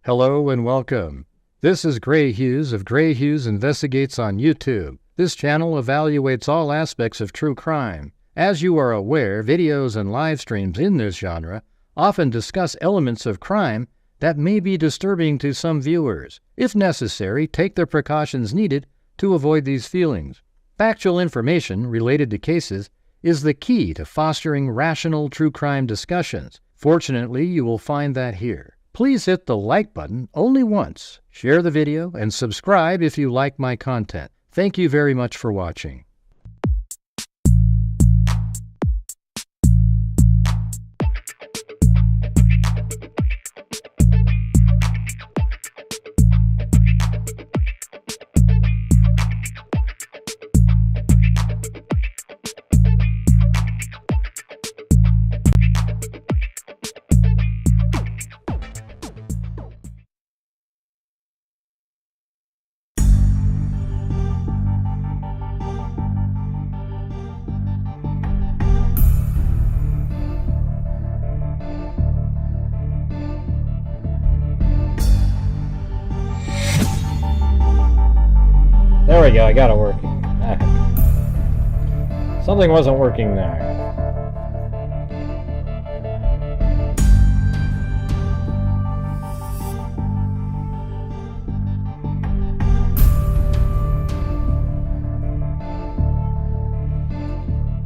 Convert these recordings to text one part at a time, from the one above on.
Hello and welcome. This is Grant Hughes of Grant Hughes Investigates on YouTube. This channel evaluates all aspects of true crime. As you are aware, videos and live streams in this genre often discuss elements of crime that may be disturbing to some viewers. If necessary, take the precautions needed to avoid these feelings. Factual information related to cases is the key to fostering rational true crime discussions. Fortunately, you will find that here. Please hit the like button only once, share the video, and subscribe if you like my content. Thank you very much for watching. There we go, I got it working. Something wasn't working there.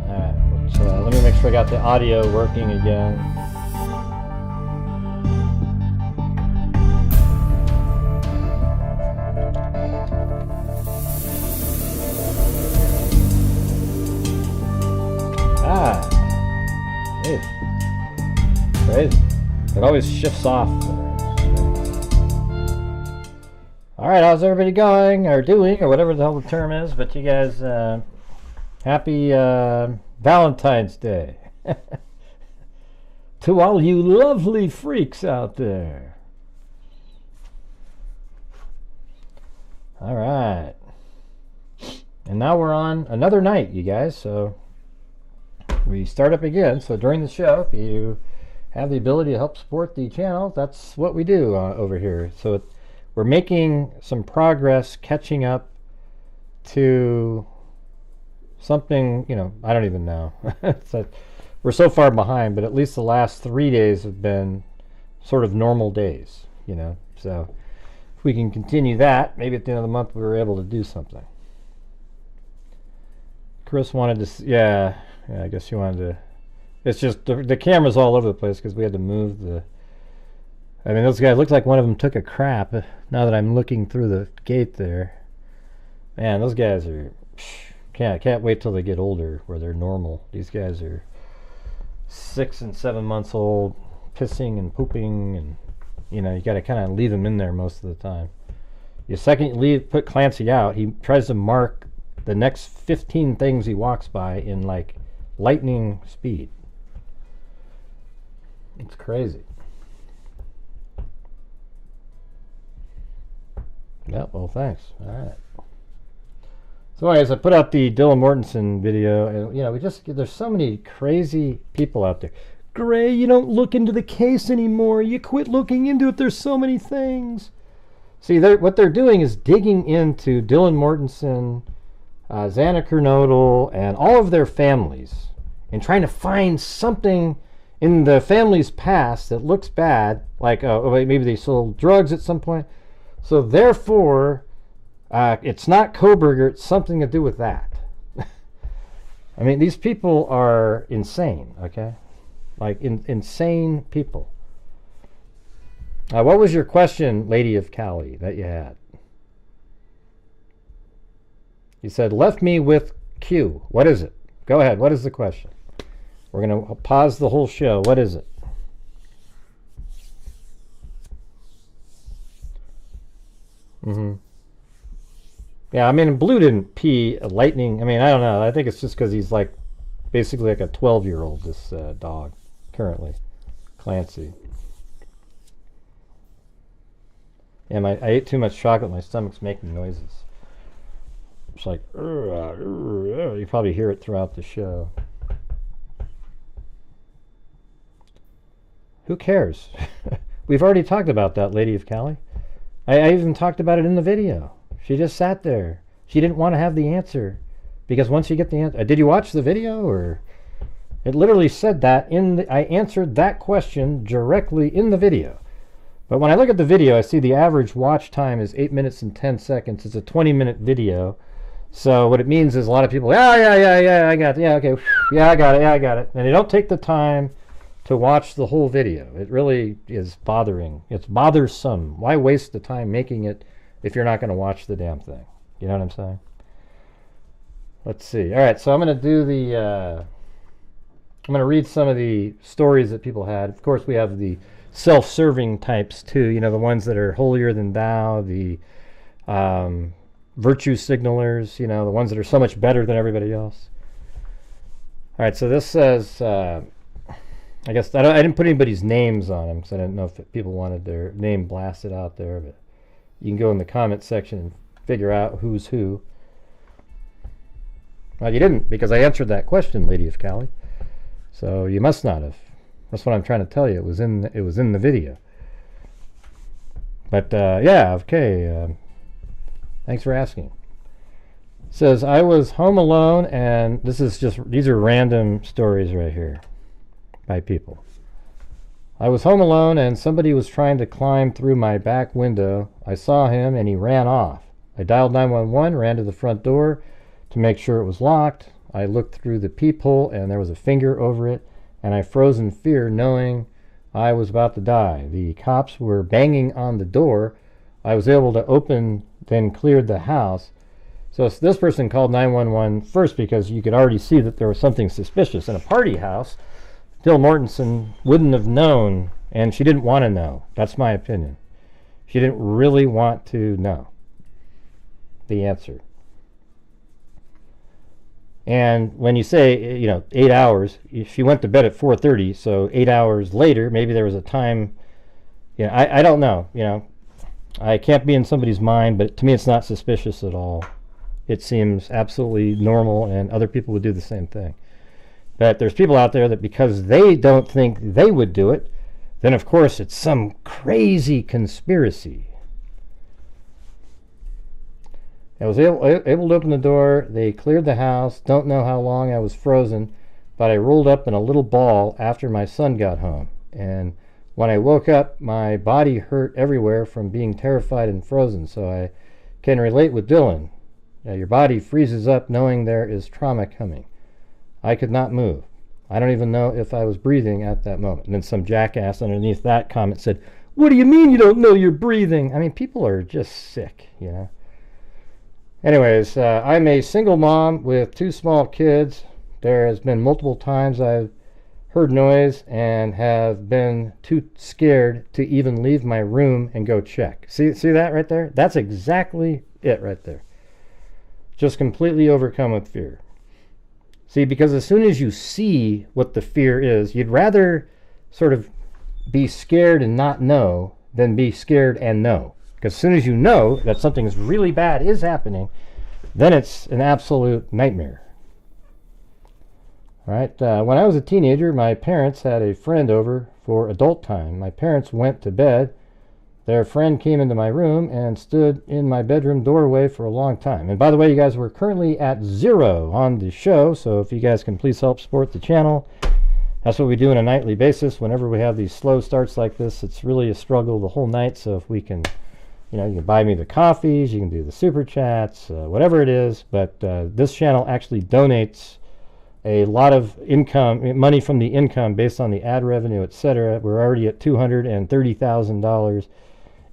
Alright, let me make sure I got the audio working again. Crazy. It always shifts off. Alright, how's everybody going, or doing, or whatever the hell the term is, but you guys, happy Valentine's Day. To all you lovely freaks out there. Alright. And now we're on another night, you guys, so we start up again. So during the show, if you have the ability to help support the channel, that's what we do over here. So we're making some progress catching up to something, you know, I don't even know. We're so far behind, but at least the last 3 days have been sort of normal days, you know. So if we can continue that, maybe at the end of the month we were able to do something. Chris wanted to, yeah, I guess you wanted to. It's just the camera's all over the place because we had to move the. I mean, those guys looked like one of them took a crap. Now that I'm looking through the gate there, man, those guys are. Can't wait till they get older where they're normal. These guys are 6 and 7 months old, pissing and pooping, and you know, you got to kind of leave them in there most of the time. The second you put Clancy out, he tries to mark the next 15 things he walks by in like lightning speed. It's crazy. Yeah, well, thanks. All right. So anyways, I put out the Dylan Mortensen video, and you know, there's so many crazy people out there. Gray, you don't look into the case anymore. You quit looking into it. There's so many things. See, what they're doing is digging into Dylan Mortensen, Xana Kernodle, and all of their families, and trying to find something in the family's past that looks bad, like maybe they sold drugs at some point. So therefore, it's not Koberger, it's something to do with that. I mean, these people are insane, okay? Like insane people. What was your question, Lady of Cali, that you had? You said, left me with Q. What is it? Go ahead. What is the question? We're going to pause the whole show. What is it? Yeah, I mean, Blue didn't pee lightning. I mean, I don't know. I think it's just because he's like basically like a 12-year-old, this dog, currently. Clancy. Yeah, I ate too much chocolate. My stomach's making noises. It's like, you probably hear it throughout the show. Who cares? We've already talked about that, Lady of Cali. I even talked about it in the video. She just sat there. She didn't want to have the answer. Because once you get the answer... Did you watch the video? Or it literally said that I answered that question directly in the video. But when I look at the video, I see the average watch time is 8 minutes and 10 seconds. It's a 20-minute video. So what it means is a lot of people, yeah, I got it. Yeah, okay. Yeah, I got it. And they don't take the time to watch the whole video. It really is bothering. It's bothersome. Why waste the time making it if you're not going to watch the damn thing? You know what I'm saying? Let's see. All right, so I'm going to do the... I'm going to read some of the stories that people had. Of course, we have the self-serving types too. You know, the ones that are holier than thou, the virtue signalers, you know, the ones that are so much better than everybody else. All right, so this says, I guess I didn't put anybody's names on them because I didn't know if people wanted their name blasted out there, but you can go in the comment section and figure out who's who. Well, you didn't, because I answered that question, Lady of Cali. So you must not have. That's what I'm trying to tell you. It was in the video. But yeah, okay. Thanks for asking. It says, I was home alone, and these are random stories right here by people. I was home alone, and somebody was trying to climb through my back window. I saw him, and he ran off. I dialed 911, ran to the front door to make sure it was locked. I looked through the peephole, and there was a finger over it, and I froze in fear, knowing I was about to die. The cops were banging on the door. I was able to open, then cleared the house. So this person called 911 first because you could already see that there was something suspicious. In a party house, Dill Mortensen wouldn't have known, and she didn't want to know. That's my opinion. She didn't really want to know the answer. And when you say, you know, 8 hours, she went to bed at 4:30, so 8 hours later, maybe there was a time, you know, I don't know, you know. I can't be in somebody's mind, but to me it's not suspicious at all. It seems absolutely normal, and other people would do the same thing. But there's people out there that because they don't think they would do it, then of course it's some crazy conspiracy. I was able to open the door. They cleared the house. Don't know how long I was frozen, but I rolled up in a little ball after my son got home. And when I woke up, my body hurt everywhere from being terrified and frozen. So I can relate with Dylan. Your body freezes up knowing there is trauma coming. I could not move. I don't even know if I was breathing at that moment. And then some jackass underneath that comment said, "What do you mean you don't know you're breathing?" I mean, people are just sick, you know. Anyways, I'm a single mom with 2 small kids. There has been multiple times I've heard noise and have been too scared to even leave my room and go check. See that right there? That's exactly it right there. Just completely overcome with fear. See, because as soon as you see what the fear is, you'd rather sort of be scared and not know than be scared and know. Because as soon as you know that something is really bad is happening, then it's an absolute nightmare. All right. When I was a teenager, my parents had a friend over for adult time. My parents went to bed. Their friend came into my room and stood in my bedroom doorway for a long time. And by the way, you guys, we're currently at 0 on the show, so if you guys can please help support the channel. That's what we do on a nightly basis. Whenever we have these slow starts like this, it's really a struggle the whole night. So if we can, you know, you can buy me the coffees, you can do the super chats, whatever it is. But this channel actually donates a lot of income, money from the income based on the ad revenue, etc. We're already at $230,000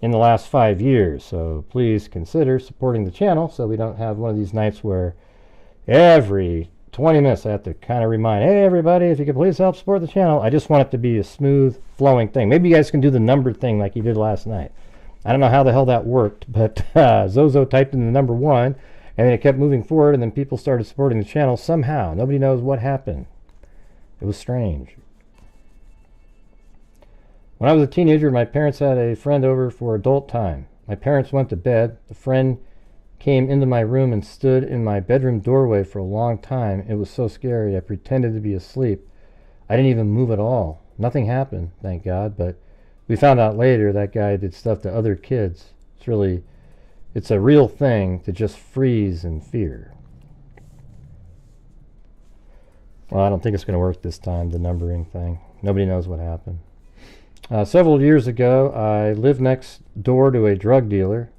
in the last 5 years. So please consider supporting the channel so we don't have one of these nights where every 20 minutes I have to kind of remind, hey everybody, if you could please help support the channel. I just want it to be a smooth flowing thing. Maybe you guys can do the number thing like you did last night. I don't know how the hell that worked, but Zozo typed in the number 1 and then it kept moving forward, and then people started supporting the channel somehow. Nobody knows what happened. It was strange. When I was a teenager, my parents had a friend over for adult time. My parents went to bed. The friend came into my room and stood in my bedroom doorway for a long time. It was so scary. I pretended to be asleep. I didn't even move at all. Nothing happened, thank God, but We found out later that guy did stuff to other kids. It's a real thing to just freeze in fear. Well, I don't think it's going to work this time, the numbering thing. Nobody knows what happened. Several years ago, I lived next door to a drug dealer.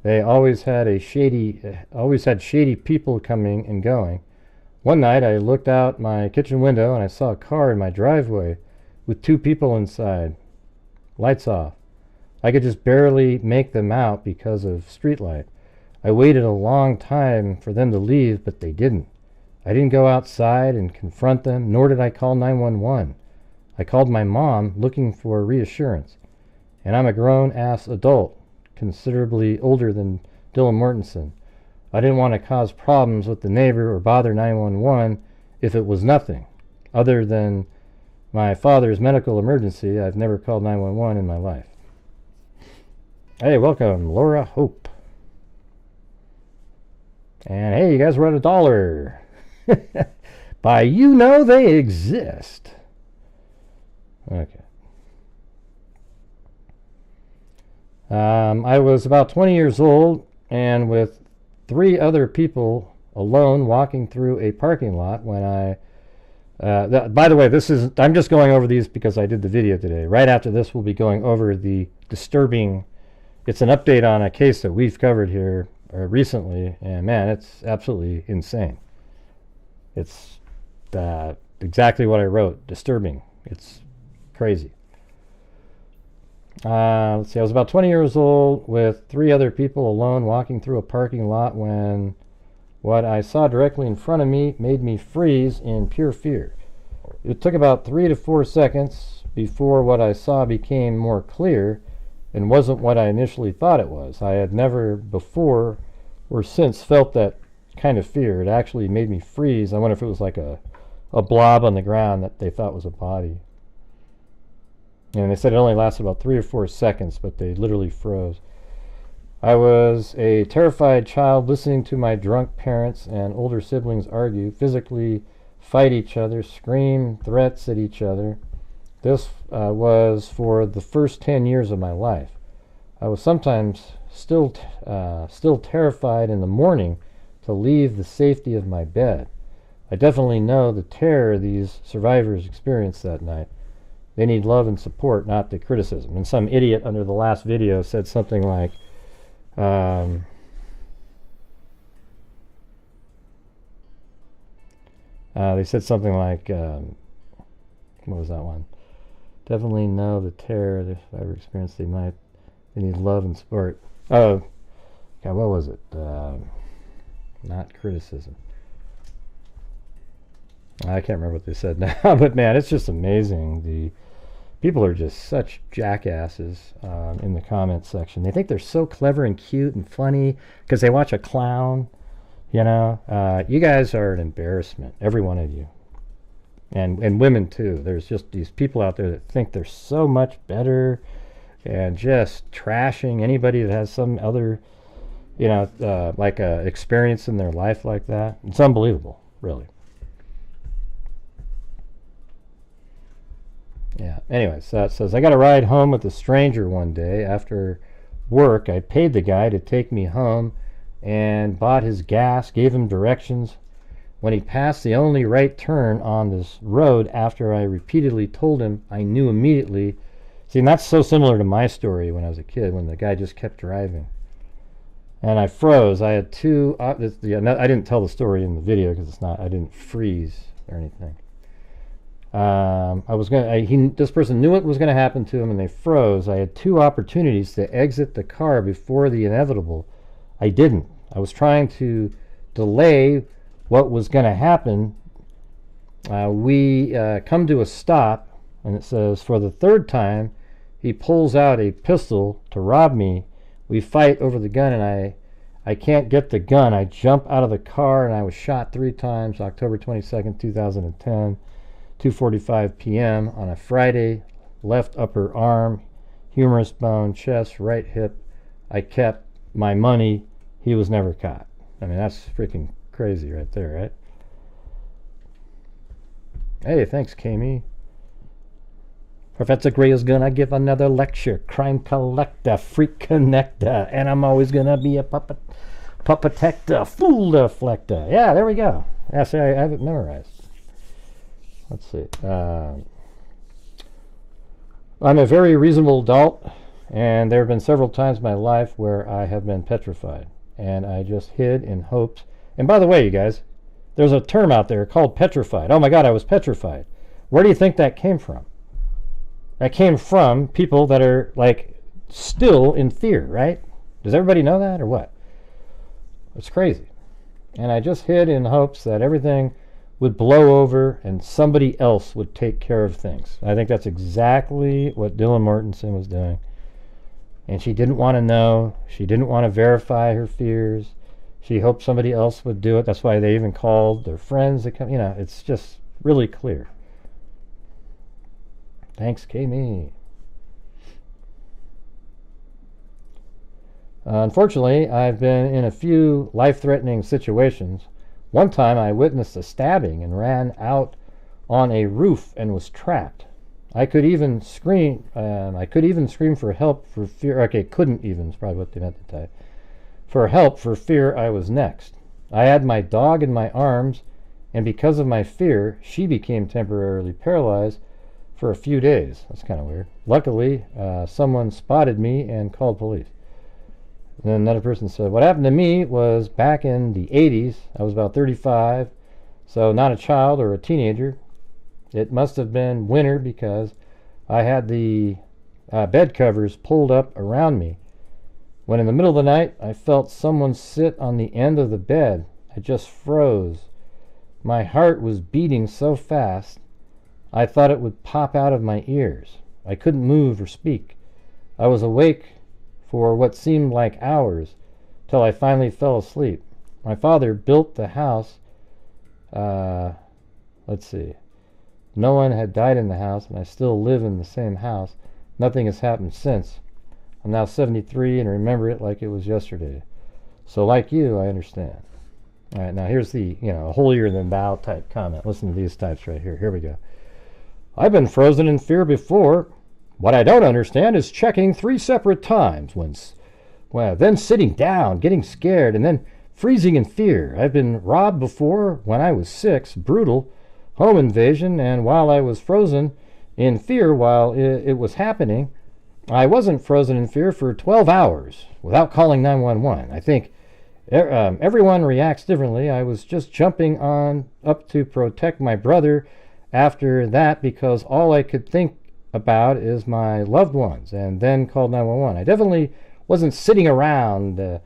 They always had shady people coming and going. One night, I looked out my kitchen window and I saw a car in my driveway with 2 people inside. Lights off. I could just barely make them out because of street light. I waited a long time for them to leave, but they didn't. I didn't go outside and confront them, nor did I call 911. I called my mom looking for reassurance. And I'm a grown-ass adult, considerably older than Dylan Mortensen. I didn't want to cause problems with the neighbor or bother 911 if it was nothing. Other than my father's medical emergency, I've never called 911 in my life. Hey, welcome, Laura Hope. And hey, you guys were at $1. By you know they exist. Okay. I was about 20 years old and with 3 other people alone walking through a parking lot when by the way, I'm just going over these because I did the video today. Right after this, we'll be going over the disturbing. It's an update on a case that we've covered here recently, and man, it's absolutely insane. It's exactly what I wrote. Disturbing. It's crazy. Let's see. I was about 20 years old with 3 other people alone walking through a parking lot when what I saw directly in front of me made me freeze in pure fear. It took about 3 to 4 seconds before what I saw became more clear and wasn't what I initially thought it was. I had never before or since felt that kind of fear. It actually made me freeze. I wonder if it was like a blob on the ground that they thought was a body. And they said it only lasted about 3 or 4 seconds, but they literally froze. I was a terrified child listening to my drunk parents and older siblings argue, physically fight each other, scream threats at each other. This was for the first 10 years of my life. I was sometimes still terrified in the morning to leave the safety of my bed. I definitely know the terror these survivors experienced that night. They need love and support, not the criticism. And some idiot under the last video said something like, they said something like, what was that one? Definitely know the terror the survivor experienced that night. They need love and support. Oh, God, what was it? Not criticism. I can't remember what they said now, but man, it's just amazing. The people are just such jackasses in the comments section. They think they're so clever and cute and funny because they watch a clown. You know, you guys are an embarrassment, every one of you, and women too. There's just these people out there that think they're so much better and just trashing anybody that has some other, you know, like experience in their life like that. It's unbelievable, really. Yeah. Anyways, that says, I got a ride home with a stranger one day. After work, I paid the guy to take me home and bought his gas, gave him directions. When he passed the only right turn on this road, after I repeatedly told him, I knew immediately. See, and that's so similar to my story when I was a kid, when the guy just kept driving. And I froze. I had 2, I didn't tell the story in the video because it's not, I didn't freeze or anything. This person knew what was going to happen to him and they froze. I had 2 opportunities to exit the car before the inevitable. I didn't. I was trying to delay what was going to happen. We come to a stop and it says, for the 3rd time, he pulls out a pistol to rob me. We fight over the gun and I can't get the gun. I jump out of the car and I was shot 3 times, October 22nd, 2010. 2:45 p.m. on a Friday, left upper arm, humerus bone, chest, right hip. I kept my money. He was never caught. I mean, that's freaking crazy right there, right? Hey, thanks, Kami. Professor Gray is gonna give another lecture. Crime collector, freak connector, and I'm always gonna be a puppetector, fool deflector. Yeah, there we go. Yeah, see, I have it memorized. Let's see. I'm a very reasonable adult, and there have been several times in my life where I have been petrified, and I just hid in hopes. And by the way, you guys, there's a term out there called petrified. Oh my God, I was petrified. Where do you think that came from? That came from people that are like still in fear, right? Does everybody know that or what? It's crazy. And I just hid in hopes that everything would blow over and somebody else would take care of things. I think that's exactly what Dylan Mortensen was doing. And she didn't want to know. She didn't want to verify her fears. She hoped somebody else would do it. That's why they even called their friends to come. You know, it's just really clear. Thanks, Kami. Unfortunately, I've been in a few life-threatening situations. One time I witnessed a stabbing and ran out on a roof and was trapped. I could even scream for help for fear. Okay, couldn't even is probably what they meant to type. For help for fear I was next. I had my dog in my arms, and because of my fear, she became temporarily paralyzed for a few days. That's kind of weird. Luckily, someone spotted me and called police. And then another person said, what happened to me was back in the 80s. I was about 35, so not a child or a teenager. It must have been winter because I had the bed covers pulled up around me. When in the middle of the night, I felt someone sit on the end of the bed. I just froze. My heart was beating so fast, I thought it would pop out of my ears. I couldn't move or speak. I was awake for what seemed like hours till I finally fell asleep. My father built the house. Let's see. No one had died in the house, and I still live in the same house. Nothing has happened since. I'm now 73 and remember it like it was yesterday. So like you, I understand. All right, now here's the, holier than thou type comment. Listen to these types right here. Here we go. I've been frozen in fear before. What I don't understand is checking 3 separate times, then sitting down, getting scared, and then freezing in fear. I've been robbed before when I was 6, brutal, home invasion, and while I was frozen in fear while it was happening, I wasn't frozen in fear for 12 hours without calling 911. I think everyone reacts differently. I was just jumping on up to protect my brother after that because all I could think about is my loved ones, and then called 911. I definitely wasn't sitting around, that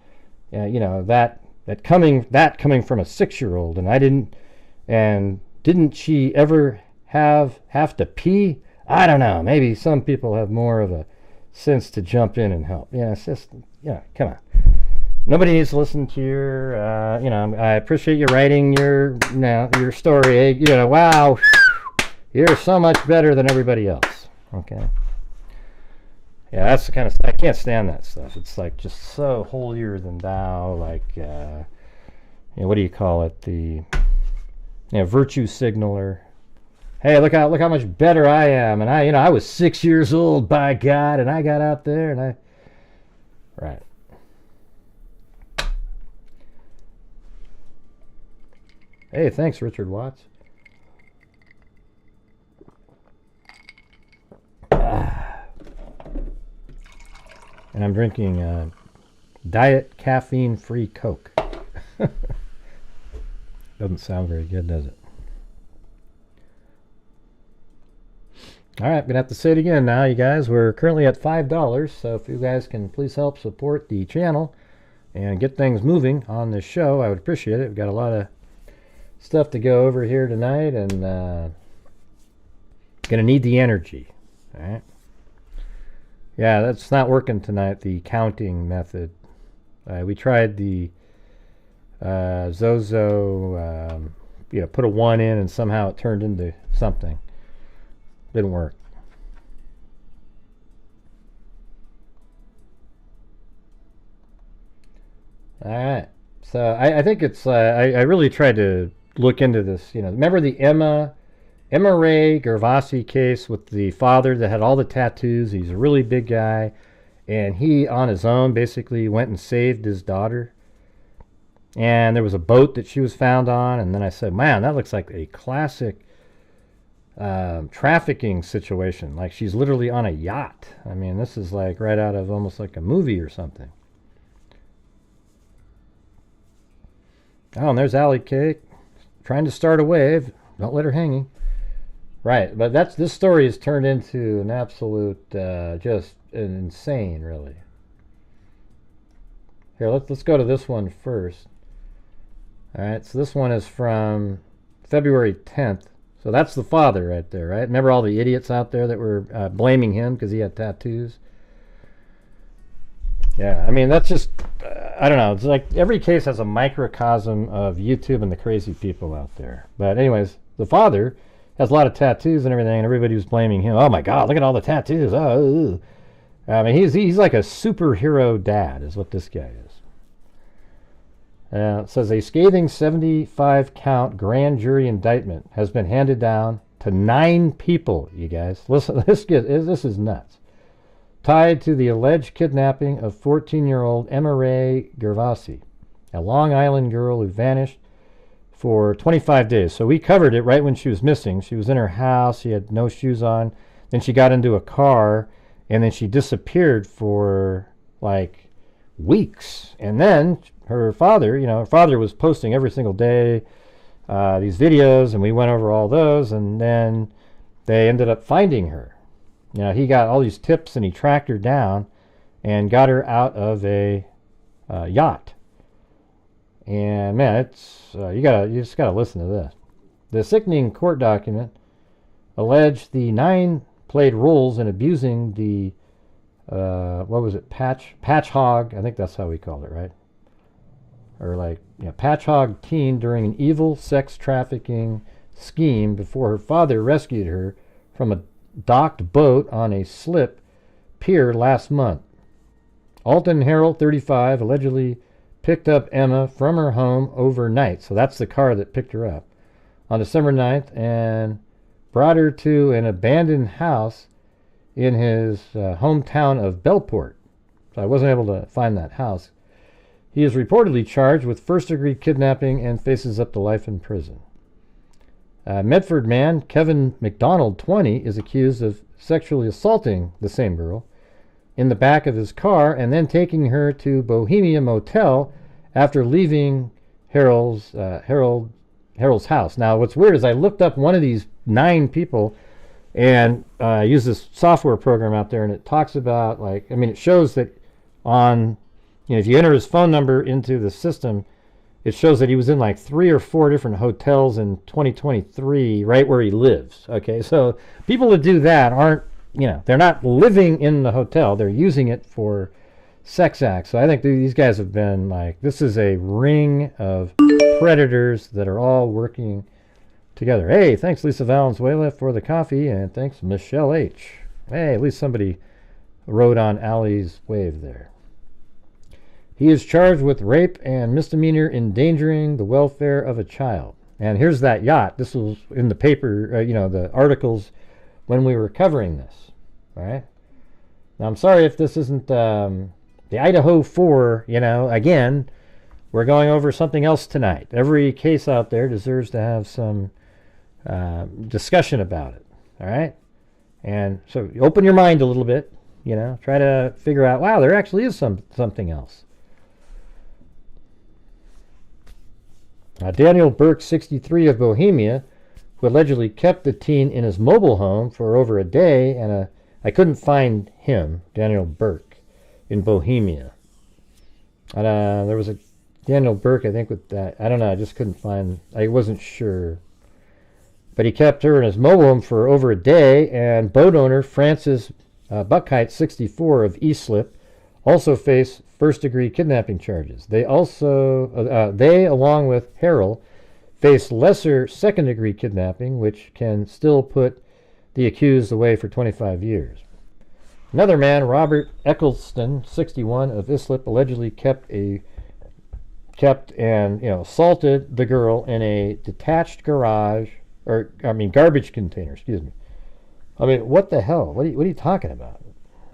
coming from a 6-year-old, and didn't she ever have to pee? I don't know. Maybe some people have more of a sense to jump in and help. Yeah, it's just, come on. Nobody needs to listen to your, I appreciate you writing your story. Wow, you're so much better than everybody else. Okay. Yeah, that's the kind of stuff. I can't stand that stuff. It's like just so holier than thou, like, what do you call it? The, virtue signaler. Hey, look how much better I am. And I was 6 years old, by God, and I got out there and right. Hey, thanks, Richard Watts. And I'm drinking diet caffeine-free Coke. Doesn't sound very good, does it? All right, I'm going to have to say it again now, you guys. We're currently at $5, so if you guys can please help support the channel and get things moving on this show, I would appreciate it. We've got a lot of stuff to go over here tonight, and going to need the energy. All right. Yeah, that's not working tonight, the counting method. We tried the Zozo, put a 1 in and somehow it turned into something. Didn't work. All right. So I think it's, I really tried to look into this. Remember the Emma MRA Gervasi case with the father that had all the tattoos. He's a really big guy, and he on his own basically went and saved his daughter. And there was a boat that she was found on, and then I said, man, that looks like a classic trafficking situation. Like she's literally on a yacht. I mean, this is like right out of almost like a movie or something. Oh, and there's Allie Cake trying to start a wave. Don't let her hanging. Right, but this story has turned into an absolute just insane, really. Here, let's go to this one first. All right, so this one is from February 10th. So that's the father right there, right? Remember all the idiots out there that were blaming him because he had tattoos? Yeah, I mean, that's just, I don't know. It's like every case has a microcosm of YouTube and the crazy people out there. But anyways, the father has a lot of tattoos and everything, and everybody was blaming him. Oh my God, look at all the tattoos. Oh, I mean, he's like a superhero dad is what this guy is. It says a scathing 75-count grand jury indictment has been handed down to 9 people, you guys. Listen, this is nuts. Tied to the alleged kidnapping of 14-year-old MRA Gervasi, a Long Island girl who vanished for 25 days. So we covered it right when she was missing. She was in her house. She had no shoes on. Then she got into a car, and then she disappeared for like weeks. And then her father, her father was posting every single day these videos, and we went over all those, and then they ended up finding her. He got all these tips, and he tracked her down and got her out of a yacht. And man, it's you just gotta listen to this. The sickening court document alleged the 9 played roles in abusing the what was it, patch hog? I think that's how we called it, right? Or like patch hog teen during an evil sex trafficking scheme before her father rescued her from a docked boat on a slip pier last month. Alton Harrell, 35, allegedly picked up Emma from her home overnight. So that's the car that picked her up on December 9th and brought her to an abandoned house in his hometown of Bellport. So I wasn't able to find that house. He is reportedly charged with first-degree kidnapping and faces up to life in prison. Medford man Kevin McDonald, 20, is accused of sexually assaulting the same girl in the back of his car and then taking her to Bohemia Motel after leaving Harold's house. Now, what's weird is I looked up one of these 9 people and used this software program out there, and it talks about, like, I mean, it shows that on, if you enter his phone number into the system, it shows that he was in like 3 or 4 different hotels in 2023, right where he lives. Okay, so people that do that aren't, they're not living in the hotel. They're using it for sex acts. So I think these guys have been like, this is a ring of predators that are all working together. Hey, thanks Lisa Valenzuela for the coffee, and thanks Michelle H. Hey, at least somebody rode on Allie's wave there. He is charged with rape and misdemeanor endangering the welfare of a child. And here's that yacht. This was in the paper, the articles when we were covering this. All right. Now, I'm sorry if this isn't the Idaho 4, again, we're going over something else tonight. Every case out there deserves to have some discussion about it. All right. And so open your mind a little bit, try to figure out, wow, there actually is something else. Daniel Burke, 63, of Bohemia, who allegedly kept the teen in his mobile home for over a day, and I couldn't find him, Daniel Burke, in Bohemia. There was a Daniel Burke, I think, with that. I don't know, I just couldn't find, I wasn't sure. But he kept her in his mobile home for over a day, and boat owner Francis Buckhite, 64, of Eastslip, also face first-degree kidnapping charges. They along with Harrell, face lesser second-degree kidnapping, which can still put the accused away for 25 years. Another man, Robert Eccleston, 61, of Islip, allegedly kept and assaulted the girl in a detached garage, or I mean garbage container, excuse me. I mean, what the hell? What are you talking about?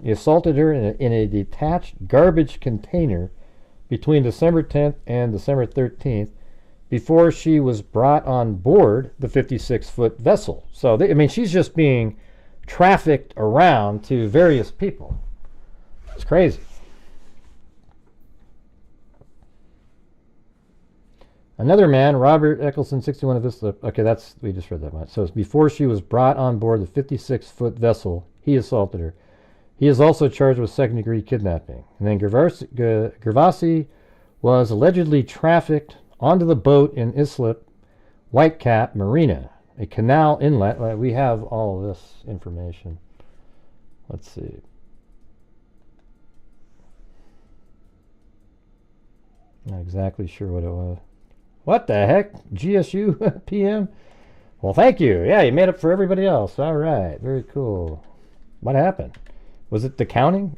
He assaulted her in a detached garbage container between December 10th and December 13th before she was brought on board the 56-foot vessel. So, I mean, she's just being trafficked around to various people. It's crazy. Another man, Robert Eccleston, 61 of Islip. Okay, we just read that much. So it's before she was brought on board the 56-foot vessel, he assaulted her. He is also charged with second-degree kidnapping. And then Gervasi was allegedly trafficked onto the boat in Islip Whitecap Marina, a canal inlet. We have all of this information. Let's see. Not exactly sure what it was. What the heck? GSU PM? Well, thank you. Yeah, you made up for everybody else. All right. Very cool. What happened? Was it the counting?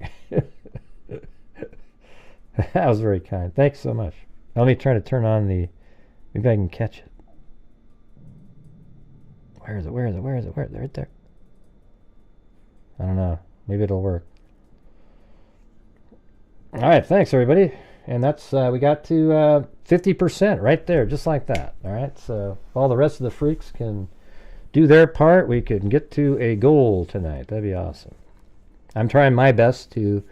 That was very kind. Thanks so much. Let me try to turn on the... Maybe I can catch it. Where is it? Where is it? Where is it? Where is it? Right there. I don't know. Maybe it'll work. All right. Thanks, everybody. And that's, we got to 50% right there, just like that. All right. So if all the rest of the freaks can do their part, we can get to a goal tonight. That'd be awesome. I'm trying my best to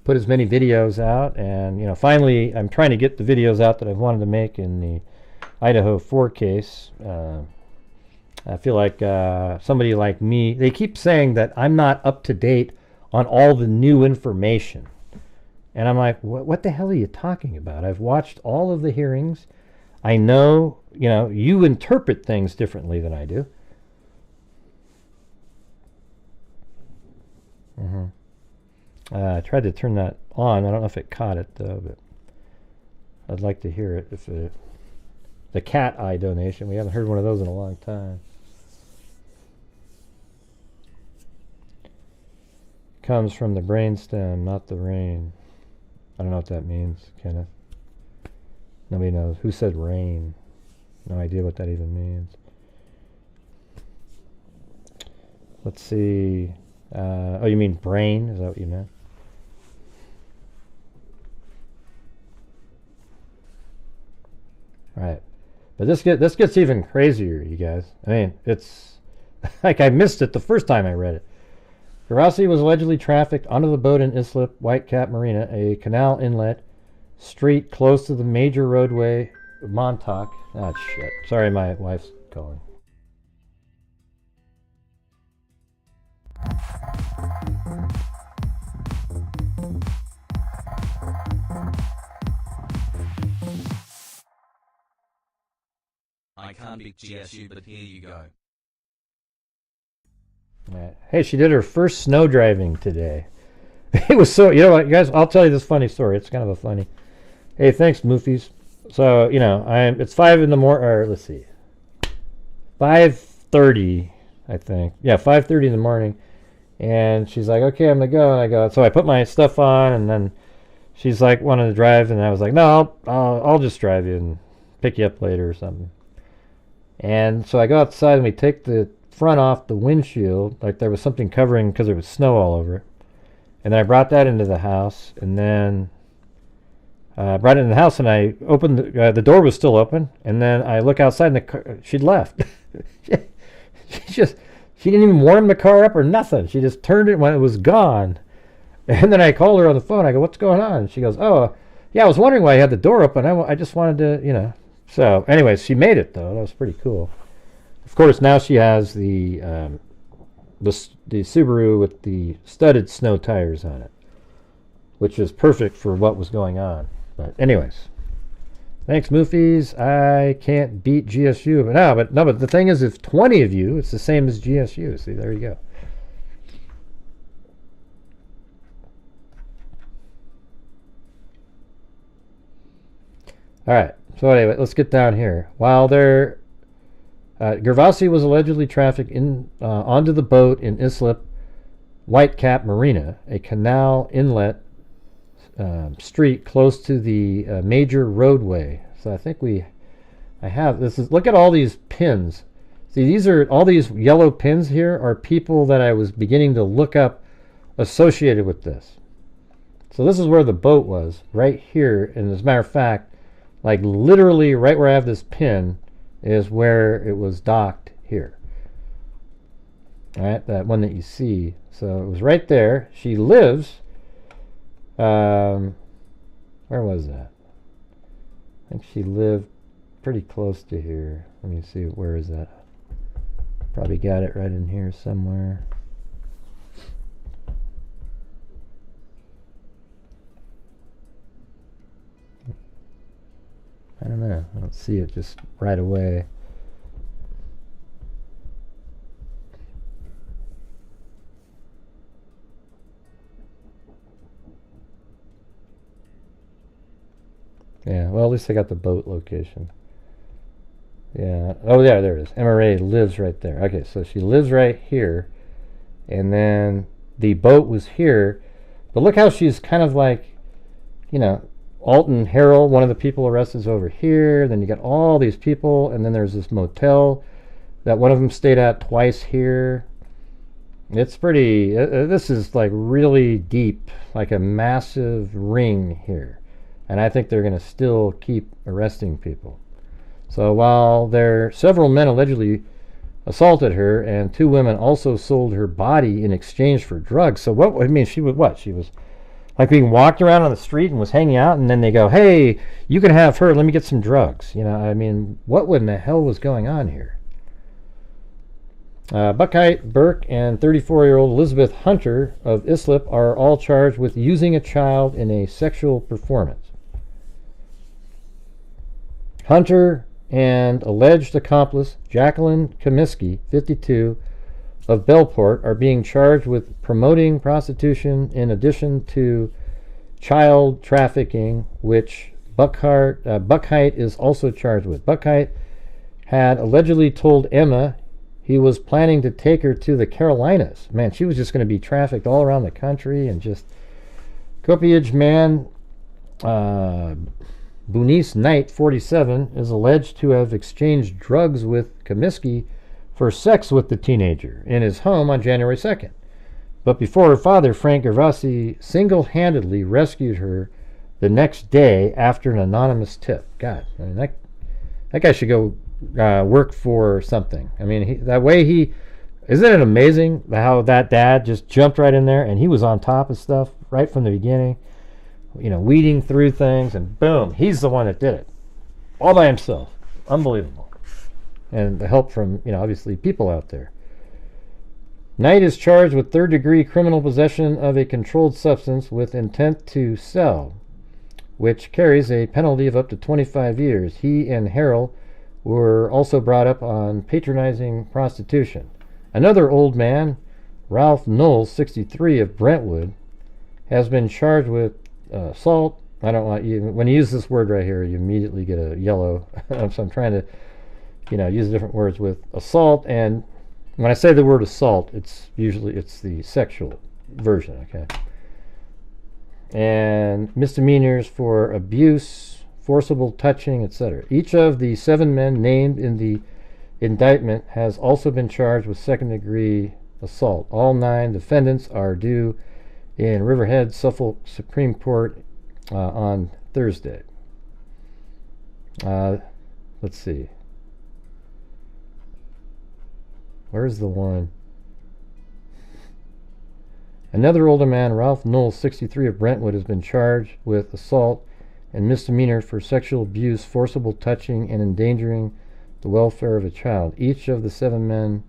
put as many videos out. And, you know, finally, I'm trying to get the videos out that I've wanted to make in the Idaho 4 case. I feel like somebody like me, they keep saying that I'm not up to date on all the new information. And I'm like, what the hell are you talking about? I've watched all of the hearings. I know, you know, you interpret things differently than I do. I tried to turn that on. I don't know if it caught it, though, but I'd like to hear it. If the cat eye donation, we haven't heard one of those in a long time. Comes from the brainstem, not the rain. I don't know what that means, Kenneth. Nobody knows. Who said rain? No idea what that even means. Let's see. Oh, you mean brain? Is that what you meant? All right. But this gets even crazier, you guys. I mean, it's like I missed it the first time I read it. Gervasi was allegedly trafficked onto the boat in Islip Whitecap Marina, a canal inlet street close to the major roadway of Montauk. Ah, shit. Sorry, my wife's calling. I can't beat GSU, but here you go. Hey, she did her first snow driving today. It was so, you know what, guys, I'll tell you this funny story. It's kind of a funny. Hey, thanks, Moofies. So, you know, it's 5 in the morning, or let's see, 5:30, I think. Yeah, 5:30 in the morning. And she's like, okay, I'm going to go. And I go, so I put my stuff on, and then she's like, wanted to drive, and I was like, no, I'll just drive you and pick you up later or something. And so I go outside, and we take the front off the windshield, like there was something covering because there was snow all over it. And then I brought that into the house, and then brought it in the house, and I opened the door was still open, and then I look outside, and the car, she'd left. She didn't even warm the car up or nothing. She just turned it when it was gone. And then I called her on the phone. I go, what's going on? And she goes, oh, yeah, I was wondering why I had the door open. I just wanted to, you know. So anyways, she made it, though. That was pretty cool. Of course, now she has the Subaru with the studded snow tires on it, which is perfect for what was going on. But anyways, thanks, Moofies. I can't beat GSU, but the thing is, if 20 of you, it's the same as GSU. See, there you go. All right. So anyway, let's get down here. While they're Gervasi was allegedly trafficked onto the boat in Islip Whitecap Marina, a canal inlet street close to the major roadway. So I think I have this. Look at all these pins. See, these are all these yellow pins here are people that I was beginning to look up associated with this. So this is where the boat was, right here. And as a matter of fact, like literally right where I have this pin is where it was docked here. All right, that one that you see. So it was right there. She lives. Where was that? I think she lived pretty close to here. Let me see, where is that? Probably got it right in here somewhere. I don't know. I don't see it just right away. Yeah, well, at least I got the boat location. Yeah. Oh, yeah, there it is. MRA lives right there. Okay, so she lives right here. And then the boat was here. But look how she's kind of like, you know, Alton Harrell, one of the people arrested, is over here. Then you got all these people. And then there's this motel that one of them stayed at twice here. It's pretty, this is like really deep, like a massive ring here. And I think they're going to still keep arresting people. So while several men allegedly assaulted her, and 2 women also sold her body in exchange for drugs. So what, I mean, she was what? She was like being walked around on the street and was hanging out, and then they go, hey, you can have her, let me get some drugs. You know, I mean, what in the hell was going on here? Buc-ee Burke and 34-year-old Elizabeth Hunter of Islip are all charged with using a child in a sexual performance. Hunter and alleged accomplice Jacqueline Comiskey, 52, of Bellport, are being charged with promoting prostitution in addition to child trafficking, which Buc-ee is also charged with. Buc-ee had allegedly told Emma he was planning to take her to the Carolinas. Man, she was just going to be trafficked all around the country and just... Copiage man... Bunice Knight, 47, is alleged to have exchanged drugs with Comiskey for sex with the teenager in his home on January 2nd. But before her father, Frank Gervasi, single-handedly rescued her the next day after an anonymous tip. God, I mean, that guy should go work for something. I mean, isn't it amazing how that dad just jumped right in there and he was on top of stuff right from the beginning? You know, weeding through things, and boom, he's the one that did it all by himself. Unbelievable. And the help from, you know, obviously people out there. Knight is charged with third-degree criminal possession of a controlled substance with intent to sell, which carries a penalty of up to 25 years. He and Harrell were also brought up on patronizing prostitution. Another old man, Ralph Knowles, 63, of Brentwood, has been charged with assault. I don't want you, when you use this word right here, you immediately get a yellow. So I'm trying to, you know, use different words with assault. And when I say the word assault, it's the sexual version, okay? And misdemeanors for abuse, forcible touching, etc. Each of the 7 men named in the indictment has also been charged with second-degree assault. All 9 defendants are due in Riverhead, Suffolk Supreme Court on Thursday. Let's see. Where's the one? Another older man, Ralph Knowles, 63, of Brentwood, has been charged with assault and misdemeanor for sexual abuse, forcible touching, and endangering the welfare of a child. Each of the 7 men,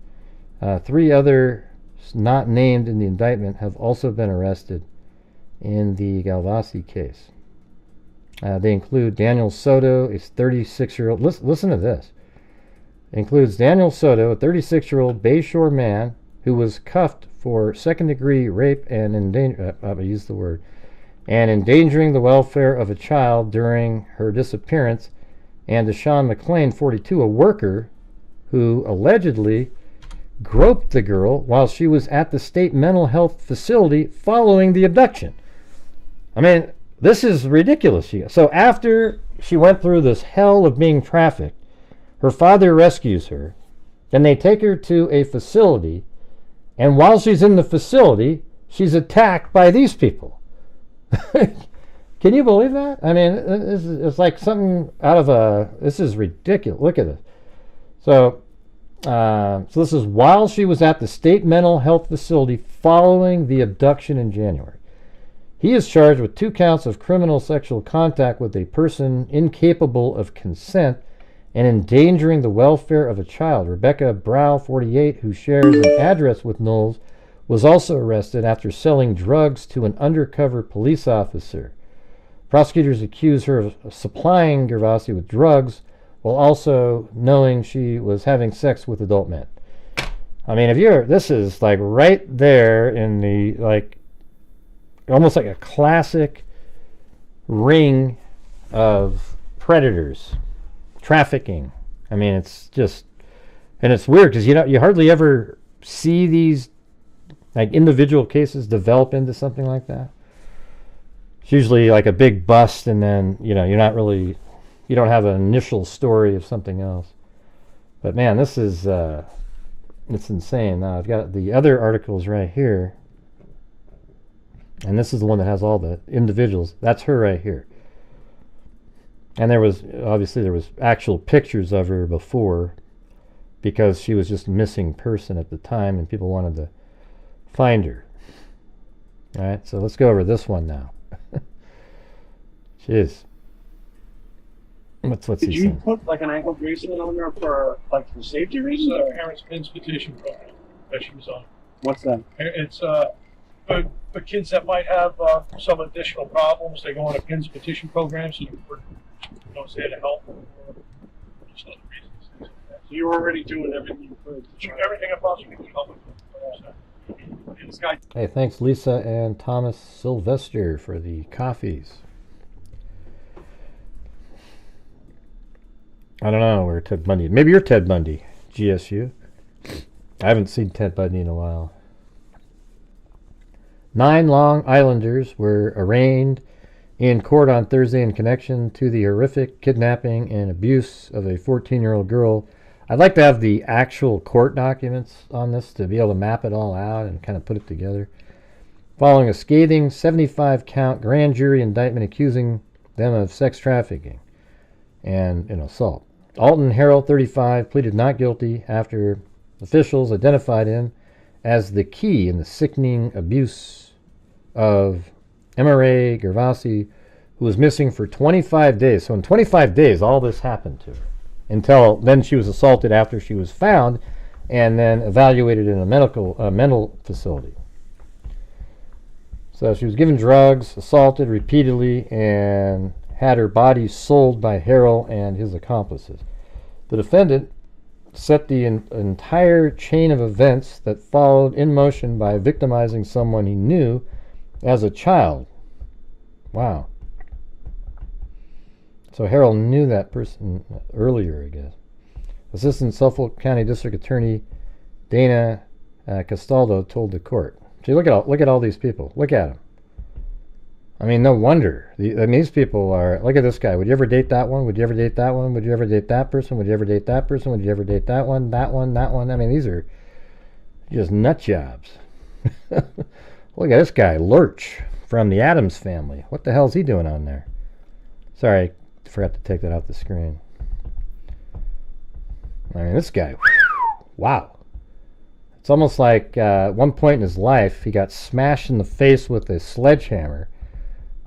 3 others not named in the indictment, have also been arrested in the Galvasi case. They include Daniel Soto, a 36-year-old. Listen to this. It includes Daniel Soto, a 36-year-old Bayshore man who was cuffed for second-degree rape and endangering the welfare of a child during her disappearance, and Deshaun McLean, 42, a worker who allegedly groped the girl while she was at the state mental health facility following the abduction. I mean, this is ridiculous. So after she went through this hell of being trafficked, her father rescues her, Then they take her to a facility, and while she's in the facility, she's attacked by these people. Can you believe that? I mean, it's like something out of a... This is ridiculous. Look at this. So this is while she was at the state mental health facility following the abduction in January. He is charged with 2 counts of criminal sexual contact with a person incapable of consent and endangering the welfare of a child. Rebecca Brow, 48, who shares an address with Knowles, was also arrested after selling drugs to an undercover police officer. Prosecutors accuse her of supplying Gervasi with drugs while also knowing she was having sex with adult men. I mean, this is like right there in the, like, almost like a classic ring of predators, trafficking. I mean, it's just, and it's weird because you hardly ever see these like individual cases develop into something like that. It's usually like a big bust, and then you don't have an initial story of something else. But man, this is it's insane. Now I've got the other articles right here, and this is the one that has all the individuals. That's her right here. And there was actual pictures of her before, because she was just a missing person at the time, and people wanted to find her. All right, so let's go over this one now. Jeez. What's Did he you saying? put like an ankle bracelet on there for safety reasons? It's a parents' pins petition program that she was on. What's that? It's for kids that might have some additional problems. They go on a pins petition program, so it's there to help. Or just other reasons. Things like that. So you were already doing everything you could. To try. Everything I possibly could help with. This guy. Hey, thanks Lisa and Thomas Sylvester for the coffees. I don't know where Ted Bundy. Maybe you're Ted Bundy, GSU. I haven't seen Ted Bundy in a while. 9 Long Islanders were arraigned in court on Thursday in connection to the horrific kidnapping and abuse of a 14-year-old girl. I'd like to have the actual court documents on this to be able to map it all out and kind of put it together. Following a scathing 75-count grand jury indictment accusing them of sex trafficking and assault. Alton Harrell, 35, pleaded not guilty after officials identified him as the key in the sickening abuse of MRA Gervasi, who was missing for 25 days. So in 25 days, all this happened to her. Until then, she was assaulted after she was found and then evaluated in a mental facility. So she was given drugs, assaulted repeatedly, and had her body sold by Harrell and his accomplices. The defendant set the entire chain of events that followed in motion by victimizing someone he knew as a child. Wow. So Harrell knew that person earlier, I guess. Assistant Suffolk County District Attorney Dana Castaldo told the court. See, look at all these people. Look at them. I mean, no wonder. These people are... Look at this guy. Would you ever date that one? Would you ever date that one? Would you ever date that person? Would you ever date that person? Would you ever date that one? That one? That one? I mean, these are just nut jobs. Look at this guy, Lurch, from the Addams Family. What the hell's he doing on there? Sorry, I forgot to take that off the screen. I mean, this guy... Wow. It's almost like at one point in his life, he got smashed in the face with a sledgehammer.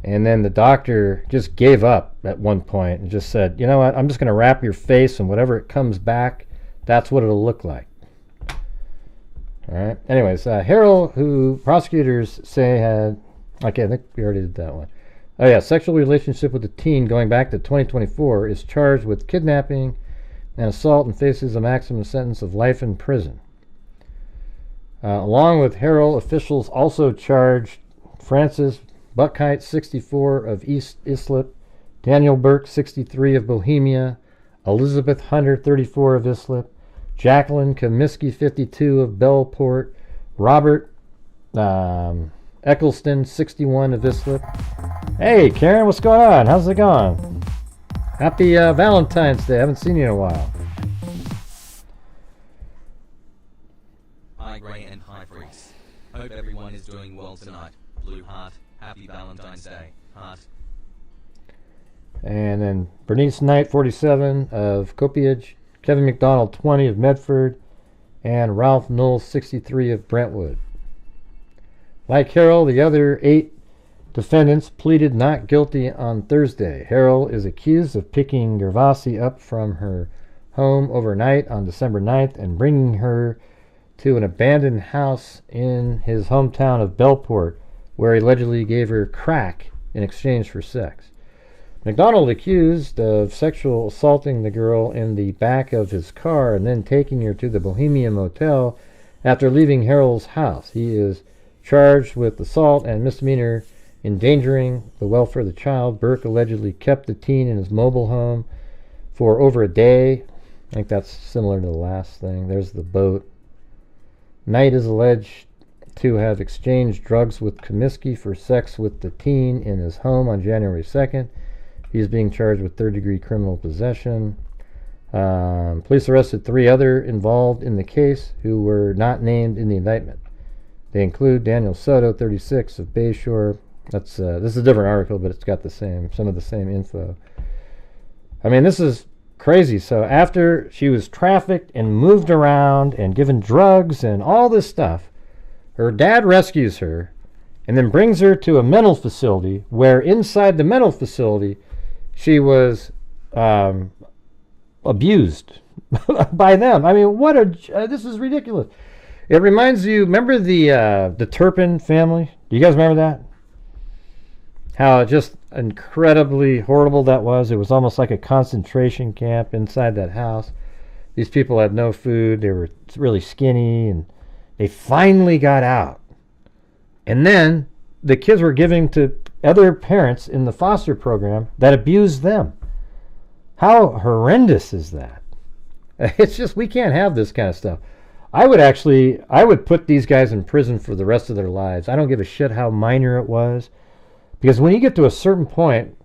And then the doctor just gave up at one point and just said, you know what, I'm just going to wrap your face, and whatever it comes back, that's what it'll look like. All right. Anyways, Harrell, who prosecutors say had... Okay, I think we already did that one. Oh, yeah, sexual relationship with a teen going back to 2024, is charged with kidnapping and assault and faces a maximum sentence of life in prison. Along with Harrell, officials also charged Francis Buckheit, 64, of East Islip, Daniel Burke, 63, of Bohemia, Elizabeth Hunter, 34, of Islip, Jacqueline Comiskey, 52, of Bellport, Robert Eccleston, 61, of Islip. Hey, Karen, what's going on? How's it going? Happy Valentine's Day. I haven't seen you in a while. Hope everyone is doing well tonight. Blue heart. Happy Valentine's Day. Heart. And then Bernice Knight, 47, of Copiage, Kevin McDonald, 20, of Medford, and Ralph Knowles, 63, of Brentwood. Like Harrell, the other 8 defendants pleaded not guilty on Thursday. Harrell is accused of picking Gervasi up from her home overnight on December 9th and bringing her to an abandoned house in his hometown of Bellport, where he allegedly gave her crack in exchange for sex. McDonald accused of sexual assaulting the girl in the back of his car and then taking her to the Bohemian Motel after leaving Harrell's house. He is charged with assault and misdemeanor endangering the welfare of the child. Burke allegedly kept the teen in his mobile home for over a day. I think that's similar to the last thing. There's the boat. Knight is alleged to have exchanged drugs with Comiskey for sex with the teen in his home on January 2nd. He is being charged with third-degree criminal possession. Police arrested 3 other involved in the case who were not named in the indictment. They include Daniel Soto, 36, of Bayshore. This is a different article, but it's got some of the same info. I mean, this is crazy. So after she was trafficked and moved around and given drugs and all this stuff, her dad rescues her and then brings her to a mental facility where inside the mental facility she was abused by them. I mean, this is ridiculous. It reminds you, remember the Turpin family? Do you guys remember that? How just incredibly horrible that was. It was almost like a concentration camp inside that house. These people had no food. They were really skinny, and they finally got out. And then the kids were giving to other parents in the foster program that abused them. How horrendous is that? It's just, we can't have this kind of stuff. I would put these guys in prison for the rest of their lives. I don't give a shit how minor it was. Because when you get to a certain point,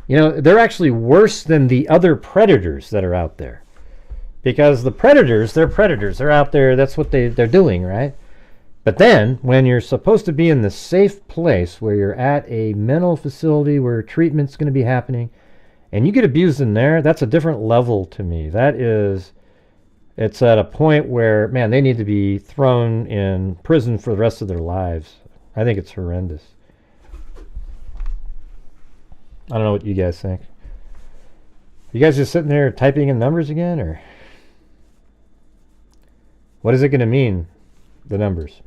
they're actually worse than the other predators that are out there. Because the predators, they're predators. They're out there, that's what they're doing, right? But then, when you're supposed to be in the safe place where you're at a mental facility where treatment's going to be happening, and you get abused in there, that's a different level to me. It's at a point where, man, they need to be thrown in prison for the rest of their lives. I think it's horrendous. I don't know what you guys think. You guys just sitting there typing in numbers again, or what is it going to mean, the numbers?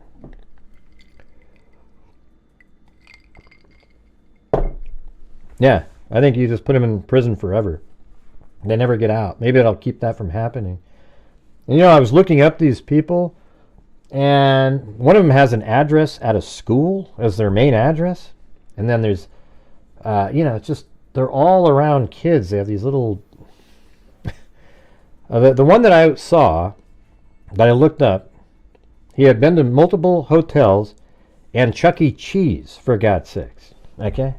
Yeah, I think you just put them in prison forever. They never get out. Maybe it'll keep that from happening. And I was looking up these people, and one of them has an address at a school as their main address. And then there's, it's just, they're all around kids. They have these little, the one that I saw, that I looked up, he had been to multiple hotels and Chuck E. Cheese, for God's sakes. Okay?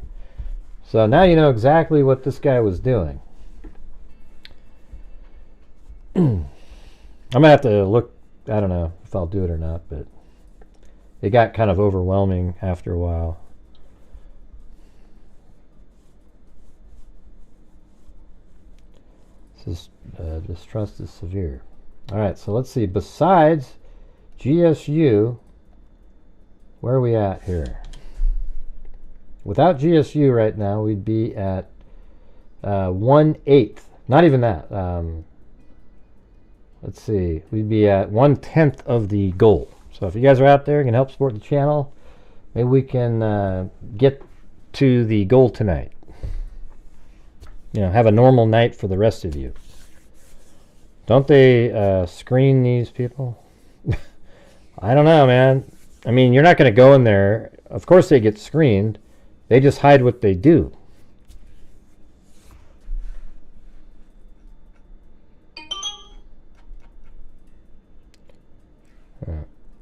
So now you know exactly what this guy was doing. I'm going to have to look, I don't know if I'll do it or not, but it got kind of overwhelming after a while. This is, distrust is severe. All right, so let's see. Besides GSU, where are we at here? Without GSU right now, we'd be at 1/8. Not even that. Let's see. We'd be at 1/10 of the goal. So if you guys are out there and can help support the channel, maybe we can get to the goal tonight. Have a normal night for the rest of you. Don't they screen these people? I don't know, man. I mean, you're not going to go in there. Of course they get screened. They just hide what they do.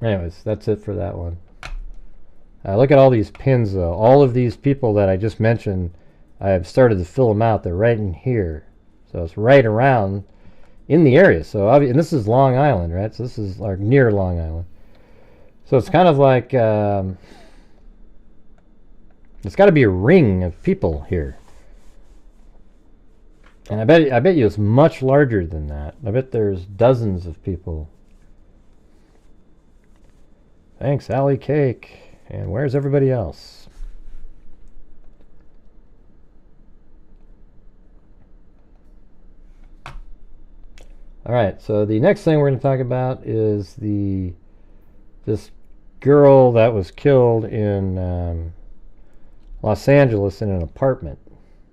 Anyways, that's it for that one. Look at all these pins, though. All of these people that I just mentioned, I have started to fill them out. They're right in here. So it's right around in the area. So and this is Long Island, right? So this is near Long Island. So it's kind of like it's got to be a ring of people here. And I bet you it's much larger than that. I bet there's dozens of people. Thanks, Allie Cake. And where's everybody else? All right, so the next thing we're going to talk about is this girl that was killed in Los Angeles in an apartment,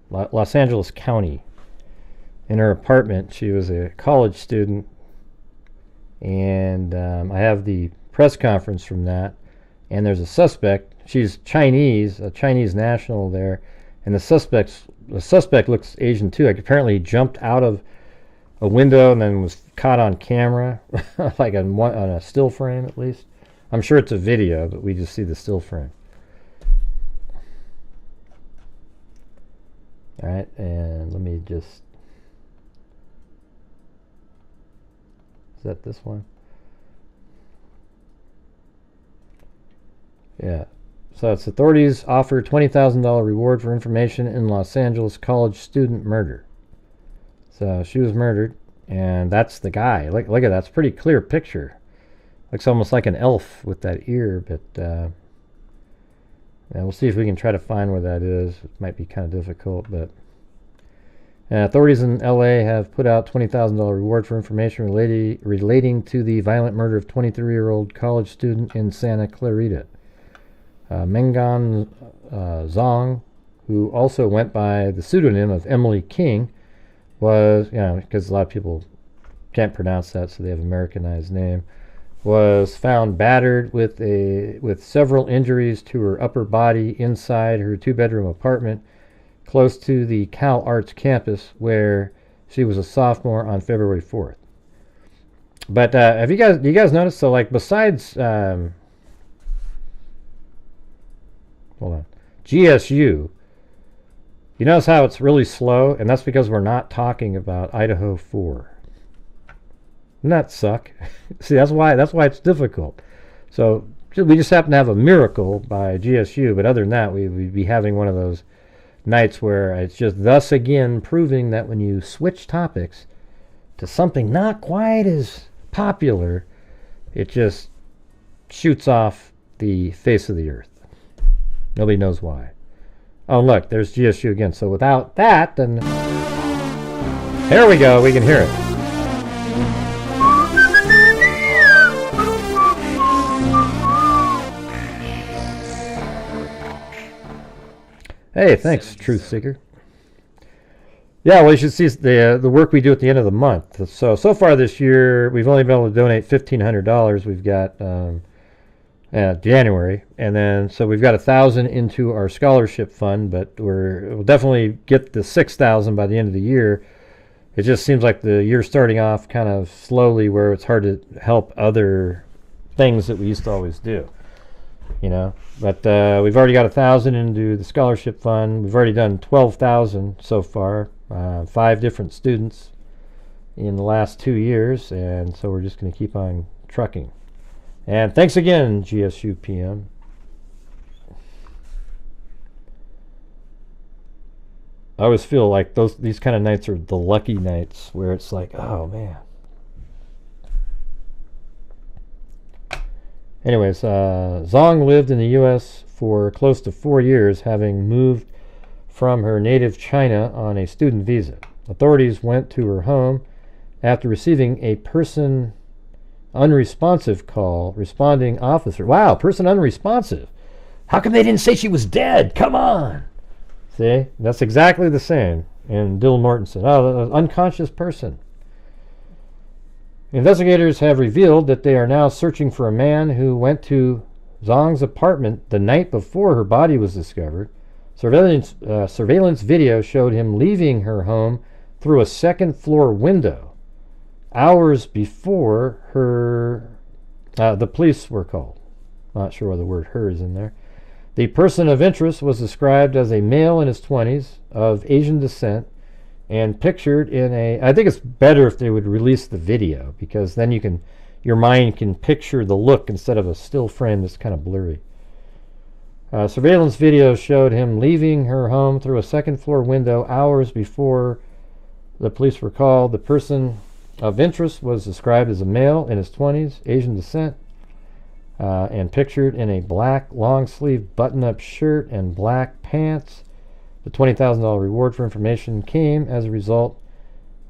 Los Angeles County. In her apartment, she was a college student, and I have the press conference from that. And there's a suspect. She's Chinese, a Chinese national there, and the suspect looks Asian too. Like apparently, he jumped out of a window and then was caught on camera, like on a still frame at least. I'm sure it's a video, but we just see the still frame. All right, and let me just. Is that this one? Yeah. So it's authorities offer $20,000 reward for information in Los Angeles college student murder. So she was murdered, and that's the guy. Look at that. It's a pretty clear picture. Looks almost like an elf with that ear, but yeah, we'll see if we can try to find where that is. It might be kind of difficult, but authorities in LA have put out $20,000 reward for information relating to the violent murder of 23-year-old college student in Santa Clarita. Mengan Zhang, who also went by the pseudonym of Emily King, was, because a lot of people can't pronounce that, so they have Americanized name, was found battered with several injuries to her upper body inside her 2-bedroom apartment close to the Cal Arts campus, where she was a sophomore on February 4th. But do you guys notice? So, like, besides, hold on, GSU, you notice how it's really slow, and that's because we're not talking about Idaho 4. Doesn't that suck? See, that's why it's difficult. So we just happen to have a miracle by GSU, but other than that, we'd be having one of those nights where it's just thus again proving that when you switch topics to something not quite as popular, it just shoots off the face of the earth. Nobody knows why. Oh, look, there's GSU again. So without that, then here we go. We can hear it. Hey, thanks, Truth Seeker. Yeah, well, you should see the work we do at the end of the month. So far this year, we've only been able to donate $1,500. We've got January, and then so we've got $1,000 into our scholarship fund, but we'll definitely get the $6,000 by the end of the year. It just seems like the year's starting off kind of slowly, where it's hard to help other things that we used to always do. But we've already got $1,000 into the scholarship fund. We've already done $12,000 so far, 5 different students in the last 2 years, and so we're just going to keep on trucking. And thanks again, GSU PM. I always feel like these kind of nights are the lucky nights, where it's like, oh man. Anyways, Zong lived in the U.S. for close to 4 years, having moved from her native China on a student visa. Authorities went to her home after receiving a person unresponsive call. Responding officer. Wow, person unresponsive. How come they didn't say she was dead? Come on. See, that's exactly the same in Dill Mortensen. Oh, the unconscious person. Investigators have revealed that they are now searching for a man who went to Zong's apartment the night before her body was discovered. Surveillance video showed him leaving her home through a second-floor window hours before the police were called. Not sure why the word "her" is in there. The person of interest was described as a male in his 20s of Asian descent, and pictured in I think it's better if they would release the video, because then you can your mind can picture the look instead of a still frame that's kind of blurry. Surveillance video showed him leaving her home through a second floor window hours before the police were called. The person of interest was described as a male in his 20s, Asian descent, and pictured in a black long-sleeve button-up shirt and black pants. The $20,000 reward for information came as a result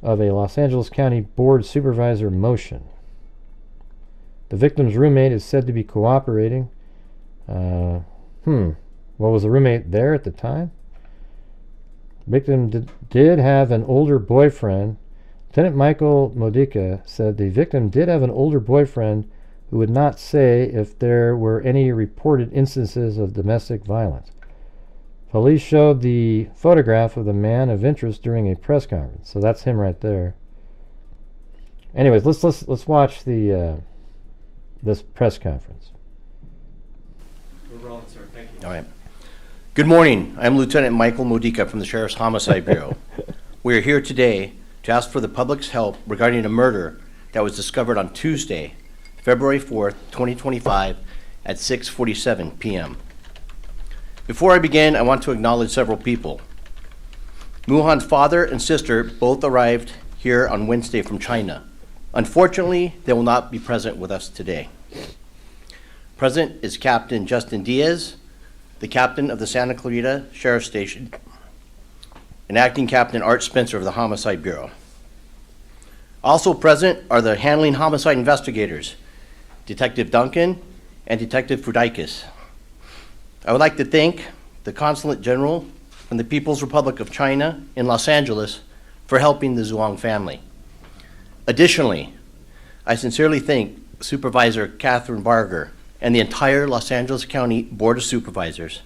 of a Los Angeles County Board Supervisor motion. The victim's roommate is said to be cooperating. Well, was the roommate there at the time? Victim did have an older boyfriend. Lieutenant Michael Modica said the victim did have an older boyfriend who would not say if there were any reported instances of domestic violence. Police showed the photograph of the man of interest during a press conference. So that's him right there. Anyways, let's watch the this press conference. We're rolling, sir. Thank you. All right. Good morning. I'm Lieutenant Michael Modica from the Sheriff's Homicide Bureau. We are here today to ask for the public's help regarding a murder that was discovered on Tuesday, February 4th, 2025 at 6:47 p.m. Before I begin, I want to acknowledge several people. Muhan's father and sister both arrived here on Wednesday from China. Unfortunately, they will not be present with us today. Present is Captain Justin Diaz, the captain of the Santa Clarita Sheriff's Station, and Acting Captain Art Spencer of the Homicide Bureau. Also present are the handling homicide investigators, Detective Duncan and Detective Fudikis. I would like to thank the Consulate General from the People's Republic of China in Los Angeles for helping the Zhuang family. Additionally, I sincerely thank Supervisor Catherine Barger and the entire Los Angeles County Board of Supervisors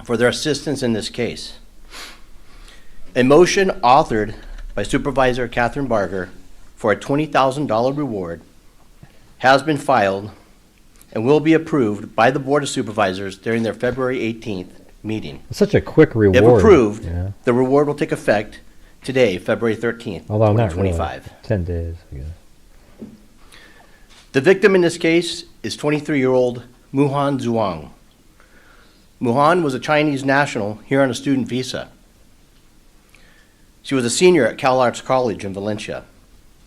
for their assistance in this case. A motion authored by Supervisor Catherine Barger for a $20,000 reward has been filed and will be approved by the Board of Supervisors during their February 18th meeting. It's such a quick reward. If approved, yeah. the reward will take effect today, February 13th, Although not 2025. really. 10 days, I guess. The victim in this case is 23-year-old Muhan Zhuang. Muhan was a Chinese national here on a student visa. She was a senior at Cal Arts College in Valencia,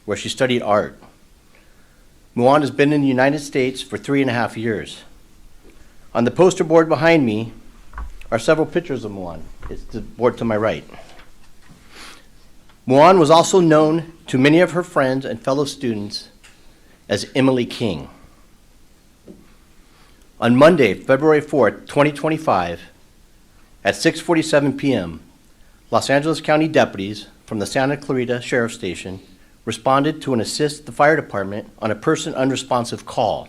where she studied art. Muhan has been in the United States for 3.5 years. On the poster board behind me are several pictures of Muhan. It's the board to my right. Muhan was also known to many of her friends and fellow students as Emily King. On Monday, February 4th, 2025, at 6:47 p.m., Los Angeles County deputies from the Santa Clarita Sheriff's Station responded to and assist the fire department on a person unresponsive call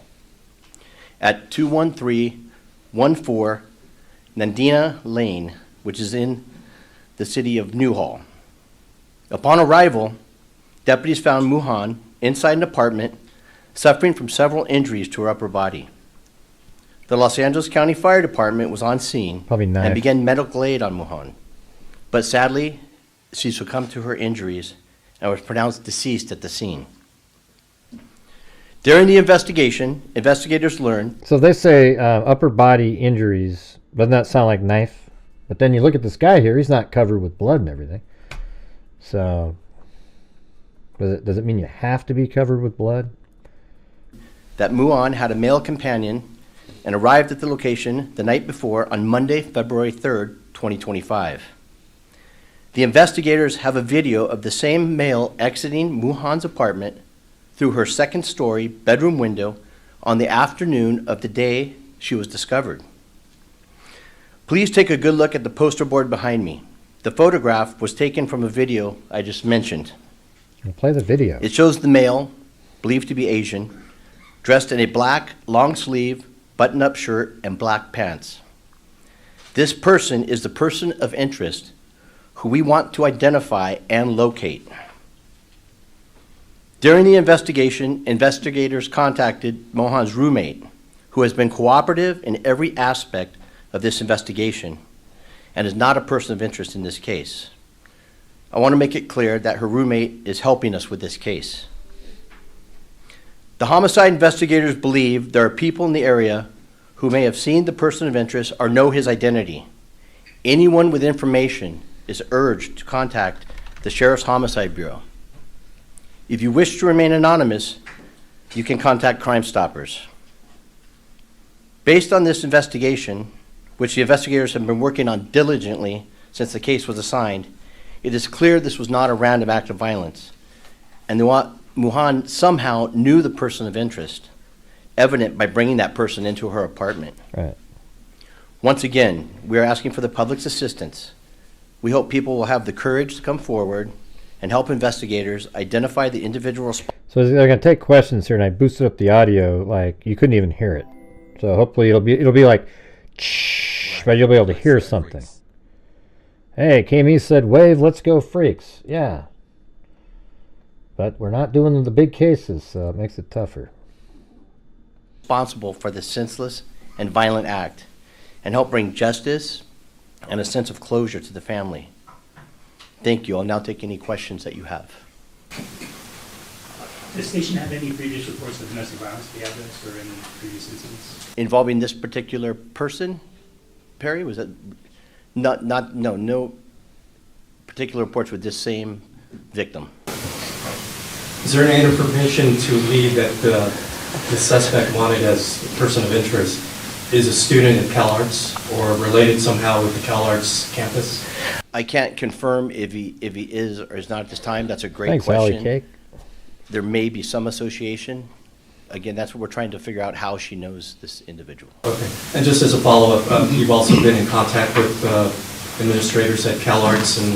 at 21314 Nandina Lane, which is in the city of Newhall. Upon arrival, deputies found Muhan inside an apartment suffering from several injuries to her upper body. The Los Angeles County Fire Department was on scene and began medical aid on Muhan. But sadly, she succumbed to her injuries and was pronounced deceased at the scene. During the investigation, investigators learned... So they say upper body injuries. Doesn't that sound like knife? But then you look at this guy here, he's not covered with blood and everything. So, does it mean you have to be covered with blood? That Muhan had a male companion and arrived at the location the night before on Monday, February 3rd, 2025. The investigators have a video of the same male exiting Muhan's apartment through her second-story bedroom window on the afternoon of the day she was discovered. Please take a good look at the poster board behind me. The photograph was taken from a video I just mentioned. We'll play the video. It shows the male, believed to be Asian, dressed in a black, long-sleeve, button-up shirt and black pants. This person is the person of interest who we want to identify and locate. During the investigation, investigators contacted Muhan's roommate, who has been cooperative in every aspect of this investigation and is not a person of interest in this case. I want to make it clear that her roommate is helping us with this case. The homicide investigators believe there are people in the area who may have seen the person of interest or know his identity. Anyone with information is urged to contact the Sheriff's Homicide Bureau. If you wish to remain anonymous, you can contact Crime Stoppers. Based on this investigation, which the investigators have been working on diligently since the case was assigned, it is clear this was not a random act of violence, and Muhan somehow knew the person of interest, evident by bringing that person into her apartment. Right. Once again, we are asking for the public's assistance. We hope people will have the courage to come forward and help investigators identify the individual. So they're going to take questions here, and I boosted up the audio like you couldn't even hear it. So hopefully it'll be like, but you'll be able to hear something. Hey, KME said, wave, let's go freaks. Yeah. But we're not doing the big cases, so it makes it tougher. Responsible for this senseless and violent act and help bring justice and a sense of closure to the family. Thank you. I'll now take any questions that you have. Does the station have any previous reports of domestic violence via this or any previous incidents? Involving this particular person, Perry, was that no particular reports with this same victim. Is there any information to lead that the suspect wanted as a person of interest is a student at CalArts or related somehow with the CalArts campus? I can't confirm if he is or is not at this time. That's a great Thanks, question. Allie Cake. There may be some association. Again, that's what we're trying to figure out, how she knows this individual. Okay. And just as a follow-up, you've also been in contact with administrators at CalArts and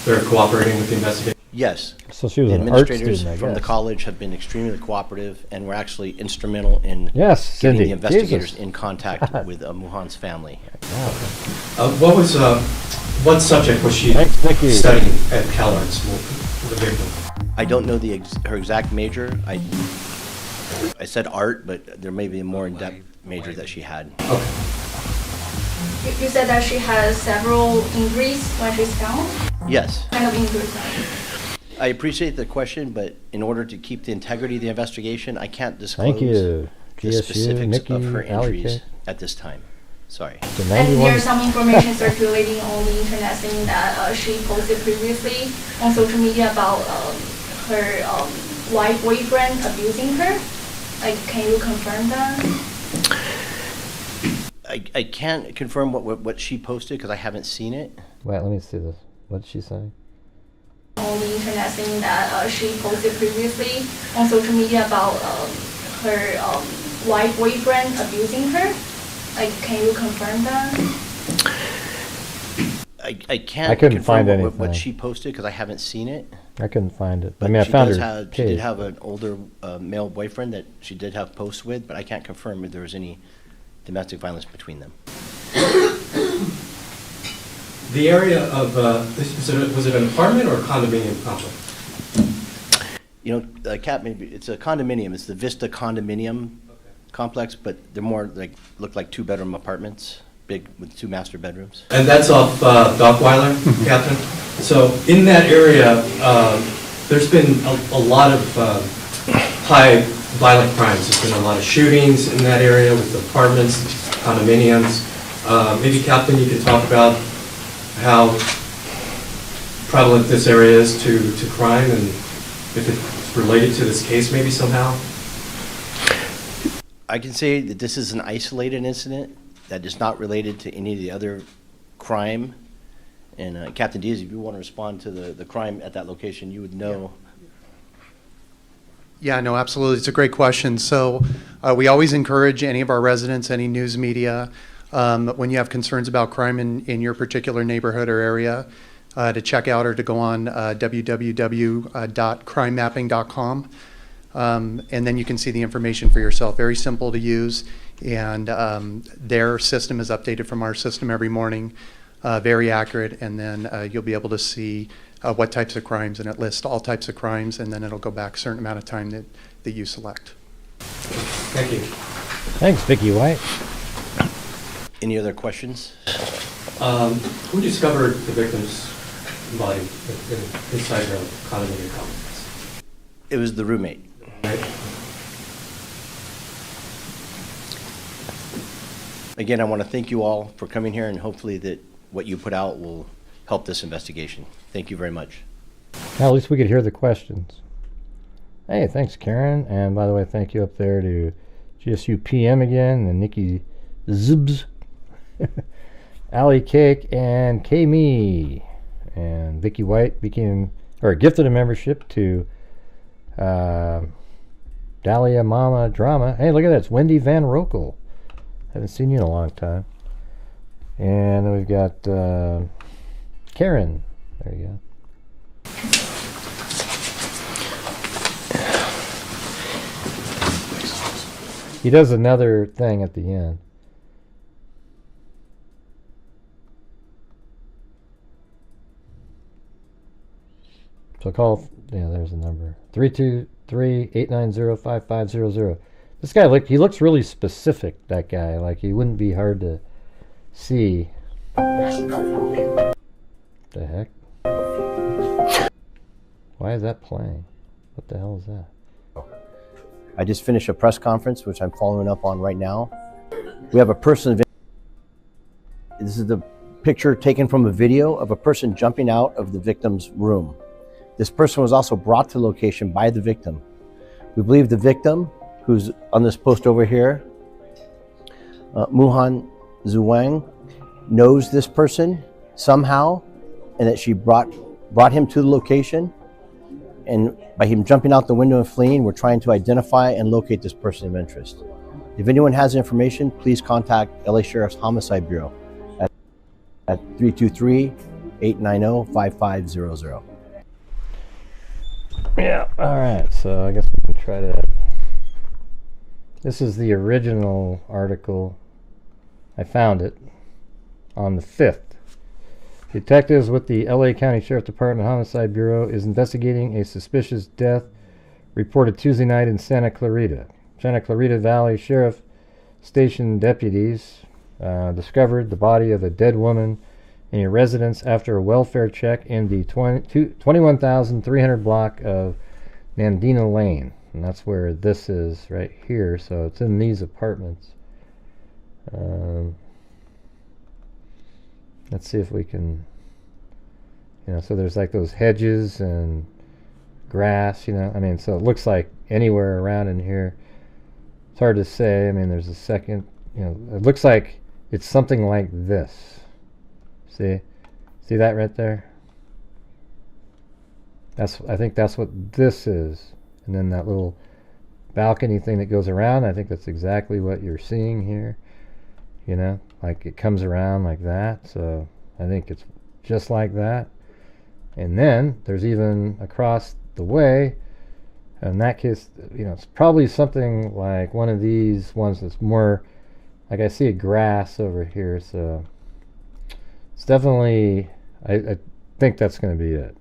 they're cooperating with the investigation? Yes. So she was The an art administrators student, I from the guess. college have been extremely cooperative and were actually instrumental in Yes, getting Cindy. the investigators Jesus. in contact with Muhan's family. What subject was she Thanks, Nikki. studying at CalArts, the victim? I don't know her exact major. I said art, but there may be a more in-depth major that she had. Okay. You said that she has several injuries when she's found? Yes. What kind of injuries? I appreciate the question, but in order to keep the integrity of the investigation, I can't disclose Thank you. the GSU, specifics Nikki, of her Allie injuries Cake. at this time. Sorry. The And 91 there's some information circulating on the internet saying that she posted previously on social media about her white boyfriend abusing her. Like, can you confirm that? I can't confirm what she posted because I haven't seen it. Wait, let me see this. What did she say? On the internet saying that she posted previously on social media about her white boyfriend abusing her. Like, can you confirm that? I can't couldn't confirm find what anything. she posted because I haven't seen it. I couldn't find it. But I mean, I she found does her have, she did page. have an older male boyfriend that she did have posts with, but I can't confirm if there was any domestic violence between them. The area of, was it an apartment or a condominium complex? You know, Kat, maybe it's a condominium. It's the Vista condominium complex, but they're more like, look like 2-bedroom apartments, big with 2 master bedrooms. And that's off Dockweiler, Captain. So in that area, there's been a lot of high violent crimes. There's been a lot of shootings in that area with apartments, condominiums. Maybe, Captain, you could talk about how prevalent this area is to crime and if it's related to this case maybe somehow. I can say that this is an isolated incident that is not related to any of the other crime. And Captain Diaz, if you want to respond to the crime at that location, you would know. Yeah, no, absolutely. It's a great question. So we always encourage any of our residents, any news media, when you have concerns about crime in your particular neighborhood or area, to check out or to go on www.crimemapping.com. And then you can see the information for yourself. Very simple to use. And their system is updated from our system every morning. Very accurate. And then you'll be able to see what types of crimes, and it lists all types of crimes, and then it'll go back a certain amount of time that you select. Thank you. Thanks, Vicky White. Any other questions? Who discovered the victim's body inside the condominium complex? It was the roommate. Right? Again, I want to thank you all for coming here, and hopefully that what you put out will help this investigation. Thank you very much. At least we could hear the questions. Hey, thanks, Karen. And by the way, thank you up there to GSU PM again, and Nikki Zibs, Allie Cake, and K-Me. And Vicky White gifted a membership to Dahlia Mama Drama. Hey, look at that. It's Wendy Van Rokel. Haven't seen you in a long time. And then we've got Karen. There you go. He does another thing at the end. So call, yeah, there's the number. 323-890-5500. This guy, he looks really specific, that guy. Like, he wouldn't be hard to see. The heck? Why is that playing? What the hell is that? I just finished a press conference, which I'm following up on right now. We have a person. This is the picture taken from a video of a person jumping out of the victim's room. This person was also brought to the location by the victim. We believe the victim, who's on this post over here, Muhan Zhuang, knows this person somehow, and that she brought him to the location. And by him jumping out the window and fleeing, we're trying to identify and locate this person of interest. If anyone has information, please contact LA Sheriff's Homicide Bureau at 323-890-5500. Yeah, alright, so I guess we can try to... This is the original article. I found it on the 5th. Detectives with the LA County Sheriff Department Homicide Bureau is investigating a suspicious death reported Tuesday night in Santa Clarita. Santa Clarita Valley Sheriff Station deputies discovered the body of a dead woman in a residence after a welfare check in the 21,300 block of Nandina Lane. And that's where this is right here. So it's in these apartments. Let's see if we can, so there's like those hedges and grass, I mean, so it looks like anywhere around in here. It's hard to say. I mean, there's a second, it looks like it's something like this. See that right there? I think that's what this is. And then that little balcony thing that goes around, I think that's exactly what you're seeing here. Like it comes around like that. So I think it's just like that. And then there's even across the way, in that case, it's probably something like one of these ones that's more, like I see a grass over here. So it's definitely, I think that's going to be it.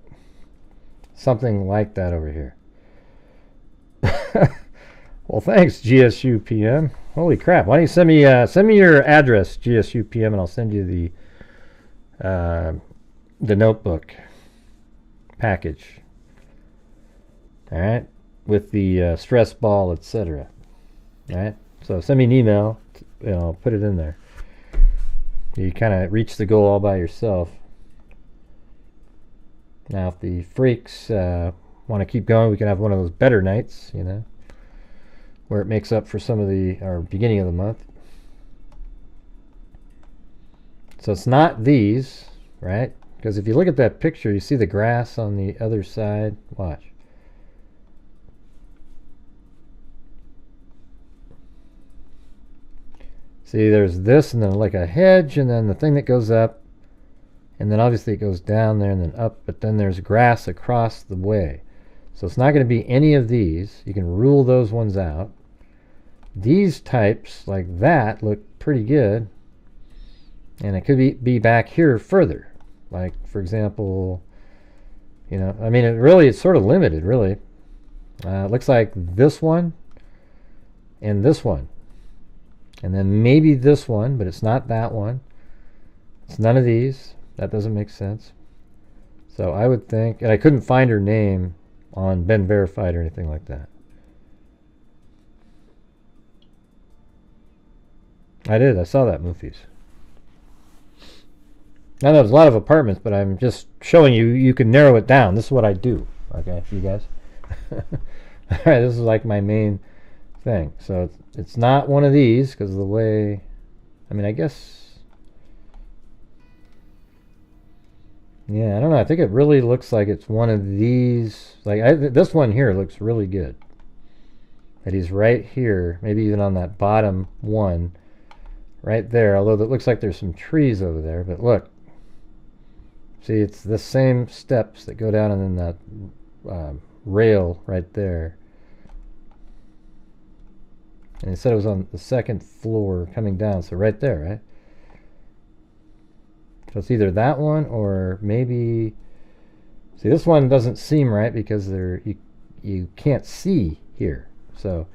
Something like that over here. Well, thanks, GSU PM. Holy crap! Why don't you send me your address, GSU PM, and I'll send you the notebook package. All right, with the stress ball, etc. All right, so send me an email. I'll put it in there. You kind of reach the goal all by yourself. Now, if the freaks want to keep going, we can have one of those better nights, where it makes up for some of our beginning of the month. So it's not these, right? Because if you look at that picture, you see the grass on the other side. Watch. See, there's this, and then like a hedge, and then the thing that goes up, and then obviously it goes down there and then up, but then there's grass across the way. So it's not going to be any of these. You can rule those ones out. These types like that look pretty good, and it could be back here further. Like, for example, I mean, it's sort of limited, really. It looks like this one and this one, and then maybe this one, but it's not that one. It's none of these. That doesn't make sense. So I would think, and I couldn't find her name on Ben Verified or anything like that. I did. I saw that movies. I know there's a lot of apartments, but I'm just showing you. You can narrow it down. This is what I do. Okay, you guys. All right, this is like my main thing. So it's not one of these because of the way. I mean, I guess. Yeah, I don't know. I think it really looks like it's one of these. Like this one here looks really good. That he's right here, maybe even on that bottom one, right there. Although it looks like there's some trees over there. But look, see, it's the same steps that go down and then that rail right there. And it said it was on the second floor coming down, so right there, right? So it's either that one or maybe. See, this one doesn't seem right because you can't see here. So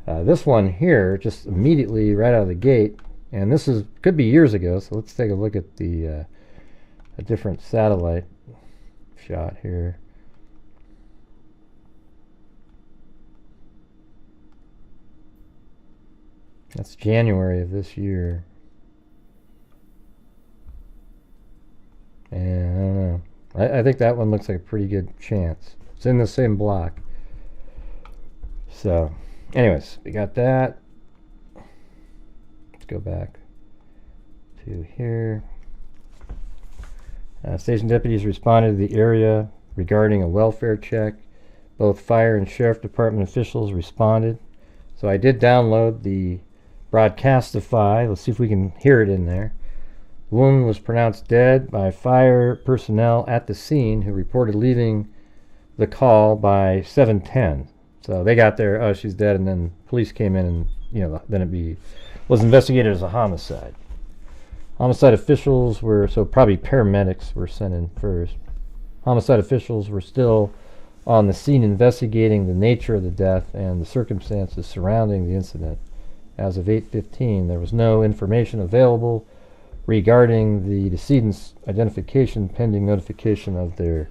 this one here, just immediately right out of the gate, and this could be years ago. So let's take a look at the a different satellite shot here. That's January of this year. And I don't know. I think that one looks like a pretty good chance. It's in the same block. So, anyways, we got that. Let's go back to here. Station deputies responded to the area regarding a welfare check. Both fire and sheriff department officials responded. So I did download the Broadcastify. Let's see if we can hear it in there. The woman was pronounced dead by fire personnel at the scene who reported leaving the call by 7:10. So they got there, oh, she's dead, and then police came in and, then it was investigated as a homicide. Homicide officials were, so probably paramedics were sent in first. Homicide officials were still on the scene investigating the nature of the death and the circumstances surrounding the incident. As of 8:15, there was no information available regarding the decedent's identification pending notification of their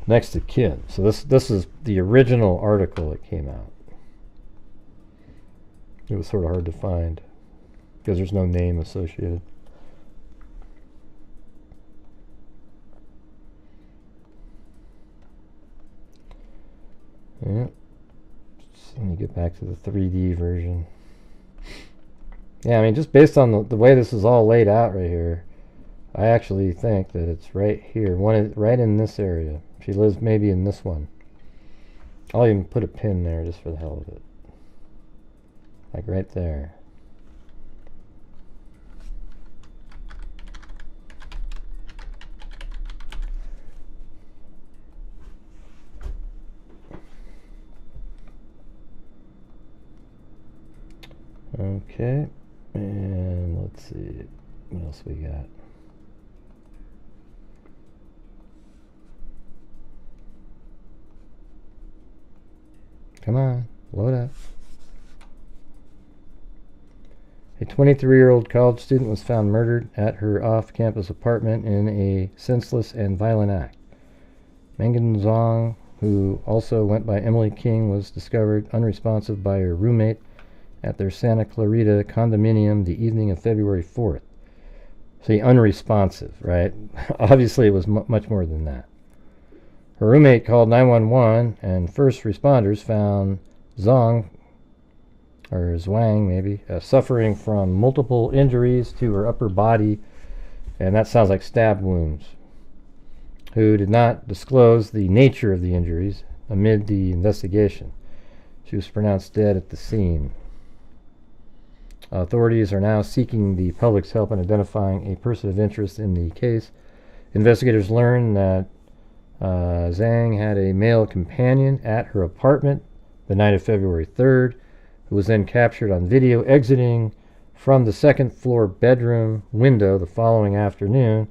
next of kin. So this is the original article that came out. It was sort of hard to find because there's no name associated. Yeah. Let me get back to the 3D version. Yeah, I mean, just based on the way this is all laid out right here, I actually think that it's right here, right in this area. She lives maybe in this one. I'll even put a pin there just for the hell of it. Like right there. Okay, and let's see what else we got. Come on, load up. A 23-year-old college student was found murdered at her off-campus apartment in a senseless and violent act. Mengan Zhang, who also went by Emily King, was discovered unresponsive by her roommate at their Santa Clarita condominium the evening of February 4th. See, unresponsive, right? Obviously, it was much more than that. Her roommate called 911, and first responders found Zhang, or Zwang maybe, suffering from multiple injuries to her upper body, and that sounds like stab wounds, who did not disclose the nature of the injuries amid the investigation. She was pronounced dead at the scene. Authorities are now seeking the public's help in identifying a person of interest in the case. Investigators learned that Zhang had a male companion at her apartment the night of February 3rd, who was then captured on video exiting from the second floor bedroom window the following afternoon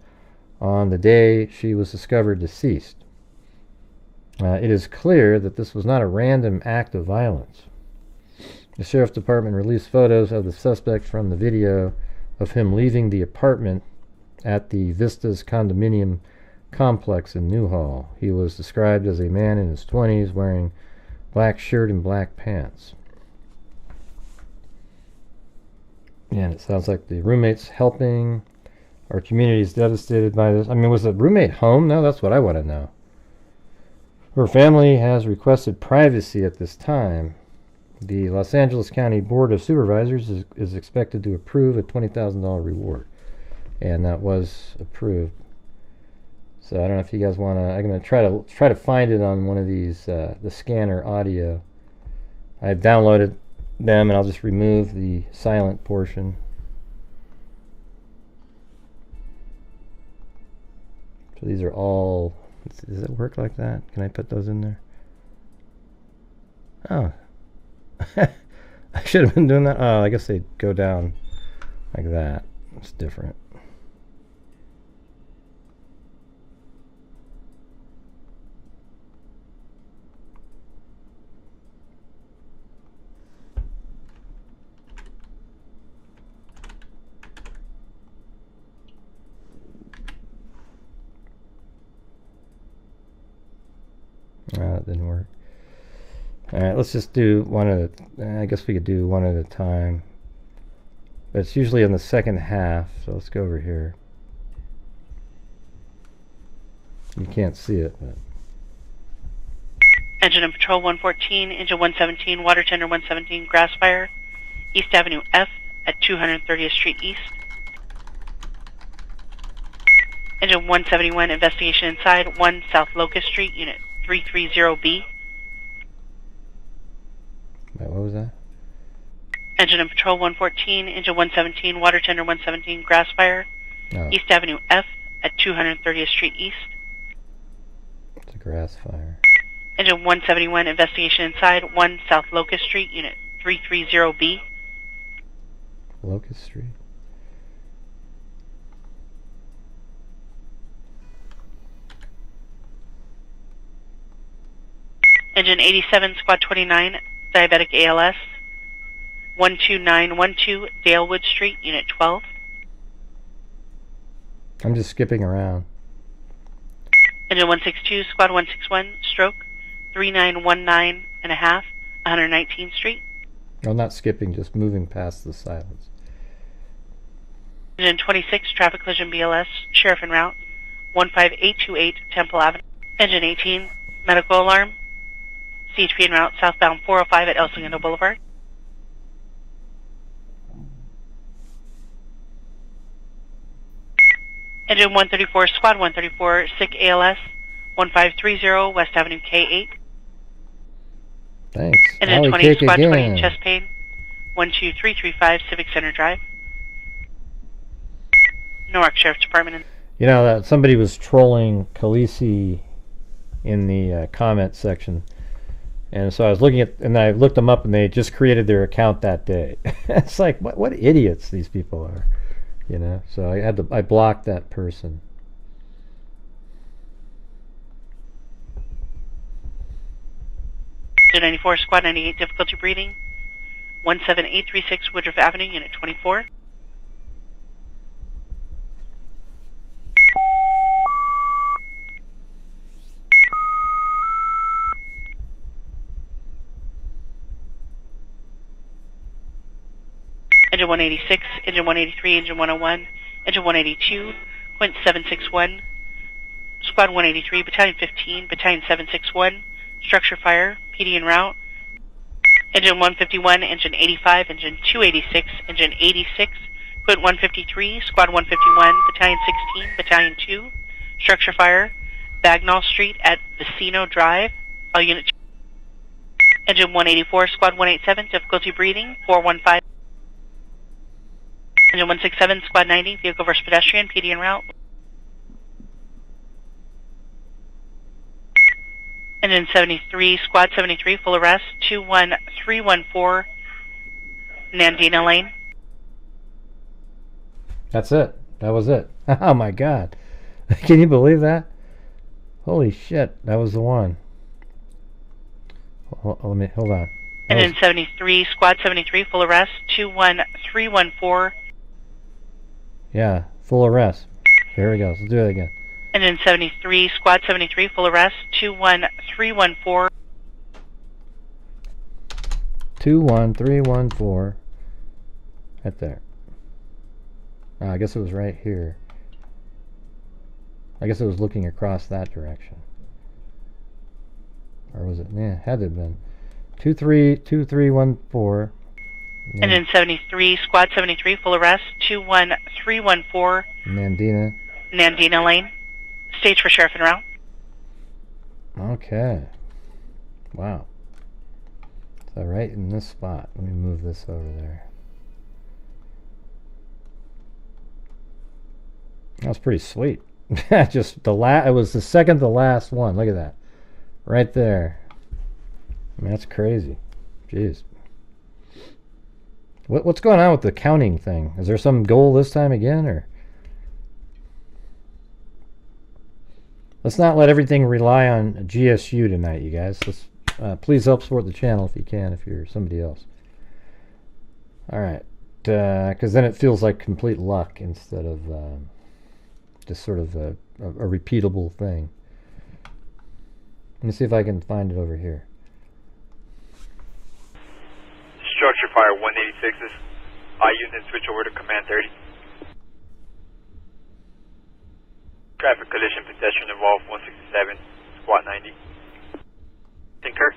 on the day she was discovered deceased. It is clear that this was not a random act of violence. The sheriff's department released photos of the suspect from the video of him leaving the apartment at the Vistas condominium complex in Newhall. He was described as a man in his 20s wearing black shirt and black pants. And it sounds like the roommate's helping. Our community is devastated by this. I mean, was the roommate home? No, that's what I want to know. Her family has requested privacy at this time. The Los Angeles County Board of Supervisors is expected to approve a $20,000 reward. And that was approved. So I don't know if you guys want to... I'm going to try to find it on one of these, the scanner audio. I've downloaded them, and I'll just remove the silent portion. So these are all... Does it work like that? Can I put those in there? Oh. I should have been doing that. Oh, I guess they go down like that. It's different. That didn't work. Alright, let's just do one at a... I guess we could do one at a time. But it's usually in the second half, so let's go over here. You can't see it, but... Engine and Patrol 114, Engine 117, Water Tender 117, Grass Fire, East Avenue F at 230th Street East. Engine 171, Investigation Inside, 1 South Locust Street, Unit 330B. Wait, what was that? Engine and Patrol 114, Engine 117, Water Tender 117, Grass Fire, East Avenue F at 230th Street East. It's a grass fire. Engine 171, Investigation Inside, 1 South Locust Street, Unit 330B. Locust Street? Engine 87, Squad 29, Diabetic ALS, 12912 Dalewood Street, Unit 12. I'm just skipping around. Engine 162, Squad 161, Stroke, 3919 and a half, 119th Street. I'm not skipping, just moving past the silence. Engine 26, Traffic Collision BLS, Sheriff en route, 15828 Temple Avenue. Engine 18, Medical Alarm, CHP en route, southbound 405 at El Segundo Boulevard. Engine 134, Squad 134, Sick ALS, 1530 West Avenue K8. Thanks. Engine Alley 20, cake Squad again. 20, Chest Pain, 12335 Civic Center Drive. Newark Sheriff's Department. You know, that somebody was trolling Khaleesi in the comment section. And so I was looking at, and I looked them up, and they just created their account that day. It's like, what idiots these people are, you know. So I blocked that person. Engine 94, Squad 98, difficulty breathing, 17836 Woodruff Avenue, Unit 24. Engine 186, Engine 183, Engine 101, Engine 182, Quint 761, Squad 183, Battalion 15, Battalion 761, Structure Fire, PD en route, Engine 151, Engine 85, Engine 286, Engine 86, Quint 153, Squad 151, Battalion 16, Battalion 2, Structure Fire, Bagnall Street at Vecino Drive, all units. Engine 184, Squad 187, difficulty breathing, 415. Engine 167, Squad 90, vehicle versus pedestrian, PD en route. Engine 73, Squad 73, full arrest, 21314 Nandina Lane. That's it. That was it. Oh my God. Can you believe that? Holy shit. That was the one. Hold on. Engine 73, Squad 73, full arrest, 21314. Yeah, full arrest. Here we go. Let's do it again. Engine 73, Squad 73, full arrest, 21314. 21314. Right there. Oh, I guess it was right here. I guess it was looking across that direction. Or was it? Yeah, it had to have been. 2314. Engine 73, Squad 73, full arrest. 21314. Nandina Lane. Stage for sheriff en route. Okay. Wow. So right in this spot. Let me move this over there. That was pretty sweet. Just it was the second to last one. Look at that. Right there. I mean, that's crazy. Jeez. What's going on with the counting thing? Is there some goal this time again, or? Let's not let everything rely on GSU tonight, you guys. Let's please help support the channel if you can, if you're somebody else. All right, because then it feels like complete luck instead of just sort of a repeatable thing. Let me see if I can find it over here. Structure fire 186s. I-unit switch over to command 30. Traffic collision, pedestrian involved 167, squat 90. Tinker.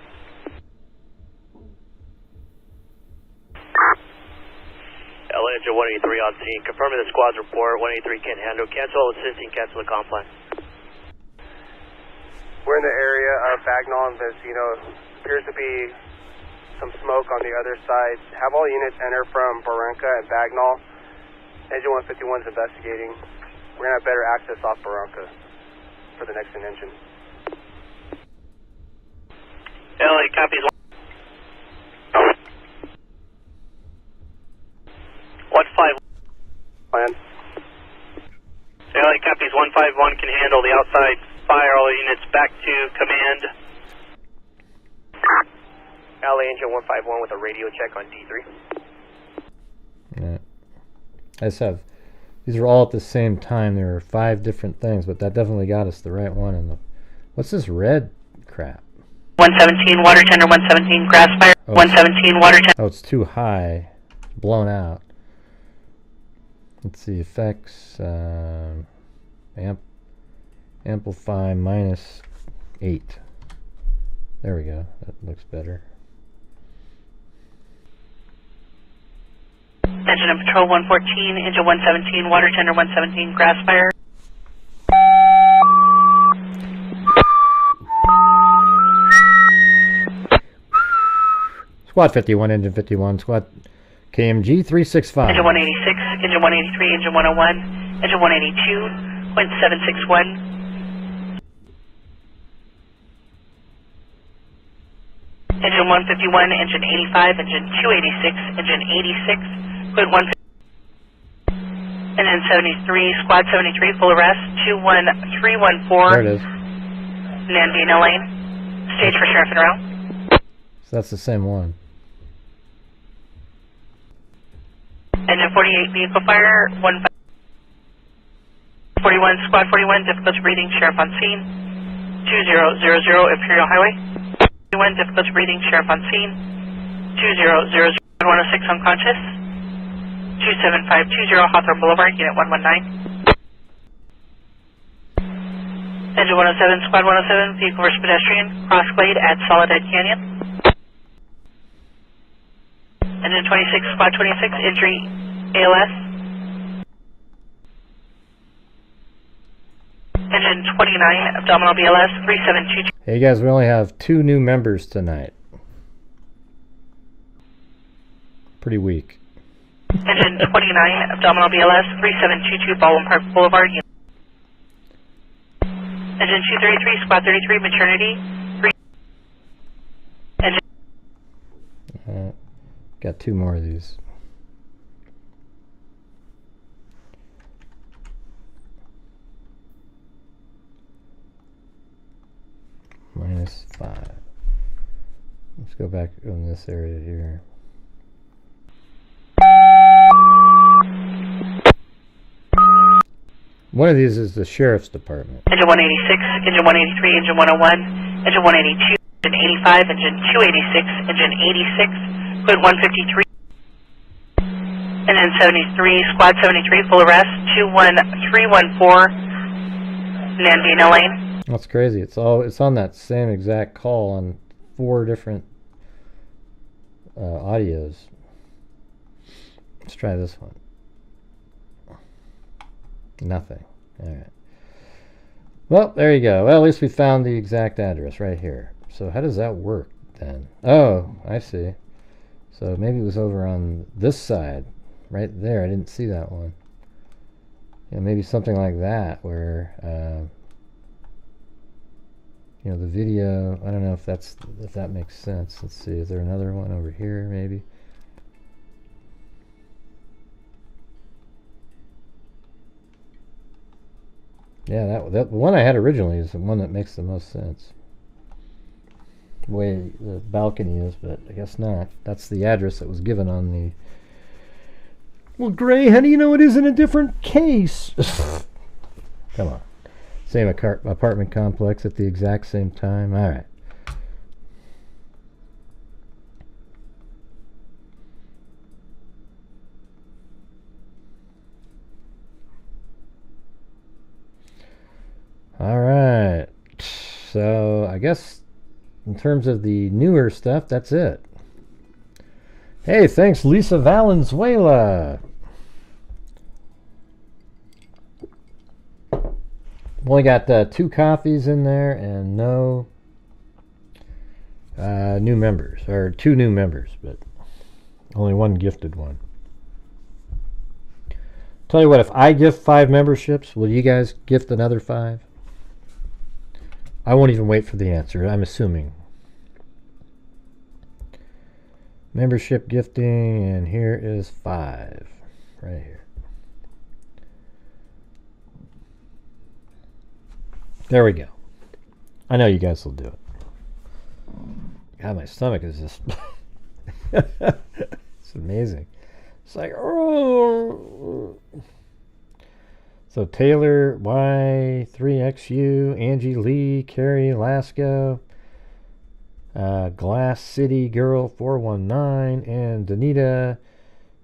LA Engine 183 on scene. Confirming the squad's report. 183 can't handle. Cancel all assisting. Cancel the compline. We're in the area of Bagnall and Vecino. Appears to be some smoke on the other side. Have all units enter from Barranca and Bagnall. Engine 151 is investigating. We're going to have better access off Barranca for the next engine. LA copies 151. Plan. LA copies 151 can handle the outside fire. All units back to command. LA Engine 151 with a radio check on D3. Yeah. I just have, these are all at the same time. There are 5 different things, but that definitely got us the right one. And what's this red crap? 117 water tender, 117 grass fire, 117 water tender. Oh, it's too high, blown out. Let's see, effects, amplify -8. There we go, that looks better. Engine and patrol 114, engine 117, water tender 117, grass fire. Squad 51, engine 51, squad KMG 365. Engine 186, engine 183, engine 101, engine 182.761. Engine 151, engine 85, engine 286, engine 86.1. Engine 73, squad 73, full arrest, 21314. There it is. Nandina Lane. Stage for sheriff en route. So that's the same one. Engine 48, vehicle fire, 41, squad 41, difficulty breathing, sheriff on scene. 2000 Imperial Highway. 41, difficulty breathing, sheriff on scene. 2000 106 unconscious. 27520 Hawthorne Boulevard, unit 119. Engine 107, squad 107, vehicle versus pedestrian, crossglade at Soledad Canyon. Engine 26, squad 26, injury ALS. Engine 29, abdominal BLS, 3722. Hey guys, we only have 2 new members tonight. Pretty weak. Engine 29, abdominal BLS, 3722 Baldwin Park Boulevard. Engine 233, squad 33, maternity. Engine. Got 2 more of these. -5. Let's go back in this area here. One of these is the sheriff's department. Engine 186, engine 183, engine 101, engine 182, engine 85, engine 286, engine 86, code 153. Engine 73, Squad 73, full arrest, 21314, Nandina Lane. That's crazy. It's on that same exact call on 4 different audios. Let's try this one. Nothing. All right. Well, there you go. Well, at least we found the exact address right here. So how does that work then? Oh, I see. So maybe it was over on this side, right there. I didn't see that one. Yeah, maybe something like that, where you know, the video. I don't know if that makes sense. Let's see. Is there another one over here? Maybe. Yeah, that one I had originally is the one that makes the most sense. The way the balcony is, but I guess not. That's the address that was given on the... Well, Gray, how do you know it isn't a different case? Come on. Same apartment complex at the exact same time. All right. All right. So I guess in terms of the newer stuff, that's it. Hey, thanks, Lisa Valenzuela. Only got 2 coffees in there and no new members, or 2 new members, but only 1 gifted one. Tell you what, if I gift 5 memberships, will you guys gift another 5? I won't even wait for the answer. I'm assuming. Membership gifting, and here is 5 right here. There we go. I know you guys will do it. God, my stomach is just... It's amazing. It's like, oh... So Taylor Y3XU, Angie Lee, Carrie Lasco, Glass City Girl 419, and Danita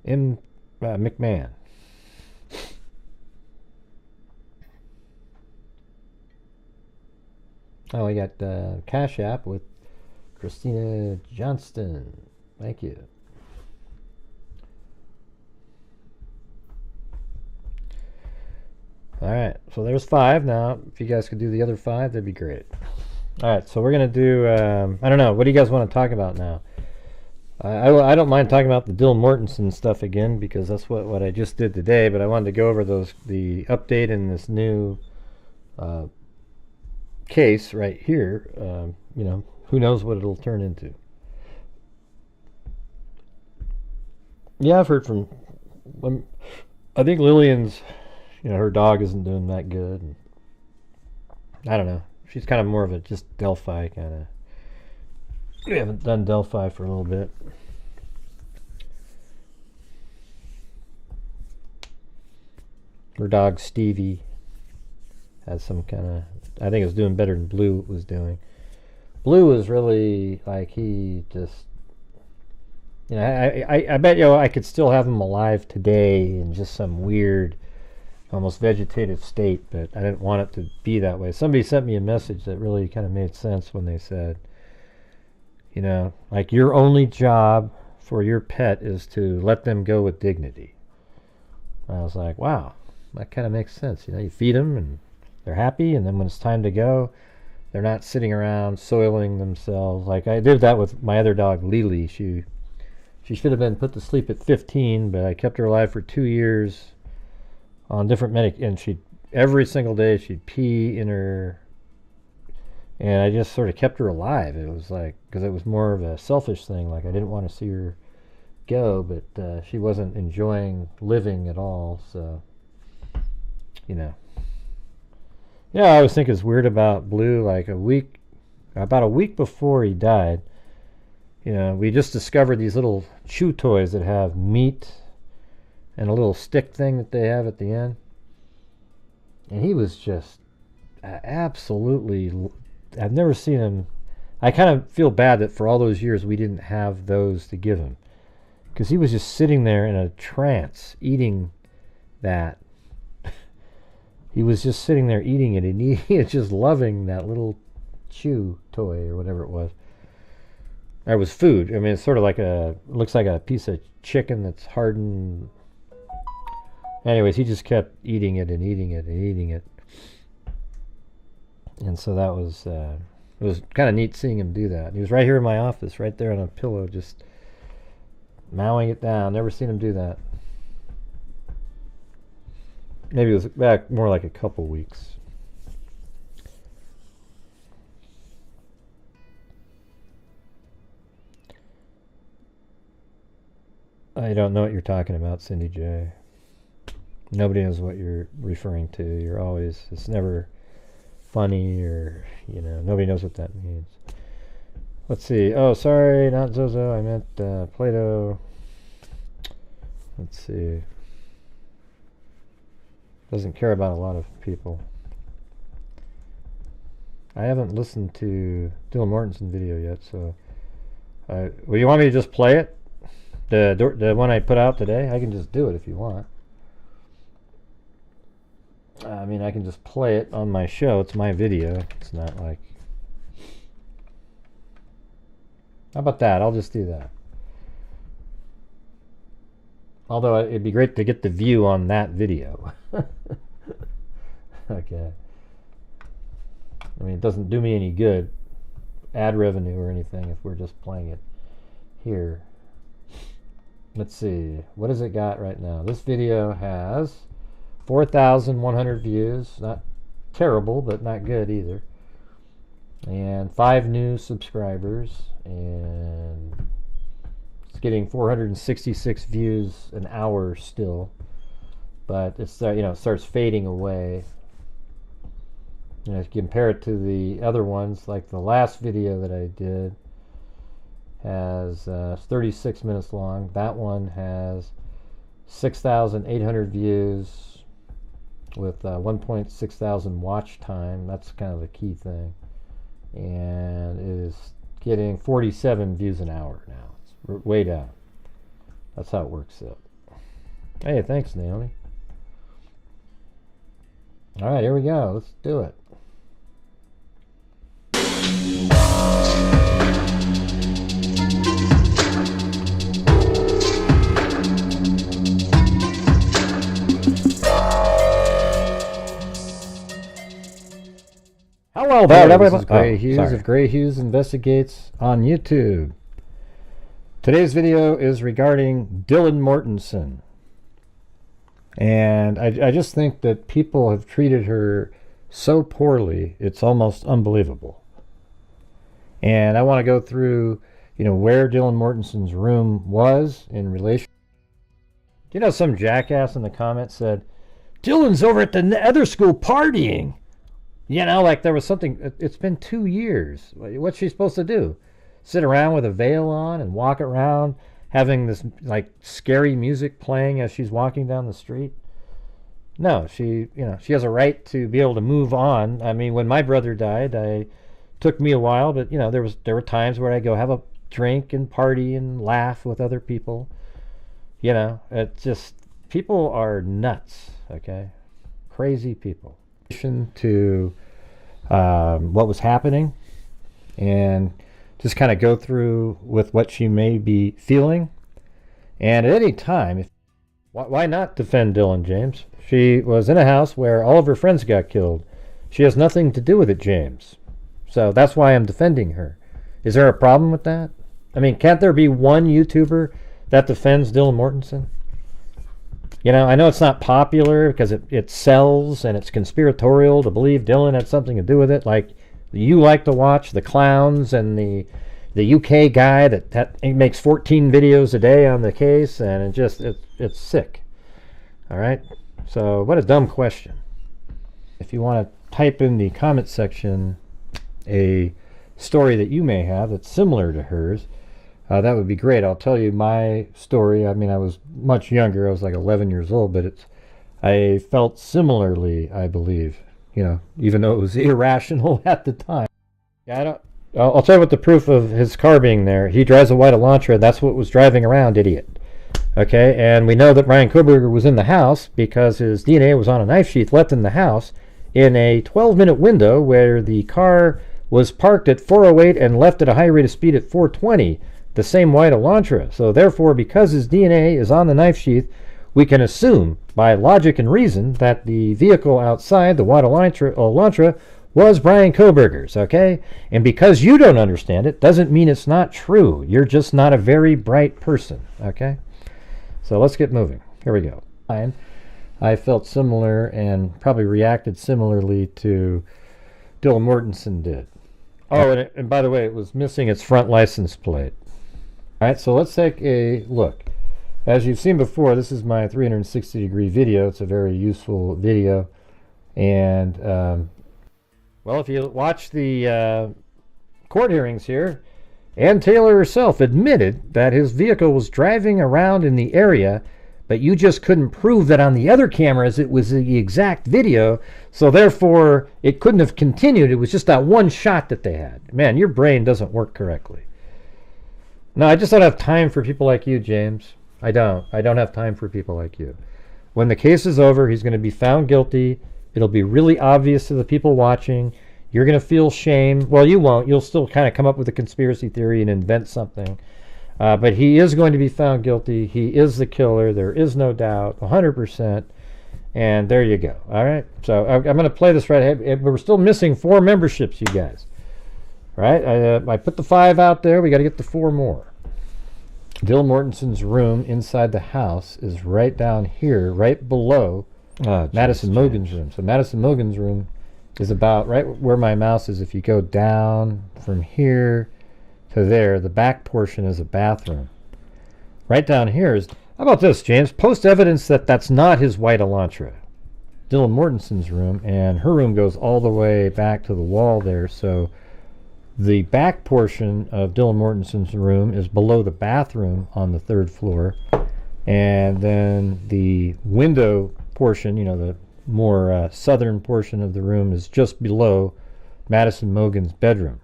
M. McMahon. Oh, we got Cash App with Christina Johnston. Thank you. Alright, so there's 5 now. If you guys could do the other 5, that'd be great. Alright, so we're going to do, I don't know, what do you guys want to talk about now? I don't mind talking about the Dylan Mortensen stuff again, because that's what I just did today, but I wanted to go over the update in this new case right here. You know, who knows what it'll turn into. Yeah, I've heard from, I think Lillian's, you know, her dog isn't doing that good. And I don't know. She's kind of more of a just Delphi kind of. We haven't done Delphi for a little bit. Her dog Stevie has some kind of, I think it was doing better than Blue was doing. Blue was really like, he just, you know, I bet you I could still have him alive today in just some weird, almost vegetative state, but I didn't want it to be that way. Somebody sent me a message that really kind of made sense when they said, you know, like, your only job for your pet is to let them go with dignity. And I was like, wow, that kind of makes sense. You know, you feed them and they're happy, and then when it's time to go, they're not sitting around soiling themselves. Like I did that with my other dog, Lily. She should have been put to sleep at 15, but I kept her alive for 2 years on different and she every single day she'd pee in her, and I just sort of kept her alive. It was like, because it was more of a selfish thing, like I didn't want to see her go, but she wasn't enjoying living at all, so, you know. Yeah, I always think it's weird about Blue, like about a week before he died, you know, we just discovered these little chew toys that have meat and a little stick thing that they have at the end. And he was just absolutely, I've never seen him. I kind of feel bad that for all those years we didn't have those to give him. because he was just sitting there in a trance eating that. He was just sitting there eating it, and he was just loving that little chew toy or whatever it was. It was food. I mean, it's sort of like looks like a piece of chicken that's hardened. Anyways, he just kept eating it and eating it and eating it. And so that was, it was kind of neat seeing him do that. He was right here in my office, right there on a pillow, just mowing it down. Never seen him do that. Maybe it was back more like a couple weeks. I don't know what you're talking about, Cindy J. Nobody knows what you're referring to. You're always, it's never funny or, you know, nobody knows what that means. Let's see. Oh, sorry, not Zozo. I meant Plato. Let's see. Doesn't care about a lot of people. I haven't listened to Dylan Mortensen video yet, so well, you want me to just play it? The one I put out today? I can just do it if you want. I mean, I can just play it on my show. It's my video. It's not like... How about that? I'll just do that. Although it'd be great to get the view on that video. Okay. I mean, it doesn't do me any good, ad revenue or anything, if we're just playing it here. Let's see. What has it got right now? This video has 4,100 views. Not terrible, but not good either. And 5 new subscribers. And it's getting 466 views an hour still. But it's, you know, it starts fading away. You know, if you compare it to the other ones, like the last video that I did has 36 minutes long. That one has 6,800 views with 1.6 thousand watch time. That's kind of the key thing. And it is getting 47 views an hour now. It's way down. That's how it works out. Hey, thanks, Naomi. All right, here we go. Let's do it. Hello there, everybody. This is Gray Hughes of Gray Hughes Investigates on YouTube. Today's video is regarding Dylan Mortensen. And I just think that people have treated her so poorly, it's almost unbelievable. And I want to go through, you know, where Dylan Mortensen's room was in relation. You know, some jackass in the comments said, Dylan's over at the other school partying. You know, like there was something, it's been 2 years. What's she supposed to do? Sit around with a veil on and walk around having this like scary music playing as she's walking down the street? No, she has a right to be able to move on. I mean, when my brother died, it took me a while, but you know, there were times where I go have a drink and party and laugh with other people. You know, it's just, people are nuts, okay? Crazy people. To what was happening and just kind of go through with what she may be feeling. And at any time, why not defend Dylan, James? She was in a house where all of her friends got killed. She has nothing to do with it, James. So that's why I'm defending her. Is there a problem with that? I mean, can't there be one YouTuber that defends Dylan Mortensen? You know, I know it's not popular because it sells and it's conspiratorial to believe Dylan had something to do with it. Like, you like to watch the clowns and the UK guy that makes 14 videos a day on the case, and it's sick. All right? So, what a dumb question. If you want to type in the comment section a story that you may have that's similar to hers, that would be great. I'll tell you my story. I mean, I was much younger. I was like 11 years old, but I felt similarly, I believe. You know, even though it was irrational at the time. Yeah, I'll tell you what the proof of his car being there. He drives a white Elantra. That's what was driving around, idiot. Okay, and we know that Brian Koberger was in the house because his DNA was on a knife sheath left in the house in a 12-minute window where the car was parked at 408 and left at a high rate of speed at 420, the same white Elantra. So therefore, because his DNA is on the knife sheath, we can assume by logic and reason that the vehicle outside, the white Elantra, was Brian Koberger's, okay? And because you don't understand it, doesn't mean it's not true. You're just not a very bright person, okay? So let's get moving. Here we go. I felt similar and probably reacted similarly to Dylan Mortensen did. Oh, and by the way, it was missing its front license plate. All right, so let's take a look. As you've seen before, this is my 360-degree video. It's a very useful video. And, well, if you watch the court hearings here, Ann Taylor herself admitted that his vehicle was driving around in the area, but you just couldn't prove that on the other cameras it was the exact video, so therefore it couldn't have continued. It was just that one shot that they had. Man, your brain doesn't work correctly. No, I just don't have time for people like you, James. I don't have time for people like you. When the case is over, he's going to be found guilty. It'll be really obvious to the people watching. You're going to feel shame. Well, you won't. You'll still kind of come up with a conspiracy theory and invent something. But he is going to be found guilty. He is the killer. There is no doubt, 100%. And there you go. All right? So I'm going to play this right ahead. We're still missing 4 memberships, you guys. Right? I put the 5 out there. We got to get the 4 more. Dylan Mortensen's room inside the house is right down here, right below Madison Mogen's room. So Madison Mogen's room is about right where my mouse is. If you go down from here to there, the back portion is a bathroom. Right down here is, how about this, James? Post evidence that that's not his white Elantra. Dylan Mortensen's room, and her room goes all the way back to the wall there, so the back portion of Dylan Mortensen's room is below the bathroom on the 3rd floor, and then the window portion, you know, the more southern portion of the room is just below Madison Mogen's bedroom.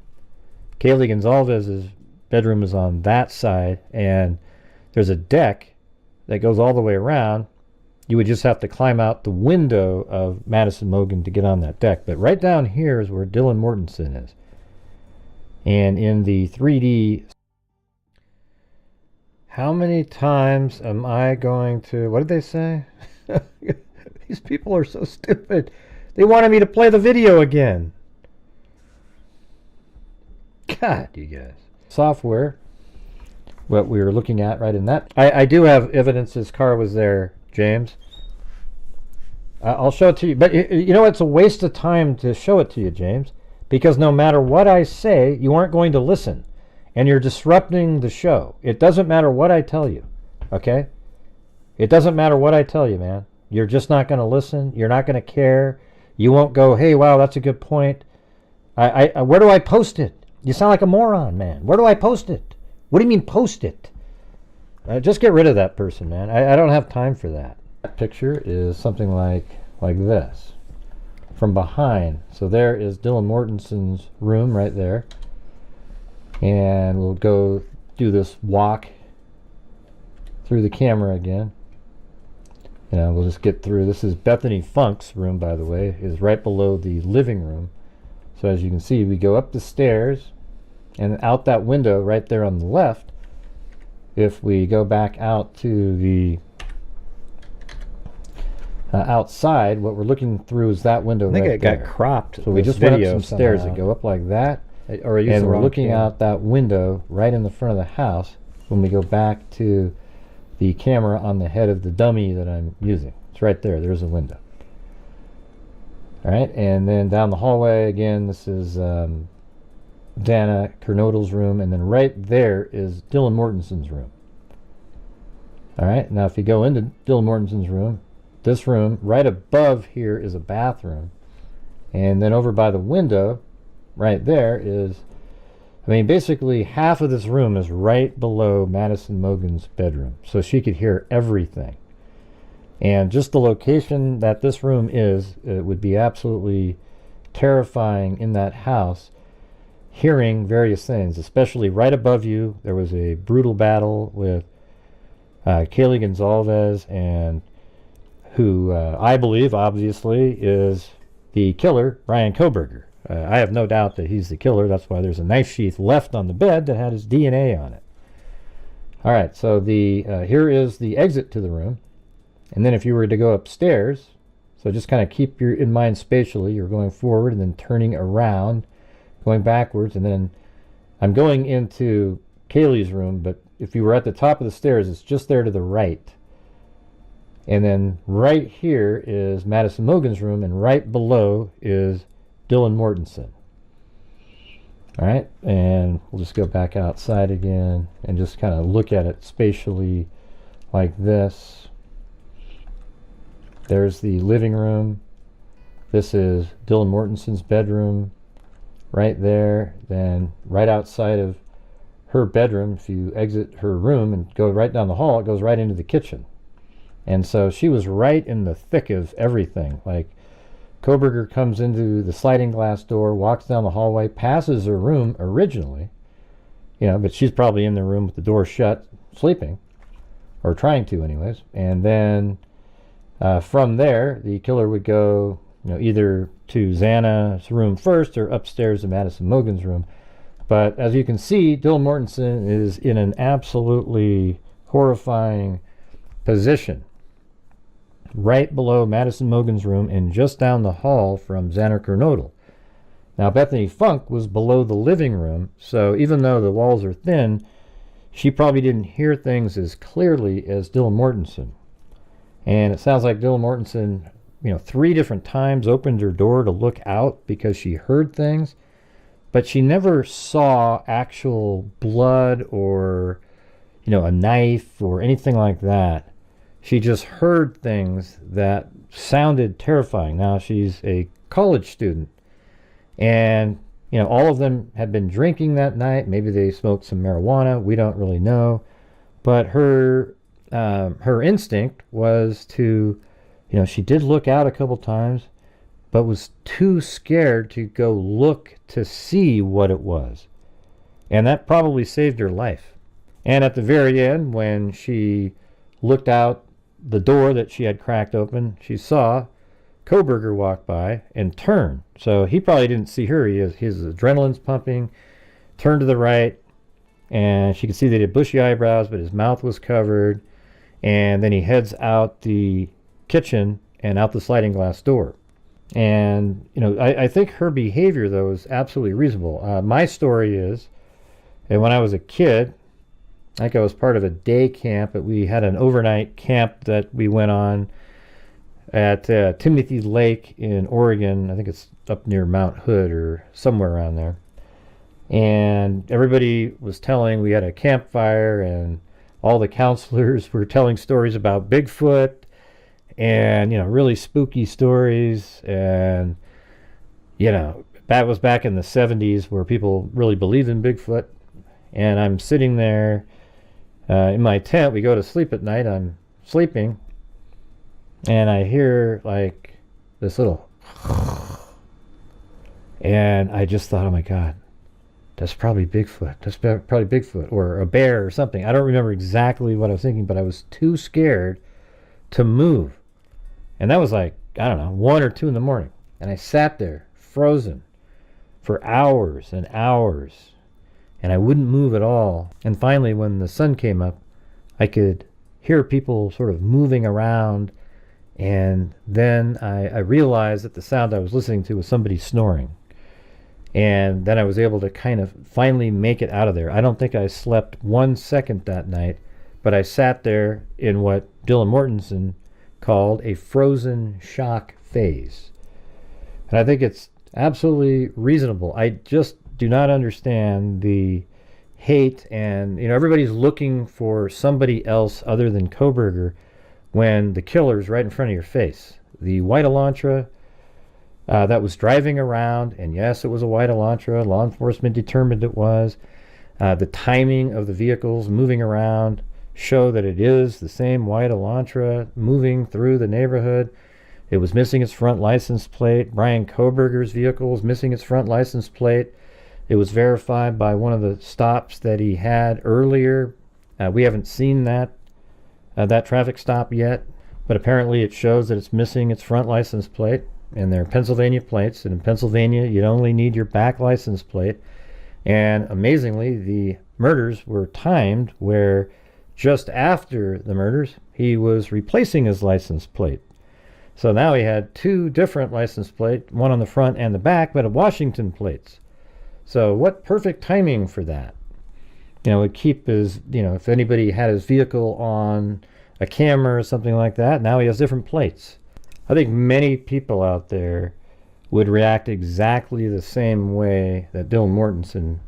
Kaylee Gonzalez's bedroom is on that side, and there's a deck that goes all the way around. You would just have to climb out the window of Madison Mogen to get on that deck. But right down here is where Dylan Mortensen is. And in the 3D, how many times am I going to, what did they say? These people are so stupid. They wanted me to play the video again. God, you guys. Software, what we were looking at right in that. I do have evidence his car was there, James. I'll show it to you. But you know, it's a waste of time to show it to you, James. Because no matter what I say, you aren't going to listen. And you're disrupting the show. It doesn't matter what I tell you. Okay? It doesn't matter what I tell you, man. You're just not going to listen. You're not going to care. You won't go, hey, wow, that's a good point. Where do I post it? You sound like a moron, man. Where do I post it? What do you mean post it? Just get rid of that person, man. I don't have time for that. That picture is something like this. From behind. So there is Dylan Mortensen's room right there. And we'll go do this walk through the camera again. We'll just get through. This is Bethany Funk's room, by the way, is right below the living room. So as you can see, we go up the stairs and out that window right there on the left. If we go back out to the outside, what we're looking through is that window right there. I think it got cropped. So we just went up some stairs that go up like that. And we're looking out that window right in the front of the house when we go back to the camera on the head of the dummy that I'm using. It's right there. There's a window. All right, and then down the hallway again, this is Dana Kernodle's room, and then right there is Dylan Mortensen's room. All right, now if you go into Dylan Mortensen's room, this room right above here is a bathroom, and then over by the window right there is, I mean, basically half of this room is right below Madison Mogen's bedroom, so she could hear everything. And just the location that this room is, it would be absolutely terrifying in that house, hearing various things, especially right above you. There was a brutal battle with Kaylee Gonzalez, and who I believe, obviously, is the killer, Brian Kohberger. I have no doubt that he's the killer. That's why there's a knife sheath left on the bed that had his DNA on it. All right, so here is the exit to the room. And then if you were to go upstairs, so just kind of keep your in mind spatially, you're going forward and then turning around, going backwards, and then I'm going into Kaylee's room, but if you were at the top of the stairs, it's just there to the right. And then right here is Madison Mogen's room, and right below is Dylan Mortensen. All right, and we'll just go back outside again and just kind of look at it spatially like this. There's the living room. This is Dylan Mortensen's bedroom right there. Then right outside of her bedroom, if you exit her room and go right down the hall, it goes right into the kitchen. And so she was right in the thick of everything. Like, Kohberger comes into the sliding glass door, walks down the hallway, passes her room originally, but she's probably in the room with the door shut, sleeping, or trying to anyways. And then from there, the killer would go, either to Xana's room first or upstairs to Madison Mogen's room. But as you can see, Dylan Mortensen is in an absolutely horrifying position, right below Madison Mogen's room and just down the hall from Xander Kernodle. Now, Bethany Funk was below the living room, so even though the walls are thin, she probably didn't hear things as clearly as Dylan Mortensen. And it sounds like Dylan Mortensen, 3 different times opened her door to look out because she heard things, but she never saw actual blood or, a knife or anything like that. She just heard things that sounded terrifying. Now, she's a college student, and all of them had been drinking that night. Maybe they smoked some marijuana. We don't really know. But her instinct was to, she did look out a couple times, but was too scared to go look to see what it was. And that probably saved her life. And at the very end, when she looked out the door that she had cracked open, she saw Kohberger walk by and turn. So he probably didn't see her. His adrenaline's pumping, turned to the right, and she could see that he had bushy eyebrows, but his mouth was covered. And then he heads out the kitchen and out the sliding glass door. And, I think her behavior, though, is absolutely reasonable. My story is, and when I was a kid, I think I was part of a day camp, but we had an overnight camp that we went on at Timothy Lake in Oregon. I think it's up near Mount Hood or somewhere around there. And everybody was telling, we had a campfire, and all the counselors were telling stories about Bigfoot and, really spooky stories. And, that was back in the 70s where people really believed in Bigfoot. And I'm sitting there in my tent. We go to sleep at night. I'm sleeping, and I hear like this little, and I just thought, oh my God, that's probably Bigfoot. That's probably Bigfoot or a bear or something. I don't remember exactly what I was thinking, but I was too scared to move. And that was like, I don't know, 1 or 2 in the morning. And I sat there frozen for hours and hours. And I wouldn't move at all. And finally, when the sun came up, I could hear people sort of moving around. And then I realized that the sound I was listening to was somebody snoring. And then I was able to kind of finally make it out of there. I don't think I slept 1 second that night, but I sat there in what Dylan Mortensen called a frozen shock phase. And I think it's absolutely reasonable. I just do not understand the hate, and everybody's looking for somebody else other than Kohberger when the killer's right in front of your face. The white Elantra that was driving around, and yes, it was a white Elantra. Law enforcement determined it was. The timing of the vehicles moving around show that it is the same white Elantra moving through the neighborhood. It was missing its front license plate. Brian Kohberger's vehicle was missing its front license plate. It was verified by one of the stops that he had earlier. We haven't seen that that traffic stop yet, but apparently it shows that it's missing its front license plate, and they're Pennsylvania plates, and in Pennsylvania you only need your back license plate. And amazingly, the murders were timed where just after the murders he was replacing his license plate. So now he had two different license plates, one on the front and the back, but Washington plates. So what perfect timing for that. Would keep his, if anybody had his vehicle on a camera or something like that, now he has different plates. I think many people out there would react exactly the same way that Dylan Mortensen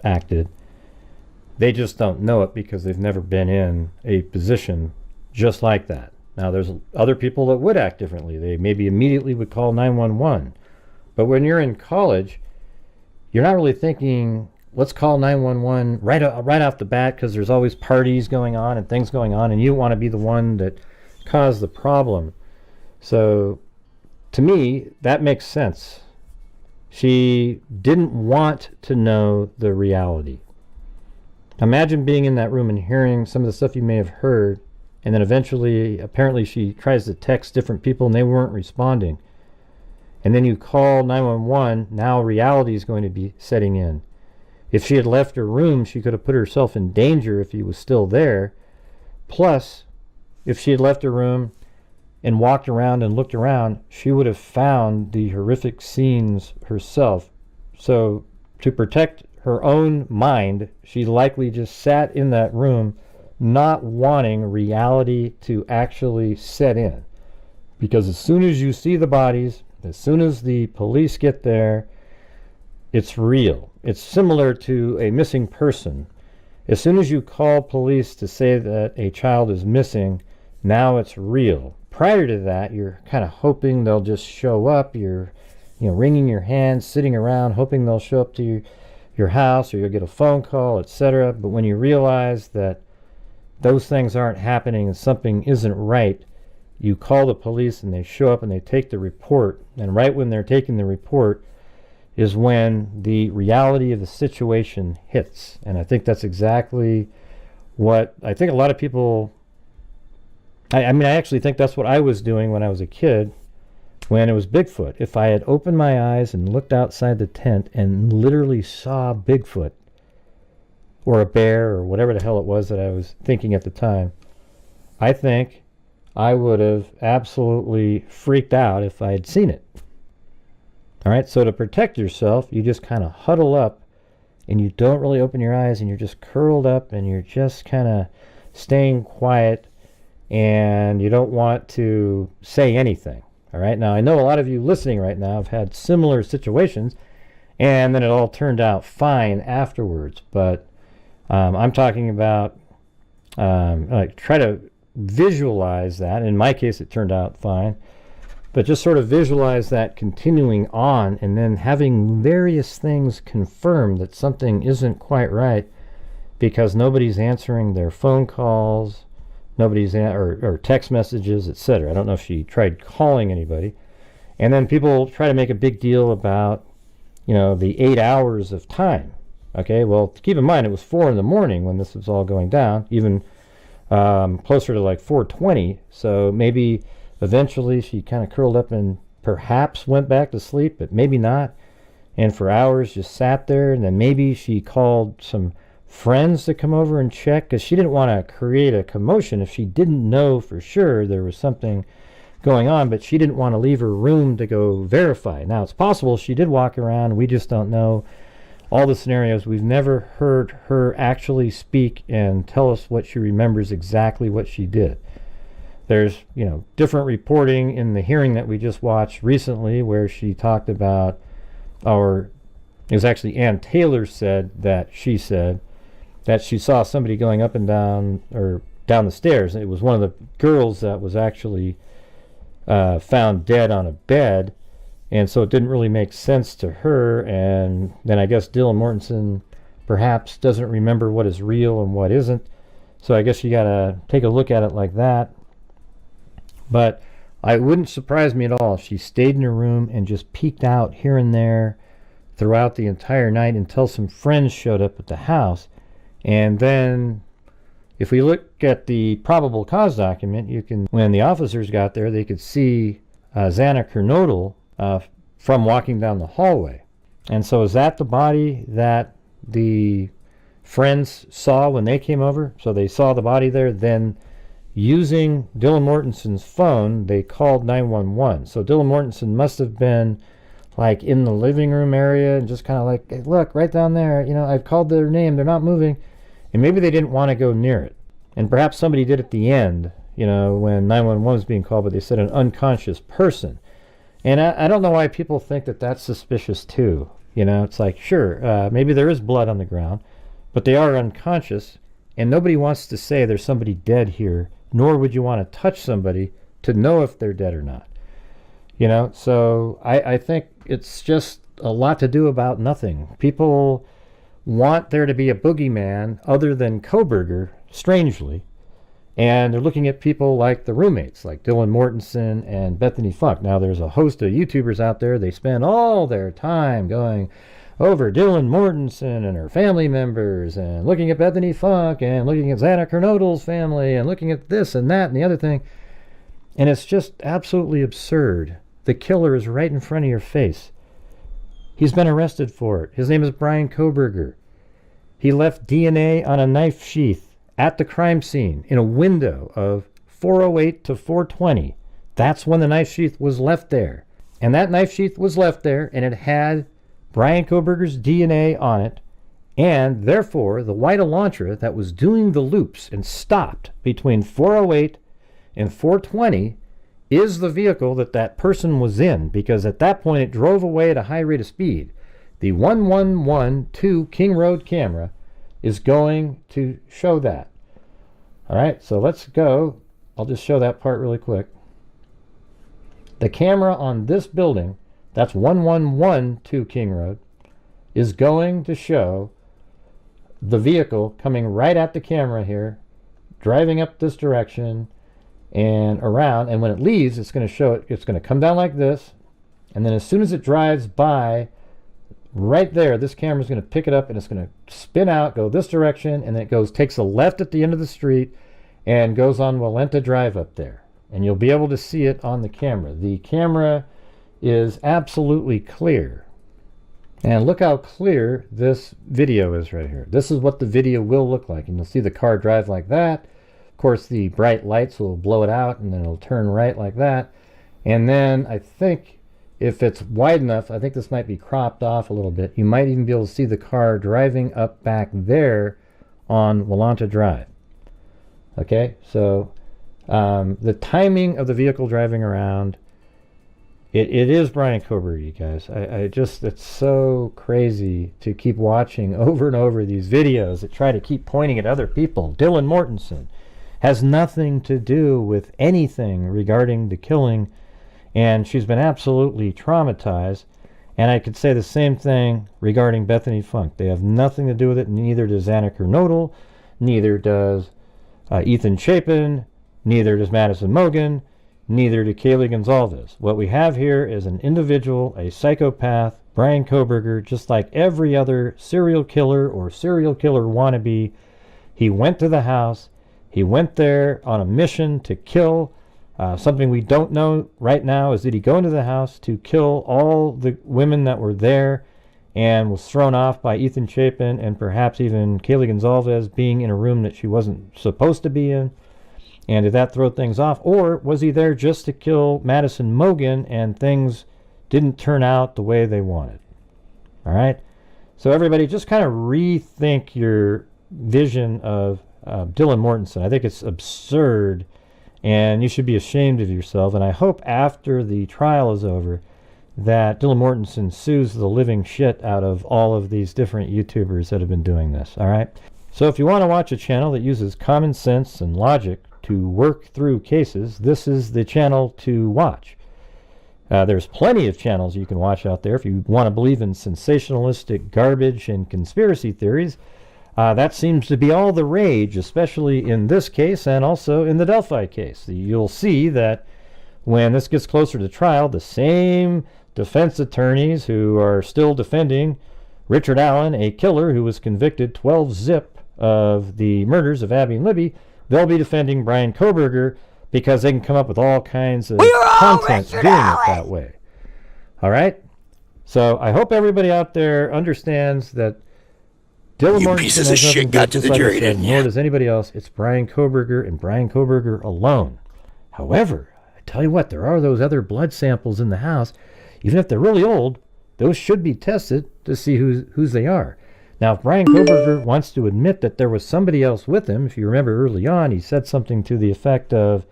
acted. They just don't know it because they've never been in a position just like that. Now, there's other people that would act differently. They maybe immediately would call 911. But when you're in college, you're not really thinking, let's call 911 right off the bat, because there's always parties going on and things going on, and you don't want to be the one that caused the problem. So to me, that makes sense. She didn't want to know the reality. Imagine being in that room and hearing some of the stuff you may have heard, and then eventually, apparently she tries to text different people and they weren't responding. And then you call 911, now reality is going to be setting in. If she had left her room, she could have put herself in danger if he was still there. Plus, if she had left her room and walked around and looked around, she would have found the horrific scenes herself. So to protect her own mind, she likely just sat in that room not wanting reality to actually set in. Because as soon as you see the bodies, as soon as the police get there, it's real. It's similar to a missing person. As soon as you call police to say that a child is missing, now it's real. Prior to that, you're kind of hoping they'll just show up. You're wringing your hands, sitting around, hoping they'll show up to your house, or you'll get a phone call, etc. But when you realize that those things aren't happening and something isn't right, you call the police and they show up and they take the report. And right when they're taking the report is when the reality of the situation hits. And I think that's exactly what I think a lot of people, I actually think that's what I was doing when I was a kid, when it was Bigfoot. If I had opened my eyes and looked outside the tent and literally saw Bigfoot or a bear or whatever the hell it was that I was thinking at the time, I think I would have absolutely freaked out if I had seen it. All right, so to protect yourself, you just kind of huddle up and you don't really open your eyes, and you're just curled up and you're just kind of staying quiet, and you don't want to say anything. All right, now I know a lot of you listening right now have had similar situations, and then it all turned out fine afterwards. But I'm talking about try to visualize that. In my case, it turned out fine, but just sort of visualize that continuing on, and then having various things confirm that something isn't quite right because nobody's answering their phone calls, nobody's or text messages, etc. I don't know if she tried calling anybody. And then people try to make a big deal about, the 8 hours of time. Okay, well, keep in mind it was 4 in the morning when this was all going down, even closer to like 4:20. So maybe eventually she kind of curled up and perhaps went back to sleep, but maybe not. And for hours just sat there, and then maybe she called some friends to come over and check, because she didn't want to create a commotion if she didn't know for sure there was something going on, but she didn't want to leave her room to go verify. Now, it's possible she did walk around. We just don't know all the scenarios. We've never heard her actually speak and tell us what she remembers exactly what she did. There's, different reporting in the hearing that we just watched recently where she talked about, it was actually Ann Taylor said that she saw somebody going up and down, or down the stairs. It was one of the girls that was actually found dead on a bed, and so it didn't really make sense to her. And then I guess Dylan Mortensen perhaps doesn't remember what is real and what isn't, so I guess you gotta take a look at it like that. But it wouldn't surprise me at all if she stayed in her room and just peeked out here and there throughout the entire night until some friends showed up at the house. And then If we look at the probable cause document, you can, when the officers got there, they could see Xana Kernodle from walking down the hallway. And so is that the body that the friends saw when they came over? So they saw the body there, then using Dylan Mortensen's phone, they called 911. So Dylan Mortensen must have been like in the living room area and just kind of like, hey, look, right down there, you know, I've called their name, they're not moving. And maybe they didn't want to go near it. And perhaps somebody did at the end, you know, when 911 was being called, but they said an unconscious person. And I don't know why people think that that's suspicious too. You know, it's like, sure, maybe there is blood on the ground, but they are unconscious, and nobody wants to say there's somebody dead here, nor would you want to touch somebody to know if they're dead or not. You know, so I think it's just a lot to do about nothing. People want there to be a boogeyman other than Kohberger, strangely, and they're looking at people like the roommates, like Dylan Mortensen and Bethany Funk. Now, there's a host of YouTubers out there, they spend all their time going over Dylan Mortensen and her family members, and looking at Bethany Funk, and looking at Xana Kernodle's family, and looking at this and that and the other thing. And it's just absolutely absurd. The killer is right in front of your face. He's been arrested for it. His name is Brian Kohberger. He left DNA on a knife sheath at the crime scene in a window of 4:08 to 4:20. That's when the knife sheath was left there. And that knife sheath was left there, and it had Brian Kohberger's DNA on it, and therefore the white Elantra that was doing the loops and stopped between 4:08 and 4:20 is the vehicle that that person was in, because at that point it drove away at a high rate of speed. The 1112 King Road camera is going to show that. All right, so let's go. I'll just show that part really quick. The camera on this building, that's 1112 King Road, is going to show the vehicle coming right at the camera here, driving up this direction and around, and when it leaves, it's going to show it, it's going to come down like this, and then as soon as it drives by right there, this camera is going to pick it up and it's going to spin out, go this direction, and then it goes, takes a left at the end of the street and goes on Walenta Drive up there, and you'll be able to see it on the camera. The camera is absolutely clear, and look how clear this video is right here. This is what the video will look like, and you'll see the car drive like that. Of course, the bright lights will blow it out, and then it'll turn right like that. And then I think if it's wide enough, I think this might be cropped off a little bit, you might even be able to see the car driving up back there on Walenta Drive. Okay, so the timing of the vehicle driving around, it is Brian Kohberger, you guys. I just, it's so crazy to keep watching over and over these videos that try to keep pointing at other people. Dylan Mortensen has nothing to do with anything regarding the killing, and she's been absolutely traumatized. And I could say the same thing regarding Bethany Funk. They have nothing to do with it. Neither does Xana Kernodle, neither does Ethan Chapin, neither does Madison Mogan, neither do Kaylee Gonzalez. What we have here is an individual, a psychopath, Brian Kohberger, just like every other serial killer or serial killer wannabe. He went to the house. He went there on a mission to kill. Something we don't know right now is, did he go into the house to kill all the women that were there and was thrown off by Ethan Chapin and perhaps even Kaylee Gonzalez being in a room that she wasn't supposed to be in? And did that throw things off? Or was he there just to kill Madison Mogan and things didn't turn out the way they wanted? All right? So everybody, just kind of rethink your vision of Dylan Mortensen. I think it's absurd, and you should be ashamed of yourself. And I hope after the trial is over that Dylan Mortensen sues the living shit out of all of these different YouTubers that have been doing this. All right? So if you want to watch a channel that uses common sense and logic to work through cases, this is the channel to watch. There's plenty of channels you can watch out there if you want to believe in sensationalistic garbage and conspiracy theories. That seems to be all the rage, especially in this case and also in the Delphi case. You'll see that when this gets closer to trial, the same defense attorneys who are still defending Richard Allen, a killer who was convicted 12-zip of the murders of Abby and Libby, they'll be defending Brian Koberger because they can come up with all kinds of content doing it that way. All right? So I hope everybody out there understands that Dylan Mortensen pieces of shit got to the jury, didn't you? Nor does anybody else. It's Brian Koberger and Brian Koberger alone. However, I tell you what, there are those other blood samples in the house. Even if they're really old, those should be tested to see whose they are. Now, if Brian Koberger wants to admit that there was somebody else with him, if you remember early on, he said something to the effect of,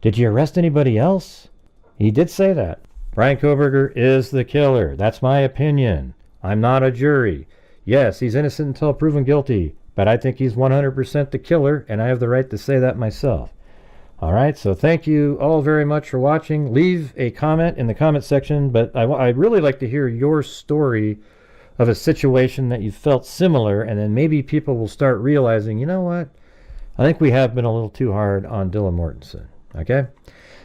"Did you arrest anybody else?" He did say that. Brian Koberger is the killer. That's my opinion. I'm not a jury. Yes, he's innocent until proven guilty, but I think he's 100% the killer, and I have the right to say that myself. All right, so thank you all very much for watching. Leave a comment in the comment section, but I'd really like to hear your story of a situation that you felt similar, and then maybe people will start realizing, you know what, I think we have been a little too hard on Dylan Mortensen. Okay?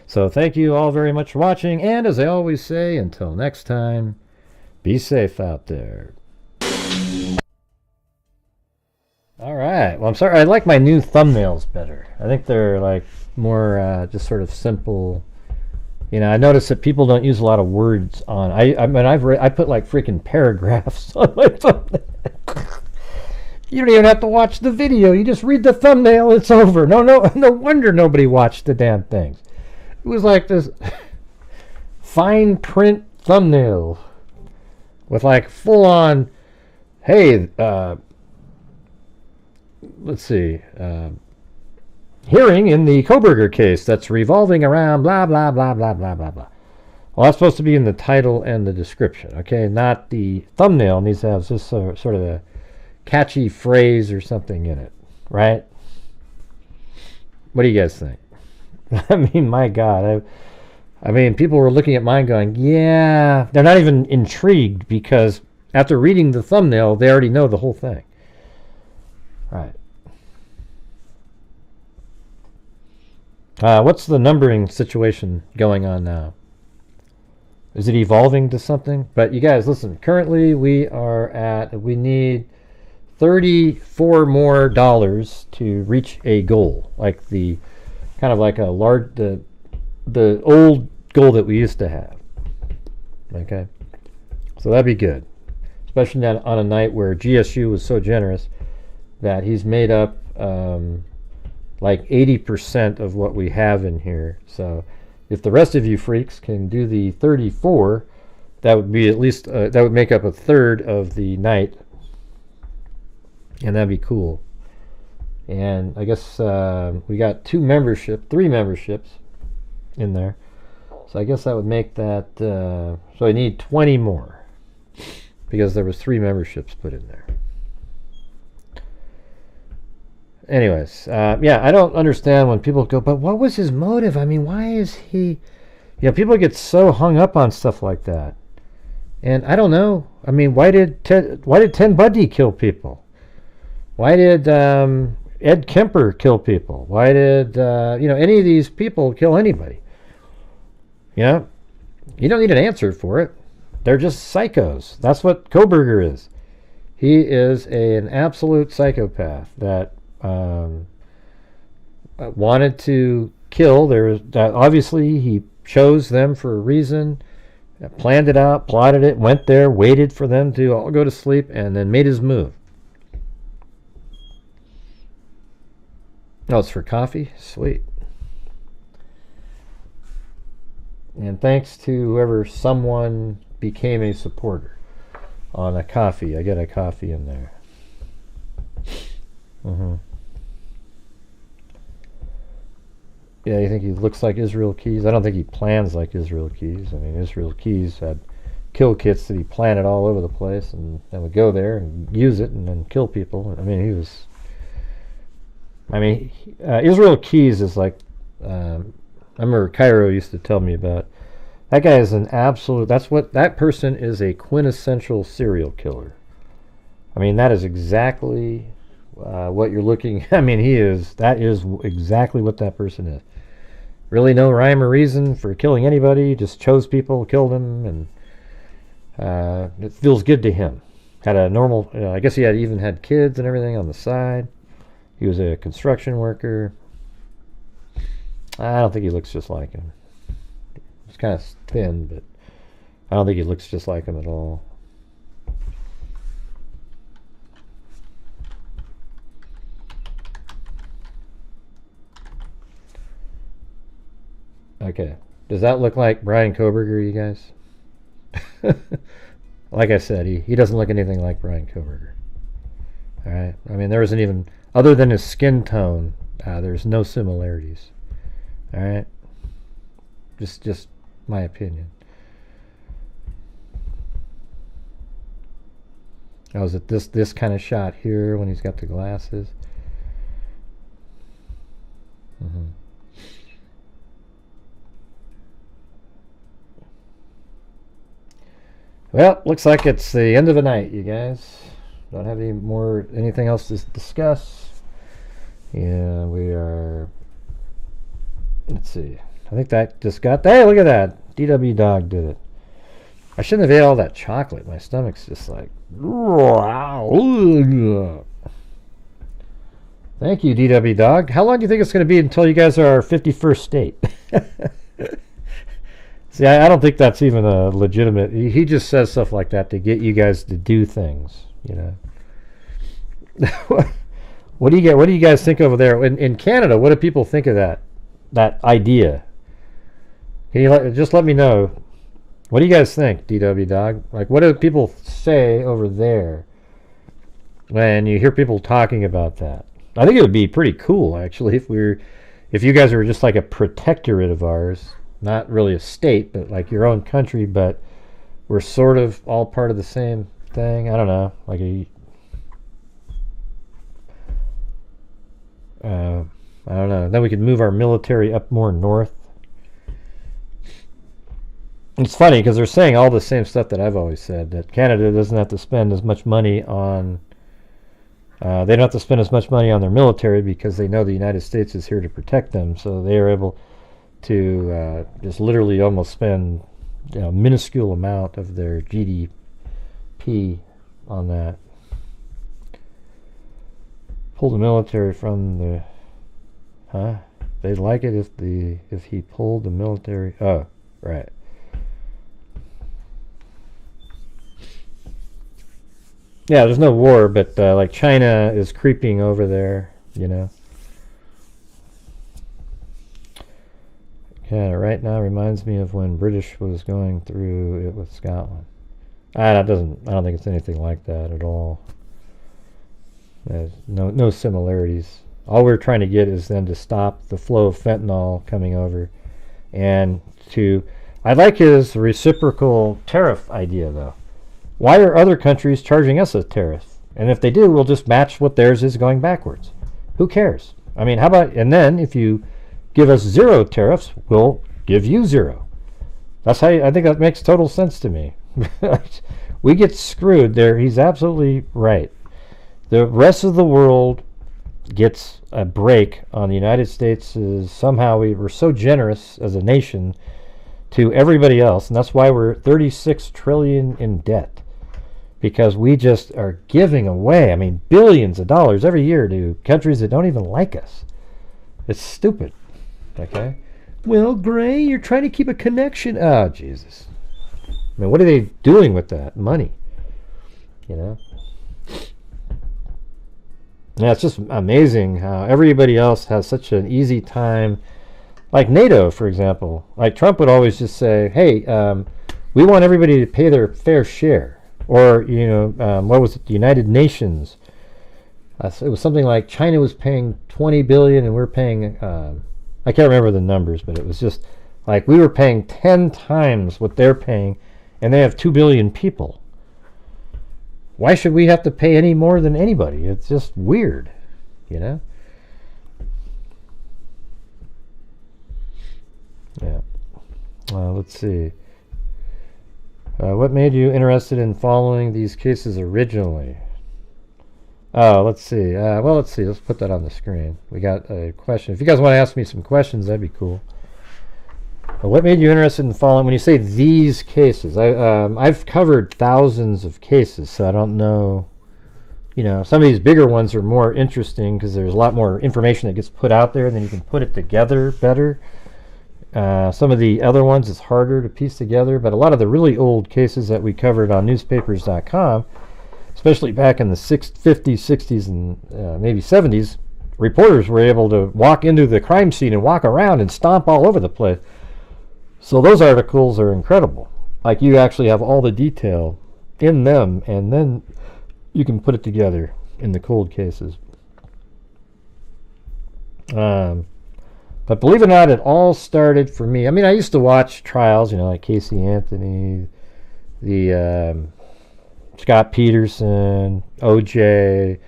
So thank you all very much for watching, and as I always say, until next time, be safe out there. All right. Well, I'm sorry. I like my new thumbnails better. I think they're like more just sort of simple. You know, I noticed that people don't use a lot of words on. I mean, I put like freaking paragraphs on my thumbnail. You don't even have to watch the video. You just read the thumbnail. It's over. No wonder nobody watched the damn things. It was like this fine print thumbnail with like full on. Hey, let's see. Hearing in the Koberger case that's revolving around blah, blah, blah, blah, blah, blah, blah. Well, that's supposed to be in the title and the description, okay? Not the thumbnail. It needs to have this sort of a catchy phrase or something in it, right? What do you guys think? I mean, my God. I mean, people were looking at mine going, yeah. They're not even intrigued because after reading the thumbnail, they already know the whole thing. Right. What's the numbering situation going on now? Is it evolving to something? But you guys, listen, currently we need $34 more to reach a goal. Like the, kind of like a large, the old goal that we used to have. Okay. So that'd be good. Especially on a night where GSU was so generous that he's made up like 80% of what we have in here. So if the rest of you freaks can do the 34, that would be at least that would make up a third of the night, and that'd be cool. And I guess we got 3 memberships in there, so I guess that would make that so I need 20 more because there was 3 memberships put in there. Anyways, yeah, I don't understand when people go, but what was his motive? I mean, why is he... You know, people get so hung up on stuff like that. And I don't know. I mean, why did Ted Bundy kill people? Why did Ed Kemper kill people? Why did, any of these people kill anybody? You know? You don't need an answer for it. They're just psychos. That's what Koberger is. He is an absolute psychopath that wanted to kill. Obviously he chose them for a reason, planned it out, plotted it, went there, waited for them to all go to sleep, and then made his move. Oh, it's for coffee? Sweet. And thanks to someone became a supporter on a coffee. I get a coffee in there. Yeah, you think he looks like Israel Keys? I don't think he plans like Israel Keys. I mean, Israel Keys had kill kits that he planted all over the place and would go there and use it and then kill people. I mean, Israel Keys is like, I remember Cairo used to tell me about, that guy is an absolute, that person is a quintessential serial killer. I mean, that is exactly what you're looking, that is exactly what that person is. Really no rhyme or reason for killing anybody, just chose people, killed them, and it feels good to him. Had a normal, I guess he had even had kids and everything on the side. He was a construction worker. I don't think he looks just like him. He's kind of thin, but I don't think he looks just like him at all. Okay. Does that look like Brian Koberger, you guys? Like I said, he doesn't look anything like Brian Koberger. Alright? I mean, there isn't even, other than his skin tone, there's no similarities. Alright? Just my opinion. Oh, is it this kind of shot here when he's got the glasses? Mm-hmm. Well, looks like it's the end of the night, you guys. Don't have anything else to discuss. Yeah, we are. Let's see. I think that just got. Hey, look at that! DW Dog did it. I shouldn't have ate all that chocolate. My stomach's just like. Thank you, DW Dog. How long do you think it's going to be until you guys are our 51st state? See, I don't think that's even a legitimate. He just says stuff like that to get you guys to do things, you know. What do you guys think over there in Canada? What do people think of that idea? Can you just let me know? What do you guys think, DW Dog? Like, what do people say over there when you hear people talking about that? I think it would be pretty cool, actually, if you guys were just like a protectorate of ours. Not really a state, but like your own country, but we're sort of all part of the same thing. I don't know, like I don't know. Then we could move our military up more north. It's funny because they're saying all the same stuff that I've always said, that Canada doesn't have to spend as much money on they don't have to spend as much money on their military because they know the United States is here to protect them, so they are able to just literally almost spend a minuscule amount of their GDP on that. Pull the military from the, they'd like it if he pulled the military. Oh, right. Yeah, there's no war, but like China is creeping over there, you know. Yeah, right now reminds me of when British was going through it with Scotland. I don't think it's anything like that at all. There's no similarities. All we're trying to get is then to stop the flow of fentanyl coming over, and I like his reciprocal tariff idea though. Why are other countries charging us a tariff? And if they do, we'll just match what theirs is going backwards. Who cares? I mean, how about, and then if you give us 0 tariffs, we'll give you 0. That's how I think that makes total sense to me. We get screwed there. He's absolutely right. The rest of the world gets a break on the United States. Somehow we're so generous as a nation to everybody else, and that's why we're 36 trillion in debt, because we just are giving away, I mean, billions of dollars every year to countries that don't even like us. It's stupid. Okay. Well, Gray, you're trying to keep a connection. Oh, Jesus. I mean, what are they doing with that money? You know? Yeah, it's just amazing how everybody else has such an easy time. Like NATO, for example. Like Trump would always just say, hey, we want everybody to pay their fair share. Or, you know, what was it? The United Nations. It was something like China was paying $20 billion and we're paying... I can't remember the numbers, but it was just like we were paying 10 times what they're paying, and they have 2 billion people. Why should we have to pay any more than anybody? It's just weird, you know? Yeah. Let's see. What made you interested in following these cases originally? Oh, let's see. Well, let's see. Let's put that on the screen. We got a question. If you guys want to ask me some questions, that'd be cool. But what made you interested in following? When you say these cases, I've covered thousands of cases, so I don't know. You know, some of these bigger ones are more interesting because there's a lot more information that gets put out there, and then you can put it together better. Some of the other ones it's harder to piece together, but a lot of the really old cases that we covered on newspapers.com, especially back in the 50s, 60s, and maybe 70s, reporters were able to walk into the crime scene and walk around and stomp all over the place. So those articles are incredible. Like, you actually have all the detail in them, and then you can put it together in the cold cases. But believe it or not, it all started for me. I mean, I used to watch trials, you know, like Casey Anthony, the Scott Peterson, OJ.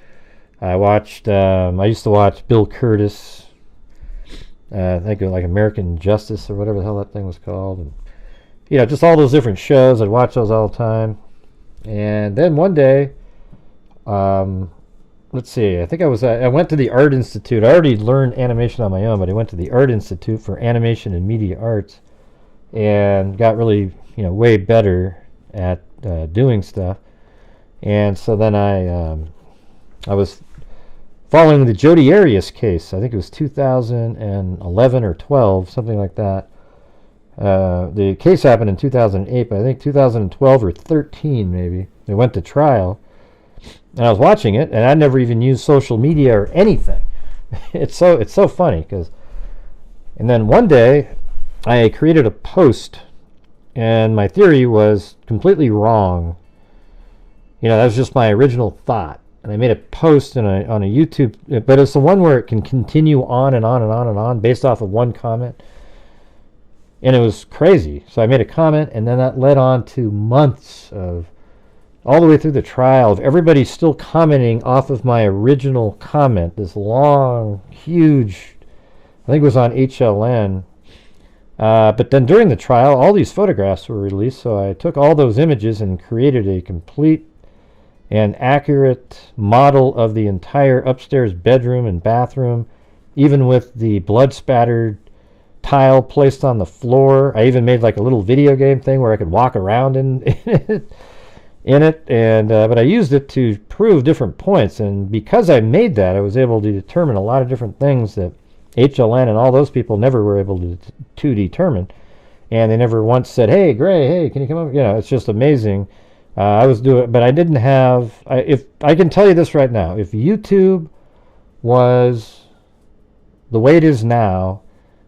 I used to watch Bill Curtis. I think of like American Justice or whatever the hell that thing was called. And, you know, just all those different shows. I'd watch those all the time. And then one day, let's see, I think I went to the Art Institute. I already learned animation on my own, but I went to the Art Institute for Animation and Media Arts and got really, you know, way better at doing stuff. And so then I was following the Jodi Arias case. I think it was 2011 or 12, something like that. The case happened in 2008, but I think 2012 or 13 maybe. It went to trial, and I was watching it, and I never even used social media or anything. It's so funny and then one day I created a post, and my theory was completely wrong. You know, that was just my original thought. And I made a post on a YouTube, but it's the one where it can continue on and on and on and on based off of one comment. And it was crazy. So I made a comment, and then that led on to months of, all the way through the trial, of everybody still commenting off of my original comment. This long, huge, I think it was on HLN. But then during the trial, all these photographs were released, so I took all those images and created a complete and accurate model of the entire upstairs bedroom and bathroom, even with the blood-spattered tile placed on the floor. I even made like a little video game thing where I could walk around in it, and but I used it to prove different points, and because I made that, I was able to determine a lot of different things that HLN and all those people never were able to determine, and they never once said, "Hey, Gray, hey, can you come over?" You know, it's just amazing. I was doing, but I didn't have. If I can tell you this right now, if YouTube was the way it is now,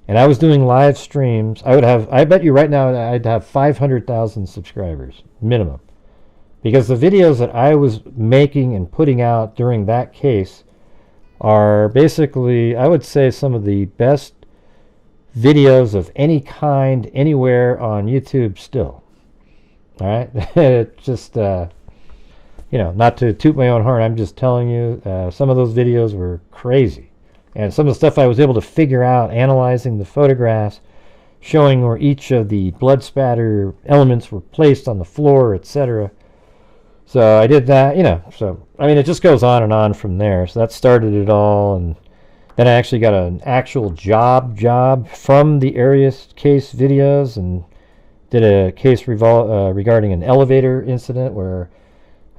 and I was doing live streams, I would have. I bet you right now I'd have 500,000 subscribers minimum, because the videos that I was making and putting out during that case are basically, I would say, some of the best videos of any kind anywhere on YouTube still. All right, it just, you know, not to toot my own horn, I'm just telling you, some of those videos were crazy. And some of the stuff I was able to figure out, analyzing the photographs, showing where each of the blood spatter elements were placed on the floor, etc. So I did that, you know, so, I mean, it just goes on and on from there. So that started it all, and then I actually got an actual job from the Arias case videos, and did a case regarding an elevator incident where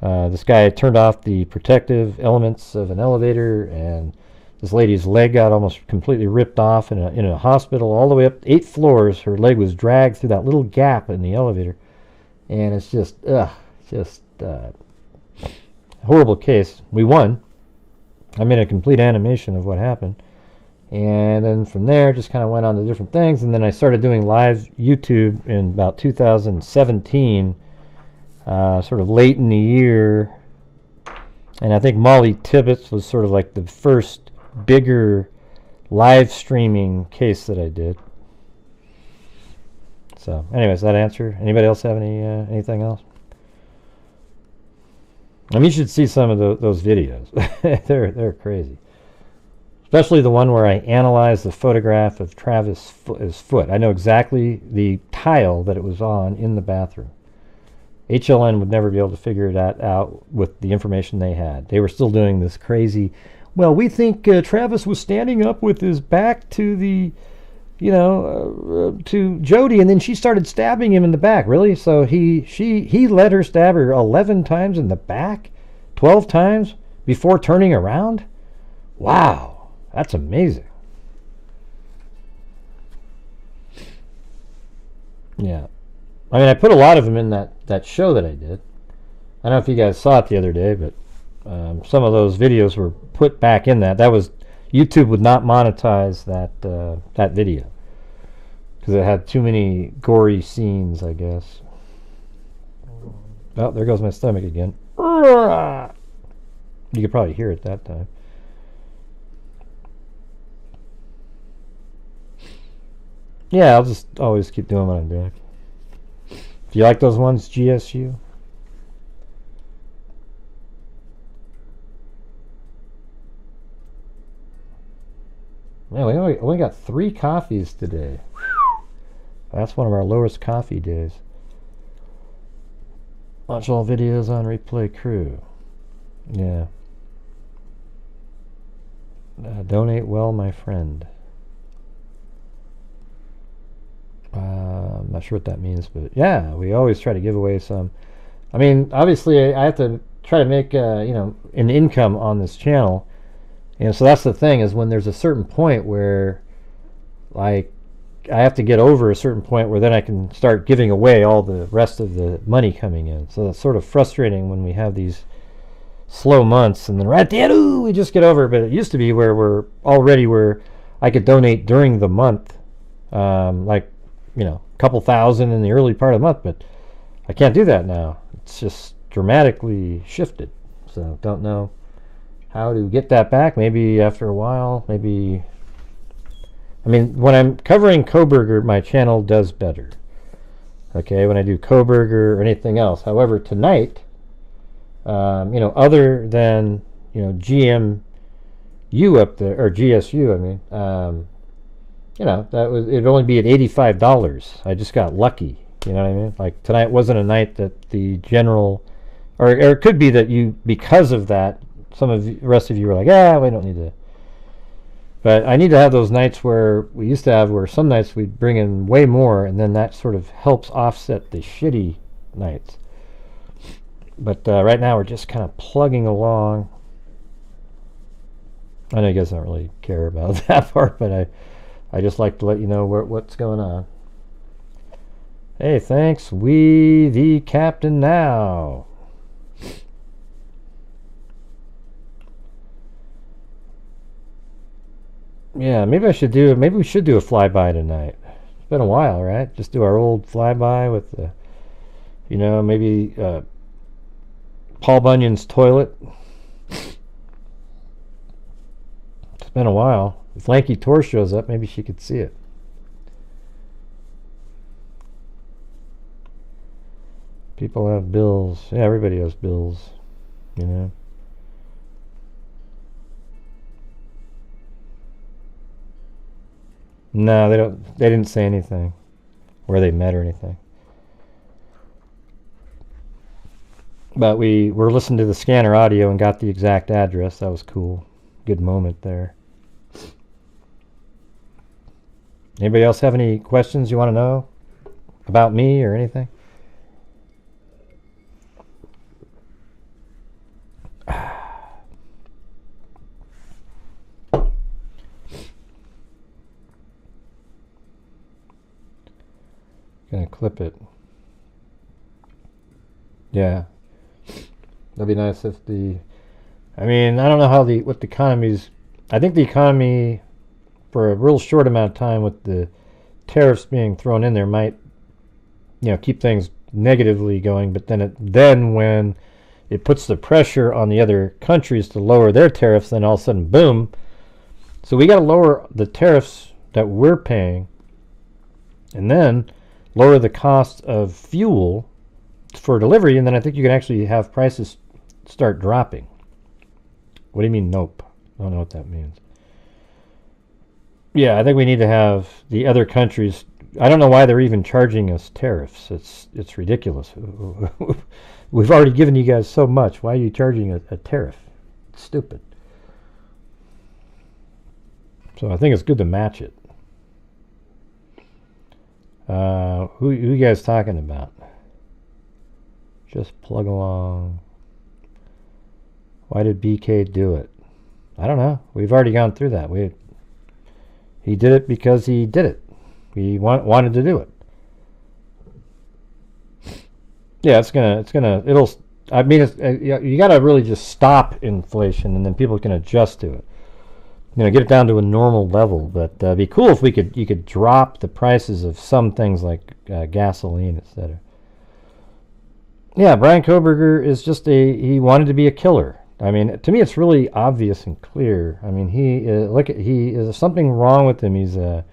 this guy turned off the protective elements of an elevator, and this lady's leg got almost completely ripped off in a hospital all the way up 8 floors. Her leg was dragged through that little gap in the elevator, and it's just horrible case. We won. I made a complete animation of what happened. And then from there, just kind of went on to different things. And then I started doing live YouTube in about 2017, sort of late in the year. And I think Molly Tibbetts was sort of like the first bigger live streaming case that I did. So, anyways, that answer. Anybody else have anything else? I mean, you should see some of those videos. They're crazy. Especially the one where I analyzed the photograph of Travis' foot. I know exactly the tile that it was on in the bathroom. HLN would never be able to figure that out with the information they had. They were still doing this crazy, well, we think Travis was standing up with his back to the you know, to Jody, and then she started stabbing him in the back. Really? So he let her stab her 11 times in the back, 12 times before turning around? Wow, that's amazing. Yeah. I mean, I put a lot of them in that show that I did. I don't know if you guys saw it the other day, but some of those videos were put back in that. That was, YouTube would not monetize that video because it had too many gory scenes, I guess. Oh, there goes my stomach again. You could probably hear it that time. Yeah, I'll just always keep doing what I'm doing. Do you like those ones, GSU? Man, we only got 3 coffees today. That's one of our lowest coffee days. Watch all videos on Replay Crew. Yeah. Donate well, my friend. I'm not sure what that means, but yeah, we always try to give away some. I mean, obviously, I have to try to make an income on this channel, and so that's the thing, is when there's a certain point where, like, I have to get over a certain point where then I can start giving away all the rest of the money coming in. So it's sort of frustrating when we have these slow months, and then right at the end, we just get over. But it used to be where I could donate during the month, like, a couple thousand in the early part of the month, but I can't do that now. It's just dramatically shifted. So don't know how to get that back. Maybe after a while, maybe. I mean, when I'm covering Koberger, my channel does better. Okay, when I do Koberger or anything else. However, tonight, other than GMU up there, or GSU, I mean, it'd only be at $85. I just got lucky. You know what I mean? Like, tonight wasn't a night that the general, or it could be that because of that, the rest of you were like, we don't need to. But I need to have those nights where we used to have, where some nights we'd bring in way more, and then that sort of helps offset the shitty nights. But right now we're just kind of plugging along. I know you guys don't really care about that part, but I just like to let you know what's going on. Hey, thanks. We the captain now. Yeah, maybe we should do a flyby tonight. It's been a while, right? Just do our old flyby with the, maybe Paul Bunyan's toilet. It's been a while. If Lanky Tor shows up, maybe she could see it. People have bills. Yeah, everybody has bills, No, they don't. They didn't say anything, where they met or anything. But we were listening to the scanner audio and got the exact address. That was cool. Good moment there. Anybody else have any questions you want to know about me or anything? Gonna clip it. Yeah, that'd be nice if I mean, I don't know how what the economy's. I think the economy, for a real short amount of time, with the tariffs being thrown in there, might keep things negatively going. But then when it puts the pressure on the other countries to lower their tariffs, then all of a sudden, boom. So we got to lower the tariffs that we're paying, and then lower the cost of fuel for delivery, and then I think you can actually have prices start dropping. What do you mean, nope? I don't know what that means. Yeah, I think we need to have the other countries. I don't know why they're even charging us tariffs. It's ridiculous. We've already given you guys so much. Why are you charging a tariff? It's stupid. So I think it's good to match it. Who you guys talking about? Just plug along. Why did BK do it? I don't know. We've already gone through that. He did it because he did it. He wanted to do it. Yeah, it'll. I mean, you got to really just stop inflation, and then people can adjust to it. Get it down to a normal level. But it'd be cool if you could drop the prices of some things like gasoline, etc. Yeah, Brian Koberger is just he wanted to be a killer. I mean, to me, it's really obvious and clear. I mean, he is something wrong with him. He's kind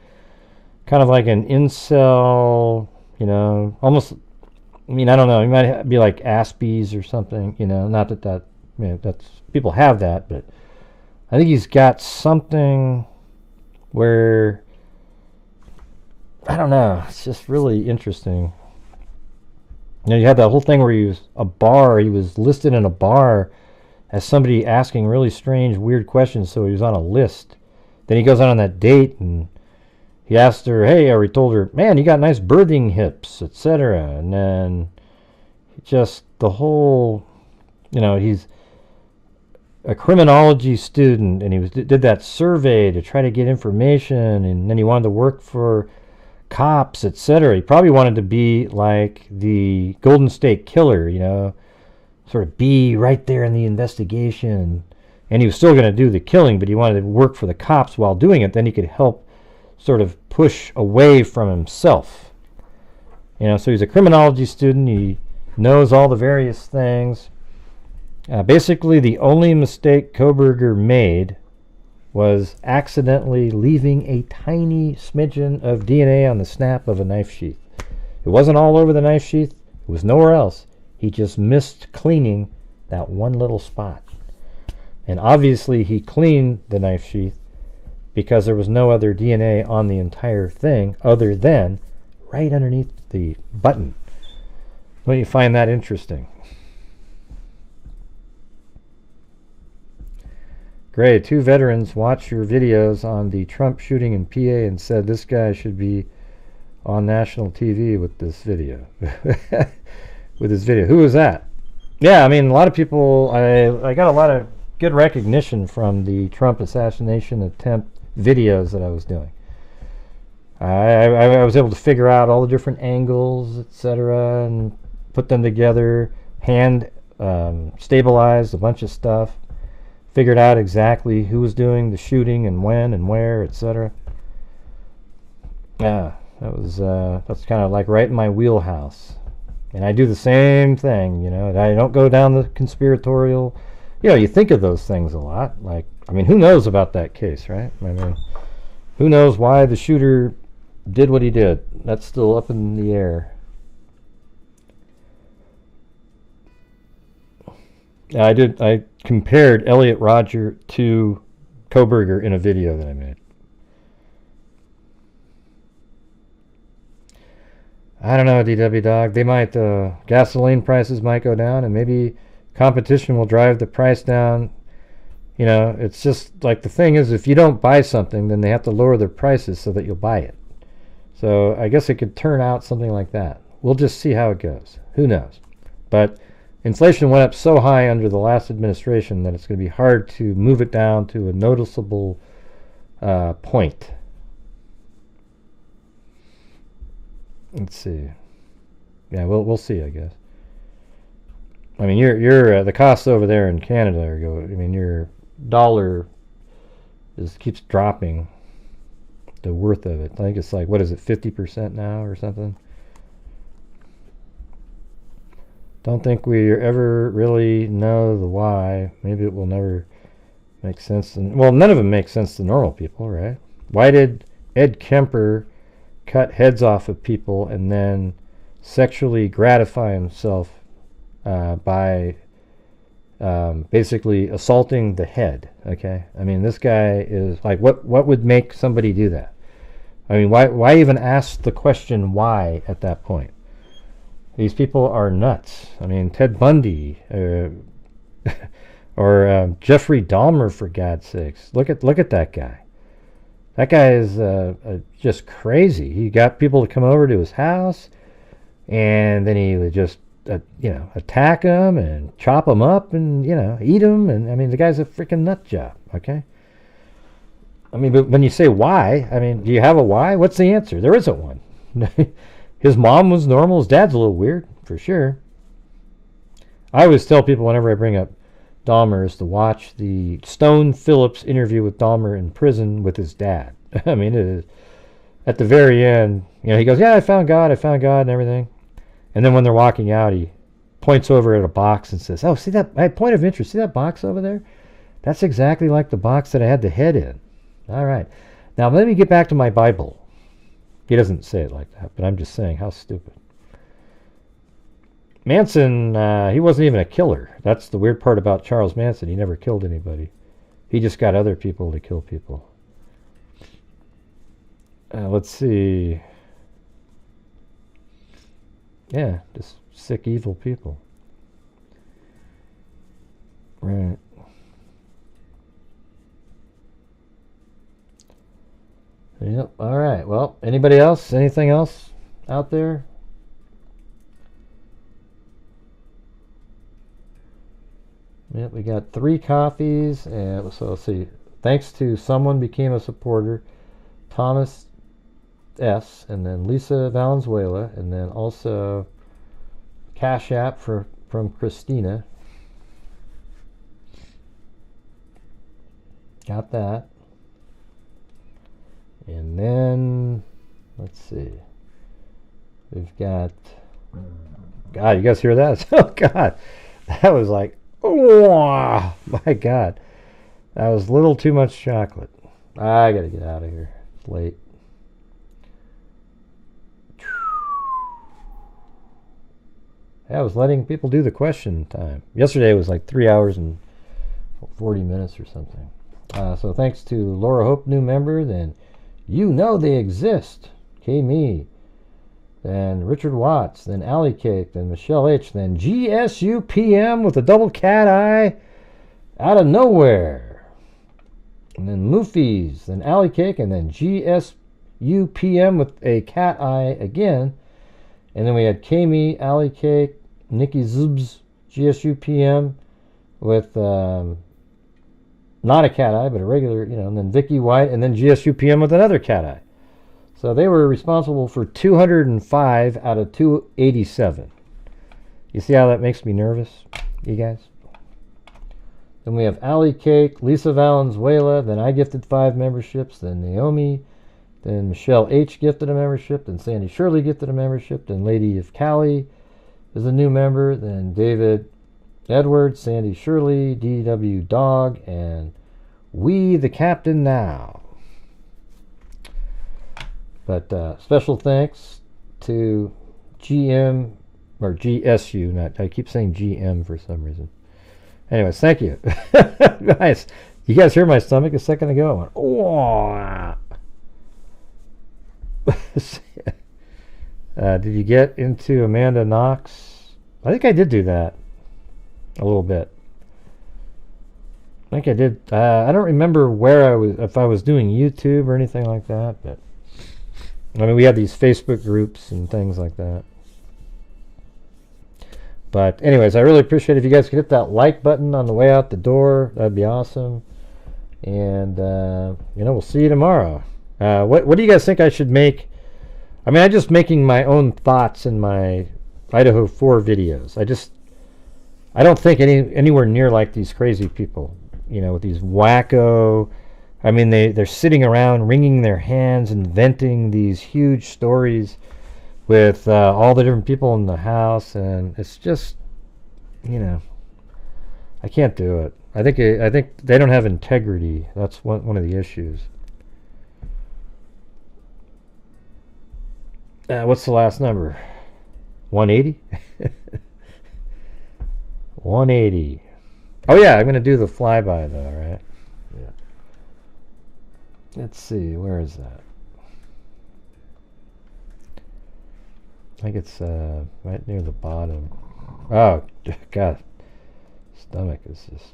of like an incel, almost. I mean, I don't know. He might be like Aspies or something, Not that that's people have that, but I think he's got something where I don't know. It's just really interesting. You had that whole thing where he was listed in a bar as somebody asking really strange, weird questions, so he was on a list. Then he goes out on that date, and he asked her, or he told her, man, you got nice birthing hips, etc. And then just the whole, he's a criminology student, and he did that survey to try to get information, and then he wanted to work for cops, etc. He probably wanted to be like the Golden State Killer, sort of be right there in the investigation. And he was still going to do the killing, but he wanted to work for the cops while doing it. Then he could help sort of push away from himself. So he's a criminology student. He knows all the various things. Basically, the only mistake Koberger made was accidentally leaving a tiny smidgen of DNA on the snap of a knife sheath. It wasn't all over the knife sheath. It was nowhere else. He just missed cleaning that one little spot. And obviously he cleaned the knife sheath because there was no other DNA on the entire thing other than right underneath the button. Don't you find that interesting? Great. 2 veterans watched your videos on the Trump shooting in PA and said this guy should be on national TV with this video. With his video. Who was that? Yeah, I mean, a lot of people, I got a lot of good recognition from the Trump assassination attempt videos that I was doing. I was able to figure out all the different angles, etc., and put them together, stabilized a bunch of stuff, figured out exactly who was doing the shooting and when and where, etc. Yeah, that's kind of like right in my wheelhouse. And I do the same thing, I don't go down the conspiratorial. You think of those things a lot. Like, I mean, who knows about that case, right? I mean, who knows why the shooter did what he did? That's still up in the air. I compared Elliot Rodger to Koberger in a video that I made. I don't know, DW Dog. They might, gasoline prices might go down, and maybe competition will drive the price down. It's just like the thing is, if you don't buy something, then they have to lower their prices so that you'll buy it. So I guess it could turn out something like that. We'll just see how it goes. Who knows? But inflation went up so high under the last administration that it's going to be hard to move it down to a noticeable point. Let's see. Yeah, we'll see, I guess. I mean, your the costs over there in Canada are I mean, your dollar keeps dropping. The worth of it. I think it's like, what is it, 50% now or something? Don't think we ever really know the why. Maybe it will never make sense. Well, none of them make sense to normal people, right? Why did Ed Kemper cut heads off of people and then sexually gratify himself by basically assaulting the head? Okay, I mean, this guy is like, what would make somebody do that? I mean, why even ask the question why at that point? These people are nuts. I mean, Ted Bundy or Jeffrey Dahmer, for God's sakes. Look at that guy. That guy is just crazy. He got people to come over to his house, and then he would just, attack them and chop them up and, eat them. And, I mean, the guy's a freaking nut job, okay? I mean, but when you say why, I mean, do you have a why? What's the answer? There isn't one. His mom was normal. His dad's a little weird, for sure. I always tell people whenever I bring up Dahmer is to watch the Stone Phillips interview with Dahmer in prison with his dad. I mean, it is, at the very end, he goes, yeah, I found God, and everything. And then when they're walking out, he points over at a box and says, oh, see that, point of interest, see that box over there? That's exactly like the box that I had the head in. All right. Now, let me get back to my Bible. He doesn't say it like that, but I'm just saying, how stupid. Manson, he wasn't even a killer. That's the weird part about Charles Manson. He never killed anybody. He just got other people to kill people. Let's see. Yeah, just sick, evil people. Right. Yep, all right. Well, anybody else? Anything else out there? Yep, we got 3 coffees, and so let's see. Thanks to someone became a supporter, Thomas S, and then Lisa Valenzuela, and then also Cash App from Christina. Got that. And then let's see. We've got, God, you guys hear that? Oh God, that was like, oh my God, that was a little too much chocolate. I gotta get out of here. It's late. Yeah, I was letting people do the question time. Yesterday was like 3 hours and 40 minutes or something. So thanks to Laura Hope, new member. Then they exist. K-Me. Then Richard Watts. Then Alley Cake. Then Michelle H. Then GSU PM with a double cat eye out of nowhere. And then Moofies. Then Alley Cake. And then GSU PM with a cat eye again. And then we had K-Me, Alley Cake, Nikki Zubs, GSU PM with not a cat eye, but a regular, and then Vicky White, and then GSU PM with another cat eye. So they were responsible for 205 out of 287. You see how that makes me nervous, you guys? Then we have Alley Cake, Lisa Valenzuela, then I gifted 5 memberships, then Naomi, then Michelle H. gifted a membership, then Sandy Shirley gifted a membership, then Lady of Cali is a new member, then David Edwards, Sandy Shirley, DW Dog, and We the Captain Now. But special thanks to GM, or GSU, I keep saying GM for some reason. Anyways, thank you. Guys, you guys heard my stomach a second ago? I went, oh. Did you get into Amanda Knox? I think I did do that a little bit. I think I did. I don't remember where I was, if I was doing YouTube or anything like that, but I mean, we had these Facebook groups and things like that. But anyways, I really appreciate it if you guys could hit that like button on the way out the door. That'd be awesome. And we'll see you tomorrow. What do you guys think I should make? I mean, I'm just making my own thoughts in my Idaho 4 videos. I don't think anywhere near like these crazy people, with these wacko. I mean, they're sitting around wringing their hands, inventing these huge stories with all the different people in the house, and it's just, I can't do it. I think they don't have integrity. That's one of the issues. What's the last number? 180? 180. Oh yeah, I'm going to do the flyby though, right? Yeah. Let's see, where is that? I think it's right near the bottom. Oh, God. Stomach is just...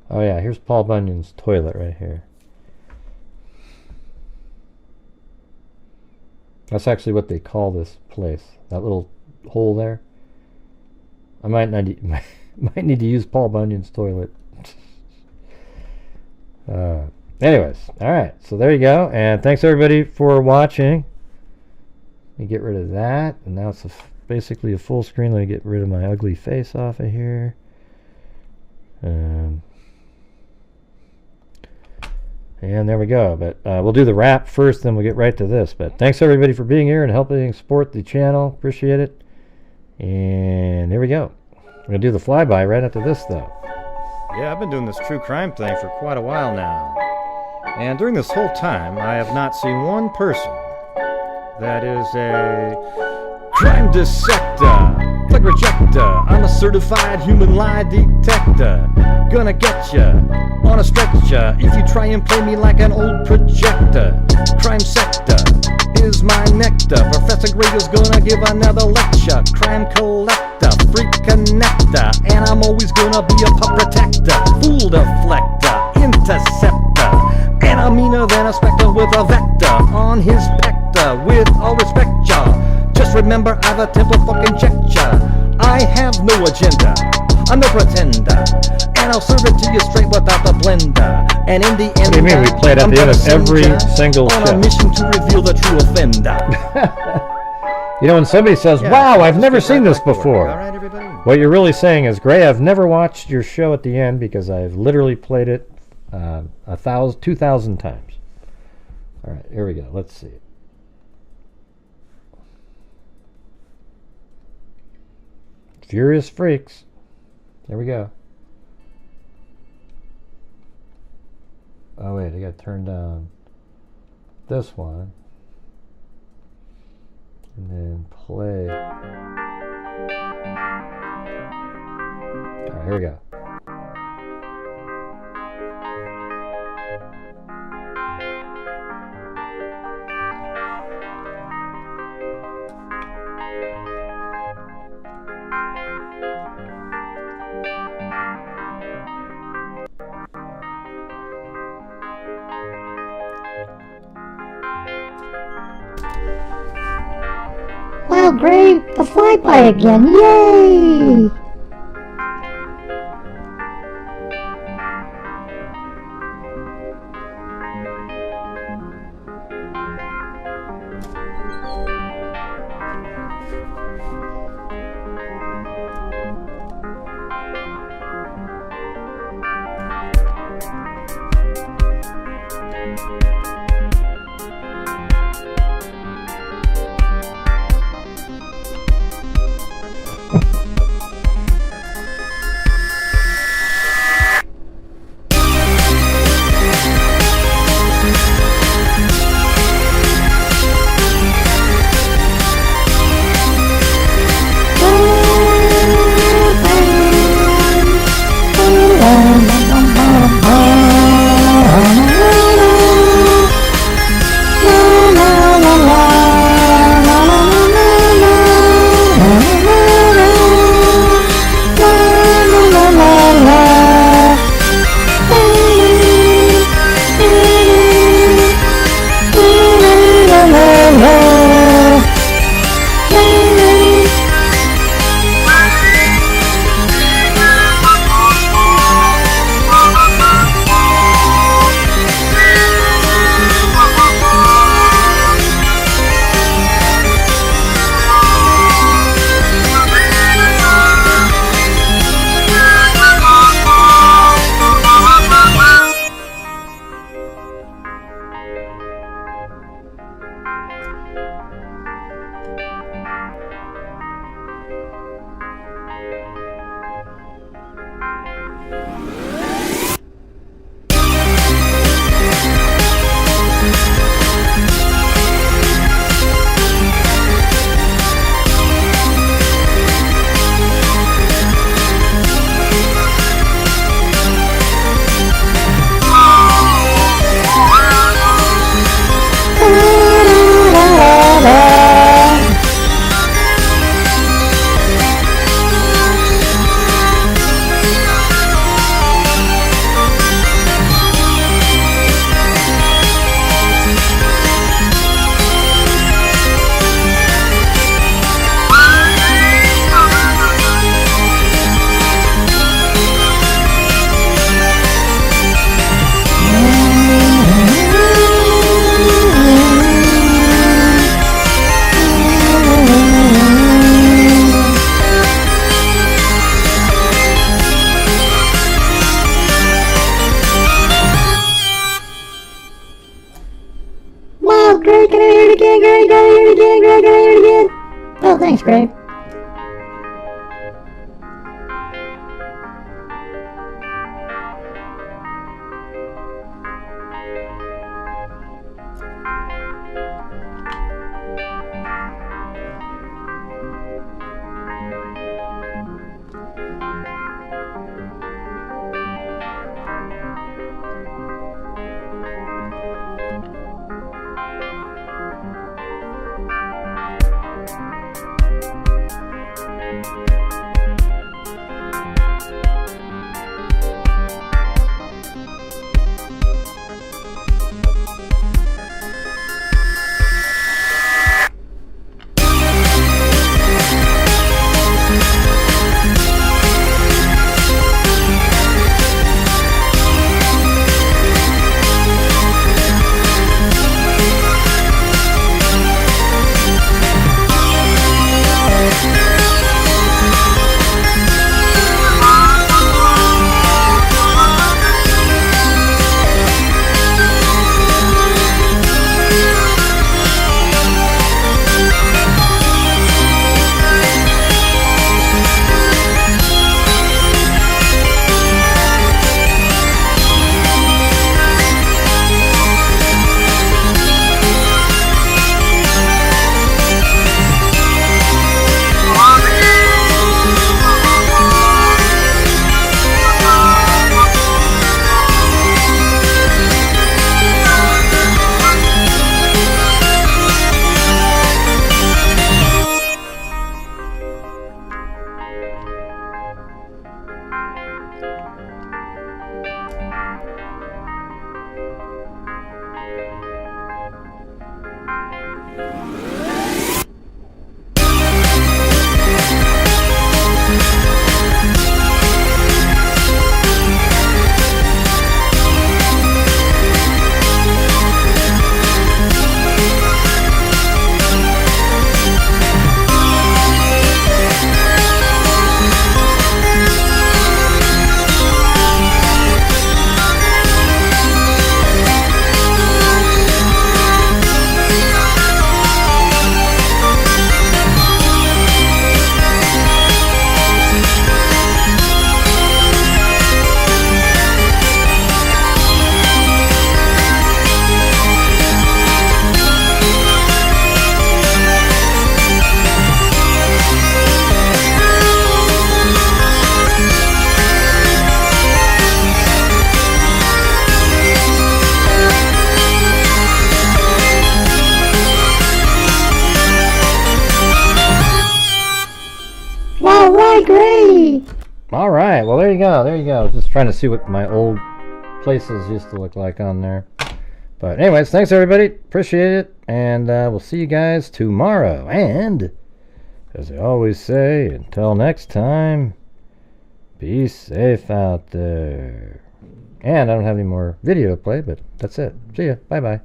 Oh yeah, here's Paul Bunyan's toilet right here. That's actually what they call this place. That little hole there. I might need to use Paul Bunyan's toilet. Anyways, all right. So there you go. And thanks everybody for watching. Let me get rid of that. And now it's basically a full screen. Let me get rid of my ugly face off of here. And there we go. But we'll do the wrap first, then we'll get right to this. But thanks everybody for being here and helping support the channel. Appreciate it. And here we go. We're going to do the flyby right after this, though. Yeah, I've been doing this true crime thing for quite a while now. And during this whole time, I have not seen one person that is a crime dissector, plug rejector. I'm a certified human lie detector. Gonna get ya on a stretcher if you try and play me like an old projector. Crime sector is my nectar. Professor Grader's gonna give another lecture. Crime collector, freak connector, and I'm always gonna be a pup protector. Fool deflector, interceptor, and I'm meaner than a spectre with a vector on his pector. With all respect, y'all, just remember I've a temple fucking checked ya. I have no agenda, I'm no pretender, and I'll serve it to you straight without the blender. And in the end, what do you mean we play it at the end of every single show? On a mission to reveal the true offender. You know, when somebody says, wow, I've never seen this before, all right, everybody. What you're really saying is, Gray, I've never watched your show at the end because I've literally played it 2,000 times. All right, here we go. Let's see. Furious Freaks. There we go. Oh wait, I gotta turn down this one and then play. Alright, here we go. Wow, great! The flyby again! Yay! great. Great! Alright, well there you go, there you go. Just trying to see what my old places used to look like on there. But anyways, thanks everybody, appreciate it, and we'll see you guys tomorrow. And, as I always say, until next time, be safe out there. And I don't have any more video to play, but that's it. See ya, bye-bye.